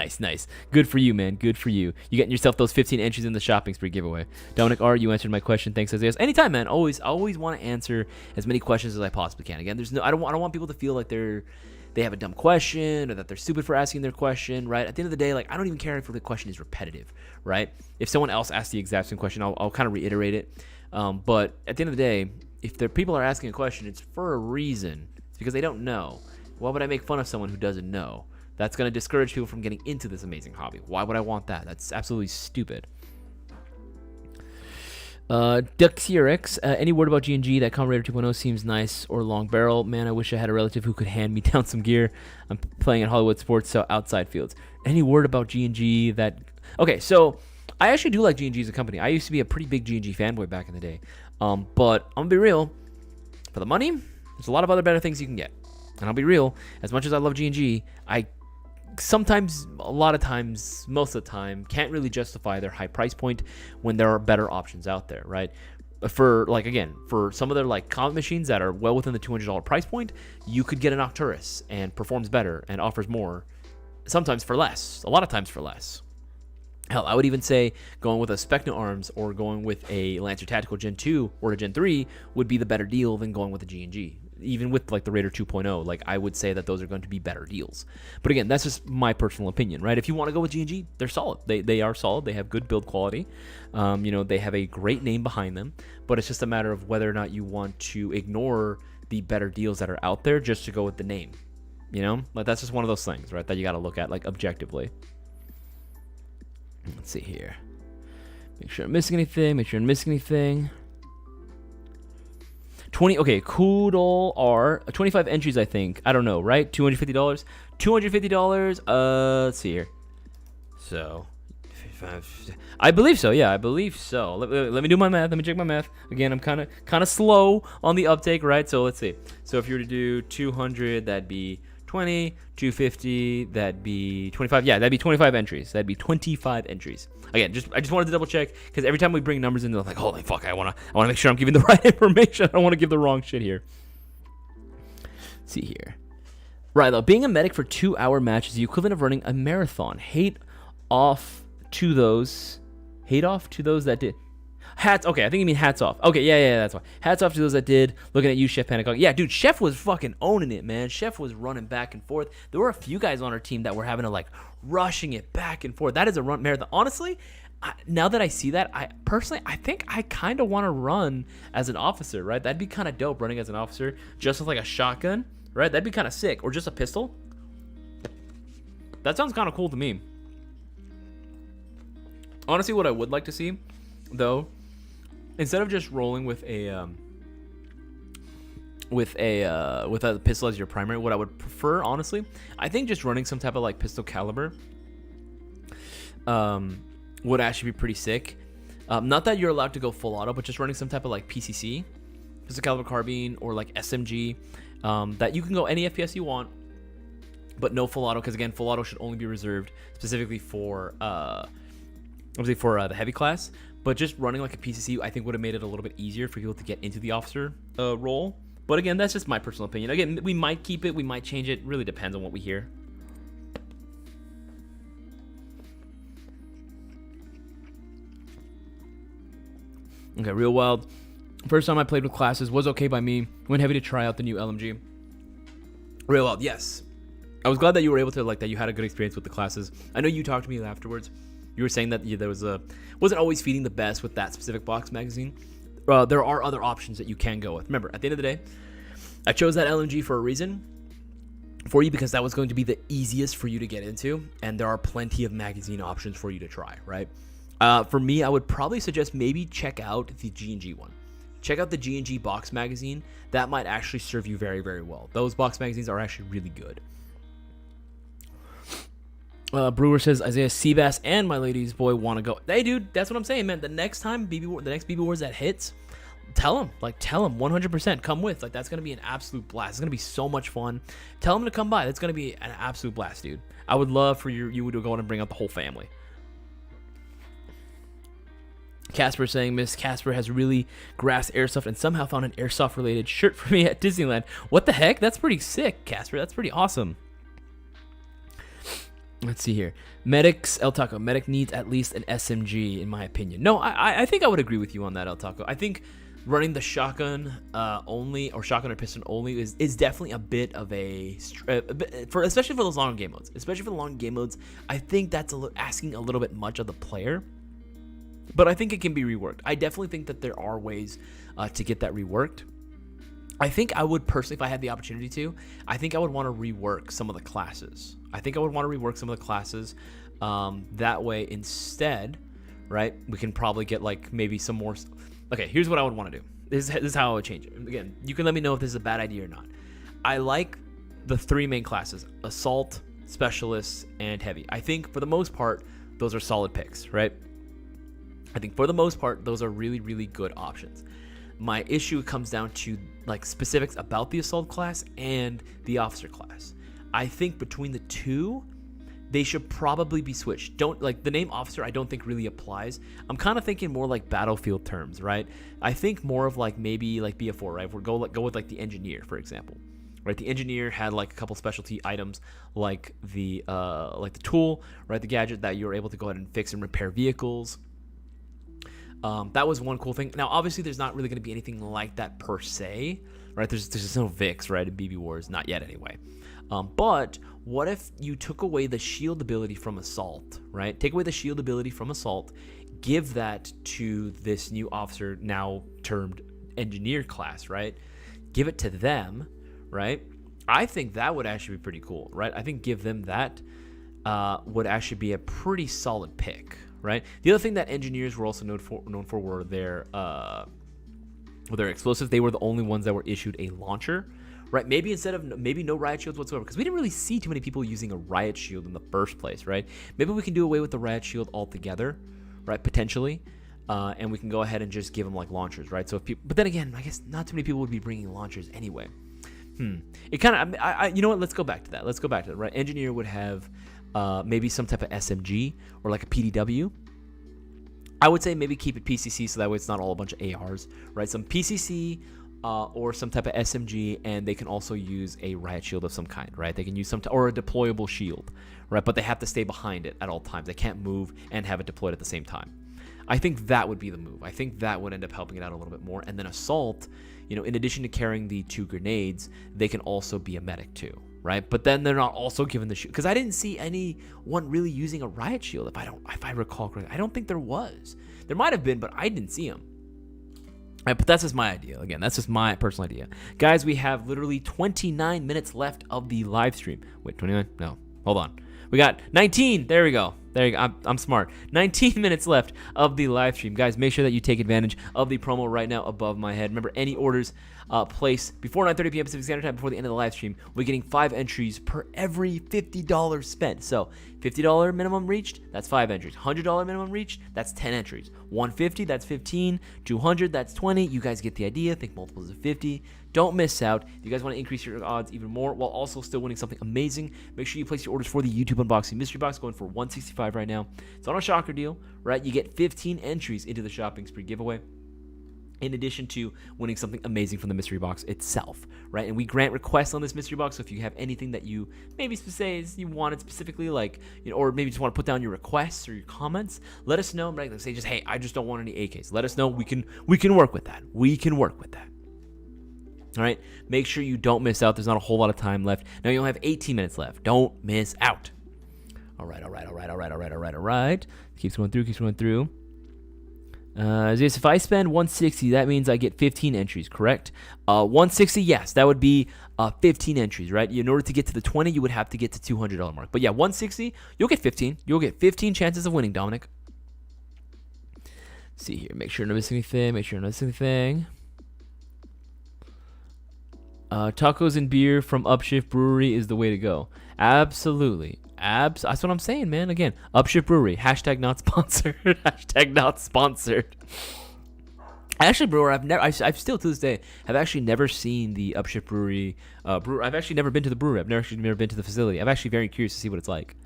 A: Good for you, man. Good for you. You getting yourself those 15 entries in the shopping spree giveaway. Dominic R, you answered my question. Thanks, Isaias. Anytime, man. Always want to answer as many questions as I possibly can. Again, I don't want people to feel like they have a dumb question or that they're stupid for asking their question, right? At the end of the day, like, I don't even care if the question is repetitive, right? If someone else asks the exact same question, I'll kind of reiterate it. But at the end of the day, if people are asking a question, it's for a reason. It's because they don't know. Why would I make fun of someone who doesn't know? That's going to discourage people from getting into this amazing hobby. Why would I want that? That's absolutely stupid. DuckCRX, any word about G&G? That Comrade 2.0 seems nice, or long barrel. Man, I wish I had a relative who could hand me down some gear. I'm playing at Hollywood Sports, so outside fields. Any word about G&G that... Okay, so I actually do like G&G as a company. I used to be a pretty big G&G fanboy back in the day. But I'm going to be real. For the money, there's a lot of other better things you can get. And I'll be real. As much as I love G&G, I sometimes, a lot of times, most of the time, can't really justify their high price point when there are better options out there, right? For, like, again, for some of their, like, combat machines that are well within the $200 price point, you could get an Arcturus and performs better and offers more, sometimes for less, a lot of times for less. Hell, I would even say going with a Specna Arms or going with a Lancer Tactical Gen 2 or a Gen 3 would be the better deal than going with a G&G. Even with, like, the Raider 2.0, like, I would say that those are going to be better deals. But again, that's just my personal opinion, right? If you want to go with G&G, they're solid. They are solid. They have good build quality. They have a great name behind them. But it's just a matter of whether or not you want to ignore the better deals that are out there just to go with the name. Like, that's just one of those things, right, that you got to look at, like, objectively. Let's see here. Make sure I'm missing anything. 20. Okay, Koodle R. 25 entries, I think. I don't know, right? $250. $250. Let's see here. So, I believe so. Yeah, I believe so. Let me do my math. Let me check my math. Again, I'm kind of slow on the uptake, right? So let's see. So if you were to do 200, that'd be 20, 250, that'd be 25. Yeah, that'd be 25 entries. Again, I just wanted to double check because every time we bring numbers in, they're like, holy fuck, I wanna make sure I'm giving the right information. I don't want to give the wrong shit here. Let's see here. Right, though, being a medic for 2-hour match is the equivalent of running a marathon. Hate off to those that did. Hats, okay, I think you mean hats off. Okay, yeah, that's why. Hats off to those that did. Looking at you, Chef Panic. Yeah, dude, Chef was fucking owning it, man. Chef was running back and forth. There were a few guys on our team that were having to, like, rushing it back and forth. That is a run marathon. Honestly, now that I see that, I think I kind of want to run as an officer, right? That'd be kind of dope, running as an officer, just with, like, a shotgun, right? That'd be kind of sick. Or just a pistol. That sounds kind of cool to me. Honestly, what I would like to see, though, instead of just rolling with a pistol as your primary, what I would prefer, honestly, I think just running some type of, like, pistol caliber would actually be pretty sick. Not that you're allowed to go full auto, but just running some type of, like, PCC, pistol caliber carbine, or like SMG, that you can go any FPS you want, but no full auto, because again, full auto should only be reserved specifically for the heavy class. But just running like a PCC, I think would have made it a little bit easier for people to get into the officer role. But again, that's just my personal opinion. Again, we might keep it, we might change it. Really depends on what we hear. Okay, Real Wild. First time I played with classes was okay by me. Went heavy to try out the new LMG. Real Wild, yes. I was glad that you were able to, like, that you had a good experience with the classes. I know you talked to me afterwards. You were saying that there wasn't always feeding the best with that specific box magazine. There are other options that you can go with. Remember, at the end of the day, I chose that LMG for a reason for you, because that was going to be the easiest for you to get into, and there are plenty of magazine options for you to try, right? For me, I would probably suggest maybe check out the G&G one. Check out the G&G box magazine. That might actually serve you very, very well. Those box magazines are actually really good. Brewer says Isaias Seabass and my ladies boy want to go. Hey, dude, that's what I'm saying, man. The next BB Wars that hits, tell them 100% come with. Like, that's gonna be an absolute blast. It's gonna be so much fun. Tell them to come by. That's gonna be an absolute blast, dude. I would love for you to go and bring out the whole family. Casper saying Miss Casper has really grasped Airsoft and somehow found an Airsoft related shirt for me at Disneyland. What the heck? That's pretty sick, Casper. That's pretty awesome. Let's see here. Medics, El Taco. Medic needs at least an SMG, in my opinion. No, I think I would agree with you on that, El Taco. I think running the shotgun only, or shotgun or pistol only, is definitely a bit of especially for those long game modes. Especially for the long game modes, I think that's asking a little bit much of the player. But I think it can be reworked. I definitely think that there are ways to get that reworked. I think I would personally, if I had the opportunity to, I think I would want to rework some of the classes. That way, instead, right, we can probably get like maybe some more. Okay, here's what I would want to do. This is how I would change it. Again, you can let me know if this is a bad idea or not. I like the 3 main classes: Assault, Specialist, and Heavy. I think for the most part, those are solid picks, right? I think for the most part, those are really, really good options. My issue comes down to like specifics about the Assault class and the Officer class. I think between the two, they should probably be switched. Don't like the name Officer, I don't think really applies. I'm kind of thinking more like battlefield terms, right? I think more of like maybe like BF4, right? If we go with like the Engineer, for example. Right, the Engineer had like a couple specialty items like the tool, right? The gadget that you're able to go ahead and fix and repair vehicles. That was one cool thing. Now, obviously, there's not really going to be anything like that per se, right? There's no VIX, right, in BB Wars, not yet anyway. But what if you took away the shield ability from Assault, right? Take away the shield ability from Assault, give that to this new Officer, now termed Engineer class, right? Give it to them, right? I think that would actually be pretty cool, right? I think give them that would actually be a pretty solid pick, right? The other thing that Engineers were also known for were their explosives. They were the only ones that were issued a launcher, right? Maybe no riot shields whatsoever, because we didn't really see too many people using a riot shield in the first place, right? Maybe we can do away with the riot shield altogether, right? Potentially, and we can go ahead and just give them like launchers, right? So if people, but then again, I guess not too many people would be bringing launchers anyway. It kind of, you know what? Let's go back to that. Right? Engineer would have maybe some type of SMG or like a PDW. I would say maybe keep it PCC so that way it's not all a bunch of ARs, right? Some PCC or some type of SMG, and they can also use a riot shield of some kind, right? They can use or a deployable shield, right? But they have to stay behind it at all times. They can't move and have it deployed at the same time. I think that would be the move. I think that would end up helping it out a little bit more. And then Assault, in addition to carrying the 2 grenades, they can also be a medic too, right? But then they're not also given the shield, because I didn't see anyone really using a riot shield. If I recall correctly, I don't think there was. There might have been, but I didn't see them. Right, but that's just my idea. Again, that's just my personal idea. Guys, we have literally 29 minutes left of the live stream. Wait, 29? No, hold on. We got 19. There we go. I'm smart. 19 minutes left of the live stream. Guys, make sure that you take advantage of the promo right now above my head. Remember, any orders placed before 9:30 p.m. Pacific Standard Time, before the end of the live stream, we're getting 5 entries per every $50 spent. So $50 minimum reached, that's 5 entries. $100 minimum reached, that's 10 entries. $150, that's 15. $200, that's 20. You guys get the idea. Think multiples of 50. Don't miss out. If you guys want to increase your odds even more while also still winning something amazing, make sure you place your orders for the YouTube unboxing mystery box, going for $165 right now. It's on a shocker deal, right? You get 15 entries into the shopping spree giveaway, in addition to winning something amazing from the mystery box itself, right? And we grant requests on this mystery box, so if you have anything that you maybe say you wanted specifically, like, or maybe just want to put down your requests or your comments, let us know. Like, say just, hey, I just don't want any AKs. Let us know. We can work with that. All right, make sure you don't miss out. There's not a whole lot of time left. Now you only have 18 minutes left. Don't miss out. All right. Keeps going through. Isaias, if I spend 160, that means I get 15 entries, correct? 160, yes, that would be 15 entries, right? In order to get to the 20, you would have to get to $200 mark. But yeah, 160, you'll get 15. You'll get 15 chances of winning, Dominic. Let's see here. Make sure not miss anything. Tacos and beer from Upshift Brewery is the way to go. Absolutely. That's what I'm saying, man. Again, Upshift Brewery. # not sponsored. # not sponsored. Actually, Brewer, I've still to this day have actually never seen the Upshift Brewery. I've actually never been to the brewery. I've never been to the facility. I'm actually very curious to see what it's like.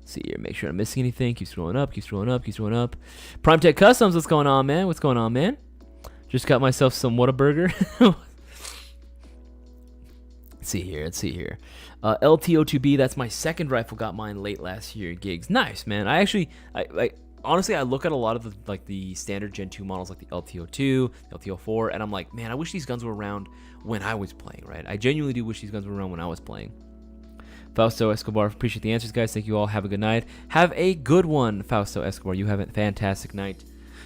A: See here, make sure I'm missing anything. Keep scrolling up, keep scrolling up, keep scrolling up. Prime Tech Customs, what's going on, man? What's going on, man? Just got myself some Whataburger. Let's see here. LTO2B, that's my second rifle. Got mine late last year. Gigs, nice, man. I honestly, I look at a lot of the standard Gen 2 models, like the LTO2, LTO4, and I'm like, man, I wish these guns were around when I was playing, right? I genuinely do wish these guns were around when I was playing. Fausto Escobar, appreciate the answers, guys. Thank you all. Have a good night. Have a good one, Fausto Escobar. You have a fantastic night.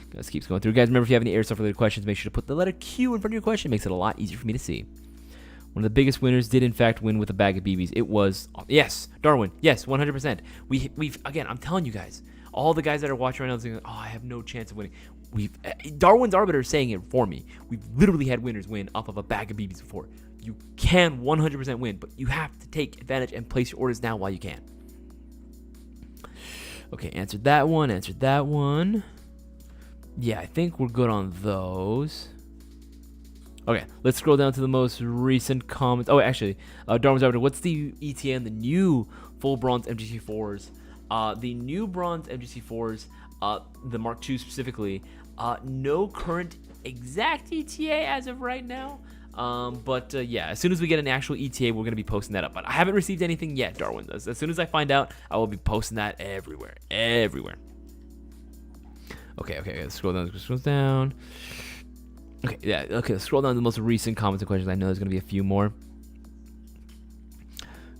A: Guys, keeps going through. Guys, remember, if you have any airsoft related questions, make sure to put the letter Q in front of your question. It makes it a lot easier for me to see. One of the biggest winners did in fact win with a bag of BBs. It was, yes, Darwin. Yes, 100%. We've again, I'm telling you guys, all the guys that are watching right now saying, oh, I have no chance of winning. Darwin's Arbiter is saying it for me. We've literally had winners win off of a bag of BBs before. You can 100% win, but you have to take advantage and place your orders now while you can. Okay, answered that one. Yeah, I think we're good on those. Okay, let's scroll down to the most recent comments. Oh, actually, Darwin's Arbiter, what's the ETA on the new full bronze MGC4s? The new bronze MGC4s, the Mark II specifically, no current exact ETA as of right now. But yeah, as soon as we get an actual ETA, we're going to be posting that up. But I haven't received anything yet, Darwin does. As soon as I find out, I will be posting that everywhere. Okay, let's scroll down. Okay, yeah, okay, let's scroll down to the most recent comments and questions. I know there's going to be a few more.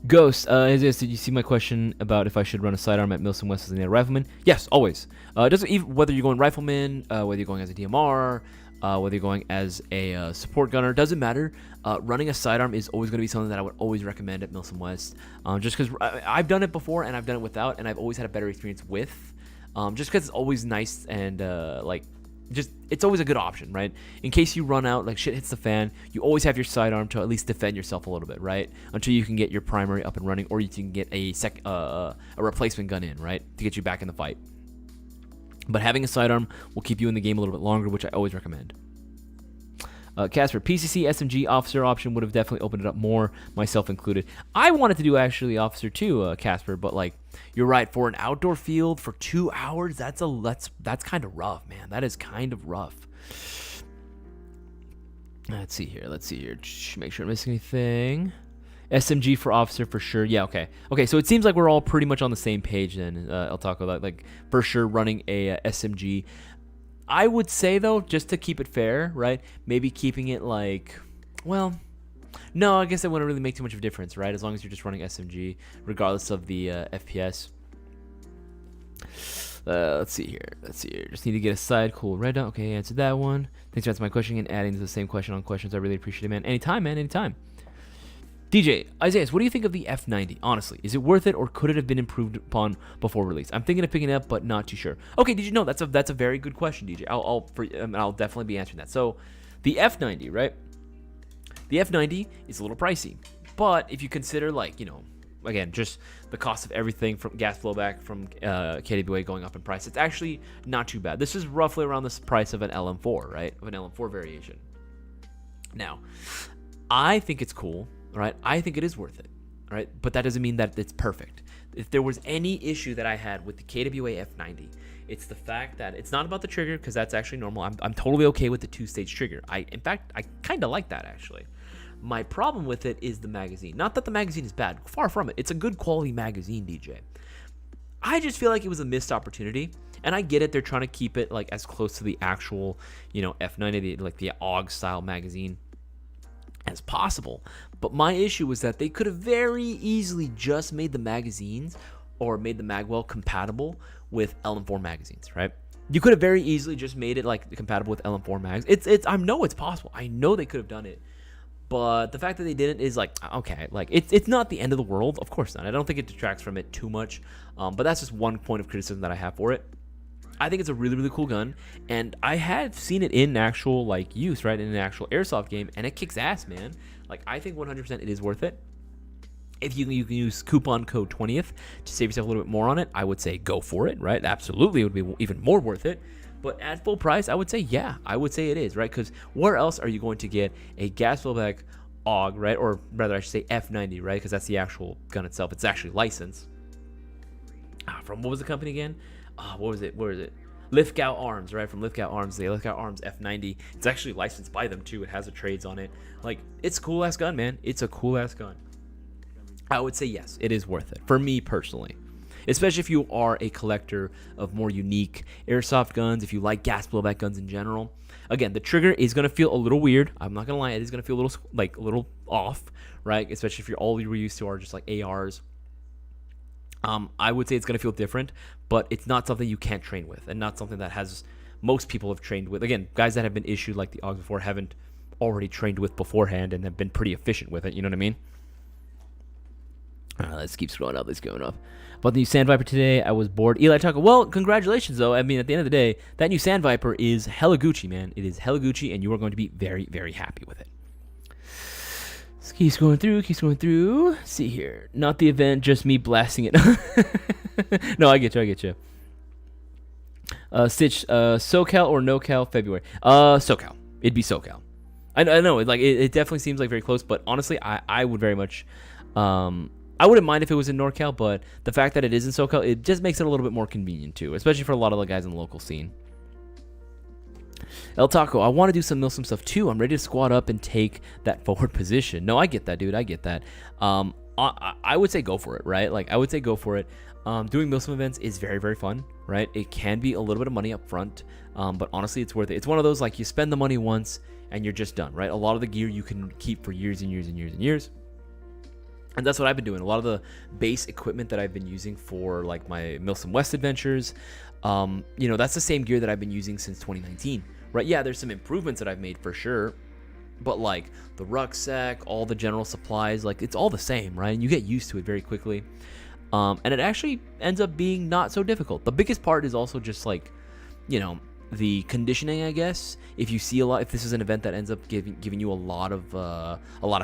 A: Ghost, Isaias, did you see my question about if I should run a sidearm at Milson West as a rifleman? Yes, always. It doesn't even, whether you're going rifleman, whether you're going as a DMR, whether you're going as a support gunner, doesn't matter. Running a sidearm is always going to be something that I would always recommend at Milson West. Just because I've done it before and I've done it without, and I've always had a better experience with. Just because it's always nice and it's always a good option, right? In case you run out, like shit hits the fan, you always have your sidearm to at least defend yourself a little bit, right? Until you can get your primary up and running, or you can get a replacement gun in, right, to get you back in the fight. But having a sidearm will keep you in the game a little bit longer, which I always recommend. Casper, PCC SMG officer option would have definitely opened it up more, myself included. I wanted to do actually officer too, Casper, but like you're right, for an outdoor field for 2 hours, that's kind of rough, man. That is kind of rough. Let's see here. Make sure I'm missing anything. SMG for officer for sure. Yeah, okay. Okay, so it seems like we're all pretty much on the same page then, El Taco. Like for sure running a SMG. I would say, though, just to keep it fair, right, maybe keeping it like, well, no, I guess that wouldn't really make too much of a difference, right, as long as you're just running SMG, regardless of the FPS. Let's see here. Just need to get a side. Cool. Red dot. Okay, answered that one. Thanks for answering my question and adding to the same question on questions. I really appreciate it, man. Anytime, man. Anytime. DJ, Isaias, what do you think of the F90? Honestly, is it worth it, or could it have been improved upon before release? I'm thinking of picking it up, but not too sure. Okay, did you know that's a very good question, DJ? I'll definitely be answering that. So, the F90, right? The F90 is a little pricey, but if you consider, like, you know, again, just the cost of everything from gas blowback from KWA going up in price, it's actually not too bad. This is roughly around the price of an LM4, right? Of an LM4 variation. Now, I think it's cool. Right, I think it is worth it, right? But that doesn't mean that it's perfect. If there was any issue that I had with the KWA F90, it's the fact that it's not about the trigger, because that's actually normal. I'm totally okay with the 2-stage trigger. In fact, I kind of like that actually. My problem with it is the magazine. Not that the magazine is bad, far from it. It's a good quality magazine, DJ. I just feel like it was a missed opportunity. And I get it, they're trying to keep it like as close to the actual, you know, F90, like the AUG style magazine as possible. But my issue was that they could have very easily just made the magazines or made the magwell compatible with LM4 magazines, right? You could have very easily just made it like compatible with LM4 mags. I know it's possible. I know they could have done it. But the fact that they didn't is like, okay, like it's not the end of the world. Of course not. I don't think it detracts from it too much. But that's just one point of criticism that I have for it. I think it's a really, really cool gun, and I have seen it in actual like use, right, in an actual airsoft game, and it kicks ass, man. Like, I think 100% it is worth it. If you can use coupon code 20th to save yourself a little bit more on it, I would say go for it, right? Absolutely, it would be even more worth it. But at full price, I would say, yeah, I would say it is, right? Because where else are you going to get a gas blowback AUG, right? Or rather, I should say F90, right? Because that's the actual gun itself. It's actually licensed.
B: from what was the company again? What was it? Where is it? Lithgow Arms, right? From Lithgow Arms, the Lithgow Arms F90. It's actually licensed by them too. It has the trades on it. Like, it's a cool ass gun, man. It's a cool ass gun. I would say yes, it is worth it for me personally. Especially if you are a collector of more unique airsoft guns, if you like gas blowback guns in general. Again, the trigger is going to feel a little weird. I'm not going to lie, it is going to feel a little off, right? Especially if all you're used to are just like ARs. I would say it's going to feel different, but it's not something you can't train with, and not something that most people have trained with. Again, guys that have been issued like the AUGs before haven't already trained with beforehand and have been pretty efficient with it. You know what I mean? Let's keep scrolling up. Let's going up. About the new Sand Viper today, I was bored. Eli Tucker, well, congratulations, though. I mean, at the end of the day, that new Sand Viper is hella Gucci, man. It is hella Gucci, and you are going to be very, very happy with it. Let's keep scrolling through. See here. Not the event, just me blasting it. No, I get you. Stitch, SoCal or NoCal February? SoCal. It'd be SoCal. I know, it definitely seems like very close, but honestly, I would very much... I wouldn't mind if it was in NorCal, but the fact that it is in SoCal, it just makes it a little bit more convenient too, especially for a lot of the guys in the local scene. El Taco, I want to do some Milsim stuff too. I'm ready to squat up and take that forward position. No, I get that, dude. I get that. I would say go for it, right? Like, I would say go for it. Doing Milsim events is very, very fun, right? It can be a little bit of money up front, but honestly, it's worth it. It's one of those, like, you spend the money once and you're just done, right? A lot of the gear you can keep for years and years and years and years. And that's what I've been doing. A lot of the base equipment that I've been using for like my Milsim West adventures, that's the same gear that I've been using since 2019, right? Yeah, there's some improvements that I've made for sure, but like the rucksack, all the general supplies, like it's all the same, right? And you get used to it very quickly. And it actually ends up being not so difficult. The biggest part is also just like, the conditioning, I guess. If you see if this is an event that ends up giving you a lot of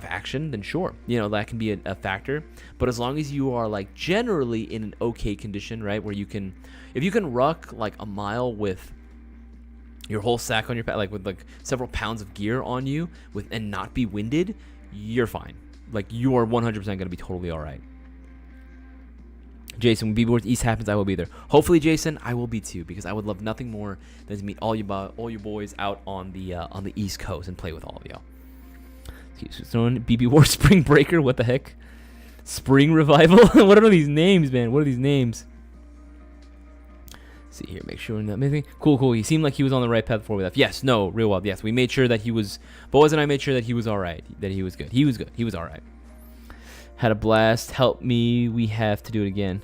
B: action, then sure, that can be a factor. But as long as you are like generally in an okay condition, right, where if you can ruck like a mile with your whole sack on your back, like with like several pounds of gear on you, and not be winded, you're fine. Like you are 100% going to be totally all right. Jason, when BB Wars East happens, I will be there. Hopefully, Jason, I will be too, because I would love nothing more than to meet all you boys out on the East Coast and play with all of y'all. BB Wars Spring Breaker, what the heck? Spring Revival? What are these names, man? What are these names? See here, make sure we're not missing. Cool. He seemed like he was on the right path before we left. Yes, no, real well. Yes, we made sure that he was. Boaz and I made sure that he was all right. That he was good. He was good. He was all right. Had a blast. Help me. We have to do it again.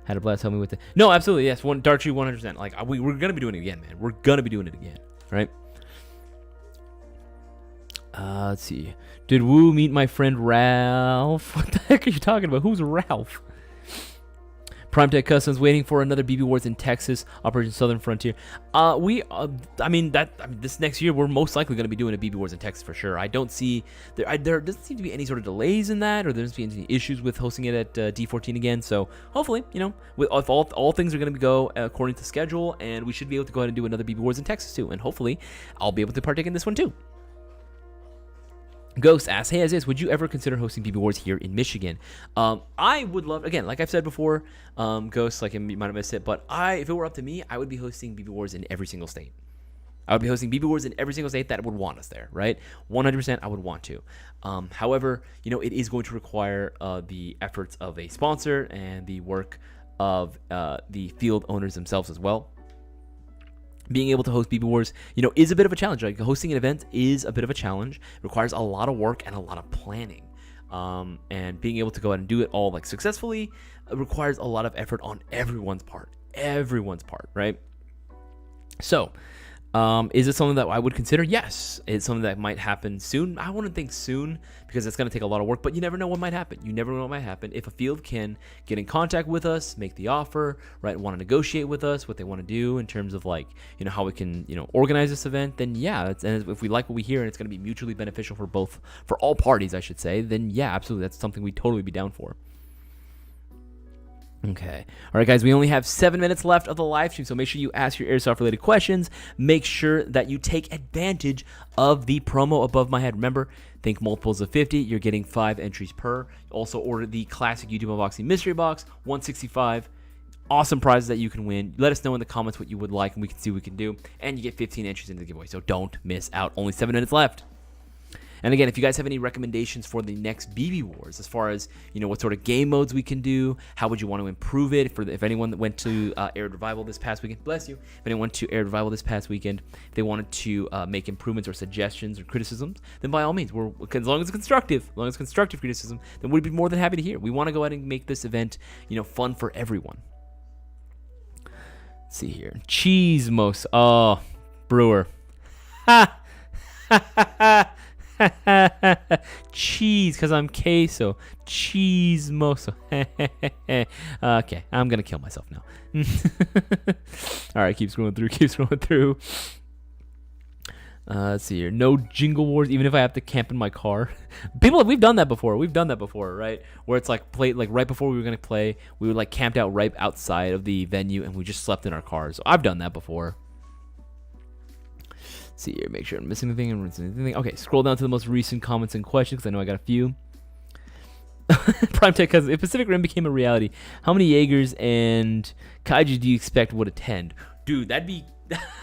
B: Had a blast. Help me with it. No, absolutely. Yes. Dark Tree 100%. Like, we're going to be doing it again, man. We're going to be doing it again. Right? Let's see. Did Woo meet my friend Ralph? What the heck are you talking about? Who's Ralph? Primetech Customs waiting for another BB Wars in Texas, Operation Southern Frontier. This next year we're most likely going to be doing a BB Wars in Texas for sure. I don't see there doesn't seem to be any sort of delays in that, or there doesn't seem to be any issues with hosting it at D14 again. So hopefully, if all things are going to go according to schedule, and we should be able to go ahead and do another BB Wars in Texas too, and hopefully I'll be able to partake in this one too. Ghost asks, hey Isaias, would you ever consider hosting BB Wars here in Michigan? I would love, again, like I've said before, Ghost, like you might have missed it, but if it were up to me, I would be hosting BB Wars in every single state. I would be hosting BB Wars in every single state that would want us there, right? 100% I would want to. However, it is going to require the efforts of a sponsor and the work of the field owners themselves as well. Being able to host BB Wars, is a bit of a challenge. Like hosting an event is a bit of a challenge. It requires a lot of work and a lot of planning. And being able to go ahead and do it all like successfully requires a lot of effort on everyone's part. Right? So, is it something that I would consider? Yes. It's something that might happen soon. I wouldn't think soon because it's going to take a lot of work, but you never know what might happen. If a field can get in contact with us, make the offer, right, want to negotiate with us, what they want to do in terms of like, how we can, organize this event, then yeah, and if we like what we hear and it's going to be mutually beneficial for all parties, I should say, then yeah, absolutely. That's something we'd totally be down for. Okay. All right, guys, we only have 7 minutes left of the live stream, so make sure you ask your airsoft-related questions. Make sure that you take advantage of the promo above my head. Remember, think multiples of 50. You're getting 5 entries per. Also, order the classic YouTube Unboxing Mystery Box, 165. Awesome prizes that you can win. Let us know in the comments what you would like, and we can see what we can do. And you get 15 entries into the giveaway, so don't miss out. Only 7 minutes left. And again, if you guys have any recommendations for the next BB Wars, as far as, you know, what sort of game modes we can do, how would you want to improve it? If anyone that went to Air Revival this past weekend, bless you. If anyone went to Air Revival this past weekend, if they wanted to make improvements or suggestions or criticisms, then by all means, as long as it's constructive, criticism, then we'd be more than happy to hear. We want to go ahead and make this event, you know, fun for everyone. Let's see here, cheese most. Oh, Brewer. Ha ha ha ha. Cheese, because I'm queso. Cheese mozo. Okay, I'm gonna kill myself now. All right, keep scrolling through. Let's see here. No jingle wars, even if I have to camp in my car. We've done that before. Right? Where it's like right before we were gonna play, we were like camped out right outside of the venue, and we just slept in our cars. So I've done that before. See here, make sure I'm missing anything. Okay, scroll down to the most recent comments and questions, because I know I got a few. Prime Tech, because if Pacific Rim became a reality, how many Jaegers and Kaiju do you expect would attend? Dude, that'd be...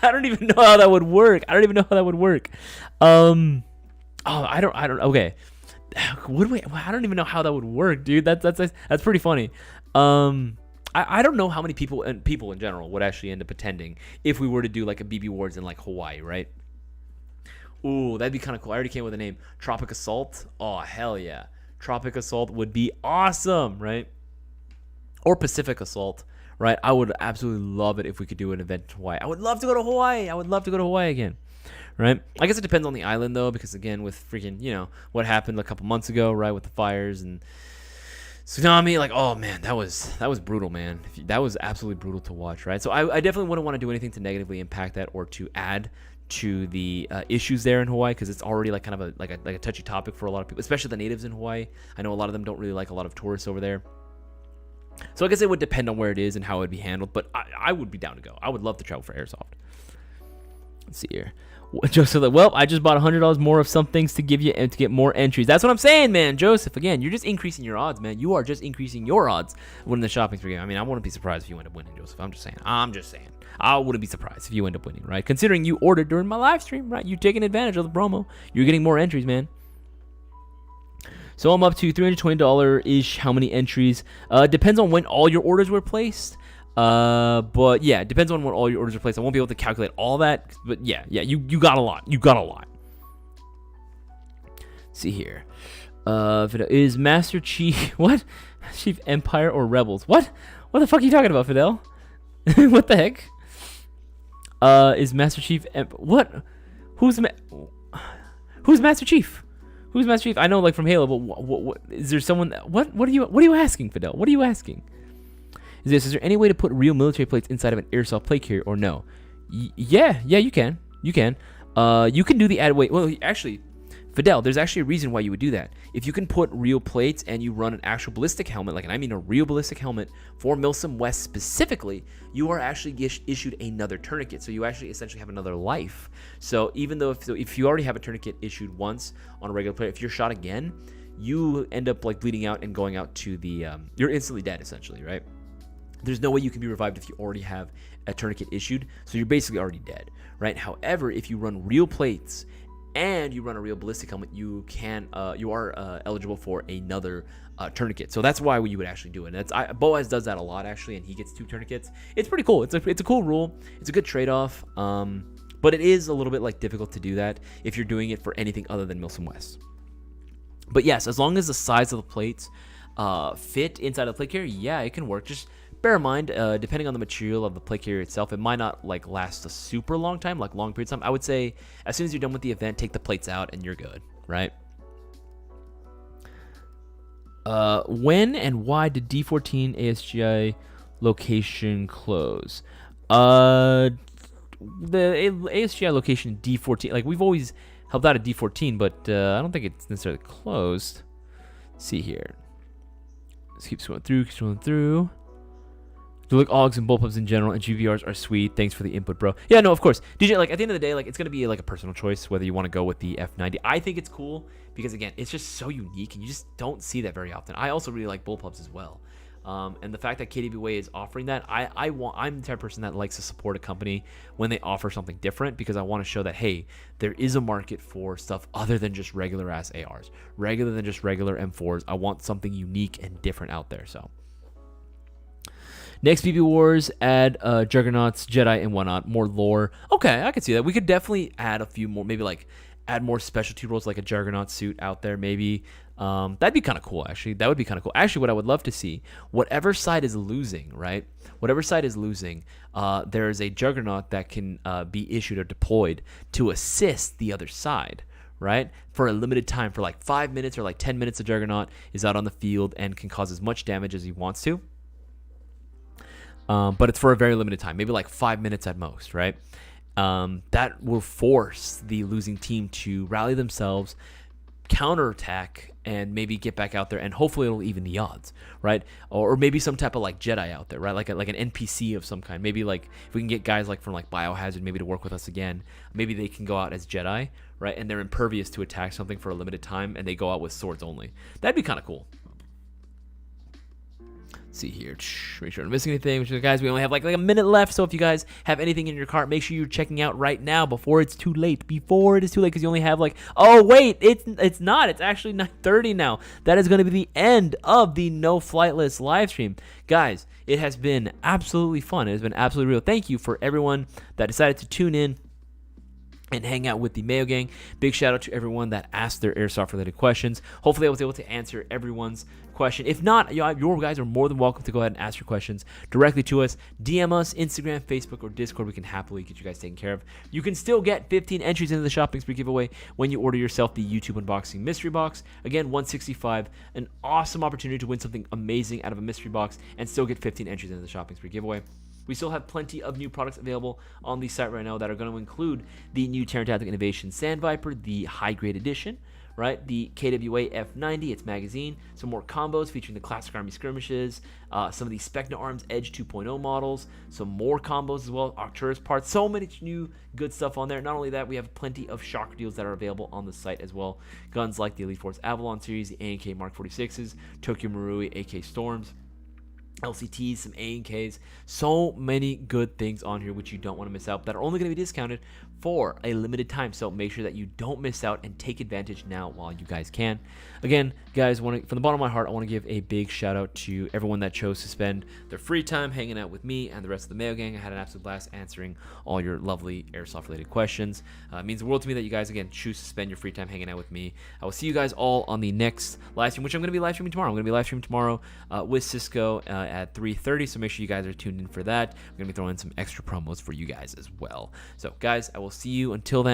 B: I don't even know how that would work. I don't okay. I don't even know how that would work, dude. That's pretty funny. I don't know how many people in general would actually end up attending if we were to do like a BB Wars in like Hawaii, right? Ooh, that'd be kind of cool. I already came with a name. Tropic Assault. Oh, hell yeah. Tropic Assault would be awesome, right? Or Pacific Assault, right? I would absolutely love it if we could do an event in Hawaii. I would love to go to Hawaii. Again, right? I guess it depends on the island, though, because, again, with freaking, you know, what happened a couple months ago, right, with the fires and tsunami, like, oh, man, that was brutal, man. That was absolutely brutal to watch, right? So I definitely wouldn't want to do anything to negatively impact that or to add to the issues there in Hawaii, because it's already like kind of a touchy topic for a lot of people, especially the natives in Hawaii. I know a lot of them don't really like a lot of tourists over there. So I guess it would depend on where it is and how it would be handled, but I would be down to go. I would love to travel for Airsoft. Let's see here. Joseph, well, I just bought $100 more of some things to give you and to get more entries. That's what I'm saying, man. Joseph, again, you're just increasing your odds, man. You are just increasing your odds of winning the shopping spree game. I mean, I wouldn't be surprised if you end up winning, Joseph. I'm just saying. I wouldn't be surprised if you end up winning, right? Considering you ordered during my live stream, right? You're taking advantage of the promo. You're getting more entries, man. So I'm up to $320-ish. How many entries? Depends on when all your orders were placed. But yeah, it depends on when all your orders are placed. I won't be able to calculate all that, but yeah, you got a lot. See here. Is Master Chief what? Chief Empire or Rebels? What the fuck are you talking about, Fidel? What the heck? Is Master Chief what? Who's Master Chief? Who's Master Chief? I know, like, from Halo, but what is there someone? What are you asking, Fidel? What are you asking? Is there any way to put real military plates inside of an airsoft plate carrier or no? Yeah, you can. You can do the add weight. Well, actually, Fidel, there's actually a reason why you would do that. If you can put real plates and you run an actual ballistic helmet, and I mean a real ballistic helmet for Milsim West specifically, you are actually issued another tourniquet. So you actually essentially have another life. So even though if you already have a tourniquet issued once on a regular plate, if you're shot again, you end up like bleeding out and going out to the you're instantly dead essentially, right? There's no way you can be revived if you already have a tourniquet issued, so you're basically already dead, right? However, if you run real plates and you run a real ballistic helmet, you are eligible for another tourniquet. So that's why you would actually do it. Boaz does that a lot actually, and he gets 2 tourniquets. It's pretty cool. It's a cool rule. It's a good trade-off, but it is a little bit like difficult to do that if you're doing it for anything other than Milsim West. But yes, as long as the size of the plates fit inside the plate carrier, yeah, it can work. Just bear in mind, depending on the material of the plate carrier itself, it might not like last a super long time, like long periods of time. I would say as soon as you're done with the event, take the plates out and you're good, right? When and why did D14 ASGI location close? The ASGI location D14, like we've always helped out at D14, but I don't think it's necessarily closed. Let's see here. Let's keep scrolling through. So look, AUGs and bullpups in general and GVRs are sweet. Thanks for the input, bro. Yeah, no, of course. DJ, like at the end of the day, like it's gonna be like a personal choice whether you want to go with the F90. I think it's cool because again, it's just so unique and you just don't see that very often. I also really like bullpups as well. And the fact that KWA is offering that, I'm the type of person that likes to support a company when they offer something different because I want to show that, hey, there is a market for stuff other than just regular ass ARs, regular than just regular M4s. I want something unique and different out there. So next BB Wars, add Juggernauts, Jedi, and whatnot, more lore. Okay, I could see that. We could definitely add a few more, maybe like add more specialty roles like a Juggernaut suit out there maybe. That'd be kind of cool, actually. That would be kind of cool. Actually, what I would love to see, whatever side is losing, right? Whatever side is losing, there is a Juggernaut that can be issued or deployed to assist the other side, right? For a limited time, for like 5 minutes or like 10 minutes, a Juggernaut is out on the field and can cause as much damage as he wants to. But it's for a very limited time, maybe like 5 minutes at most, right? That will force the losing team to rally themselves, counterattack, and maybe get back out there, and hopefully it'll even the odds, right? Or maybe some type of like Jedi out there, right? Like an NPC of some kind. Maybe like if we can get guys like from like Biohazard maybe to work with us again, maybe they can go out as Jedi, right? And they're impervious to attack something for a limited time, and they go out with swords only. That'd be kind of cool. See here, make sure I'm missing anything. Guys, we only have like a minute left, so if you guys have anything in your cart, make sure you're checking out right now before it's too late. Before it is too late, because you only have like, oh wait, it's not. It's actually 9:30 now. That is going to be the end of the No Flight List live stream, guys. It has been absolutely fun. It has been absolutely real. Thank you for everyone that decided to tune in and hang out with the Mayo Gang. Big shout out to everyone that asked their airsoft related questions. Hopefully I was able to answer everyone's question. If not, your guys are more than welcome to go ahead and ask your questions directly to us. DM us, Instagram, Facebook, or Discord. We can happily get you guys taken care of. You can still get 15 entries into the shopping spree giveaway when you order yourself the YouTube unboxing mystery box. Again, 165, an awesome opportunity to win something amazing out of a mystery box and still get 15 entries into the shopping spree giveaway. We still have plenty of new products available on the site right now that are going to include the new Terran Tactical Innovation Sand Viper, the high grade edition, right? The KWA F90, its magazine, some more combos featuring the Classic Army skirmishes, some of the Specna Arms Edge 2.0 models, some more combos as well, Arcturus parts, so many new good stuff on there. Not only that, we have plenty of shocker deals that are available on the site as well. Guns like the Elite Force Avalon series, the A&K Mark 46s, Tokyo Marui AK Storms, LCTs, some A&Ks, so many good things on here which you don't want to miss out that are only going to be discounted for a limited time. So make sure that you don't miss out and take advantage now while you guys can. Again, guys, from the bottom of my heart, I want to give a big shout out to everyone that chose to spend their free time hanging out with me and the rest of the Mayo Gang. I had an absolute blast answering all your lovely airsoft related questions. It means the world to me that you guys again choose to spend your free time hanging out with me. I will see you guys all on the next live stream, which I'm going to be live streaming tomorrow. I'm going to be live streaming tomorrow with Cisco at 3:30, so make sure you guys are tuned in for that. I'm going to be throwing in some extra promos for you guys as well. So guys, I will see you until then.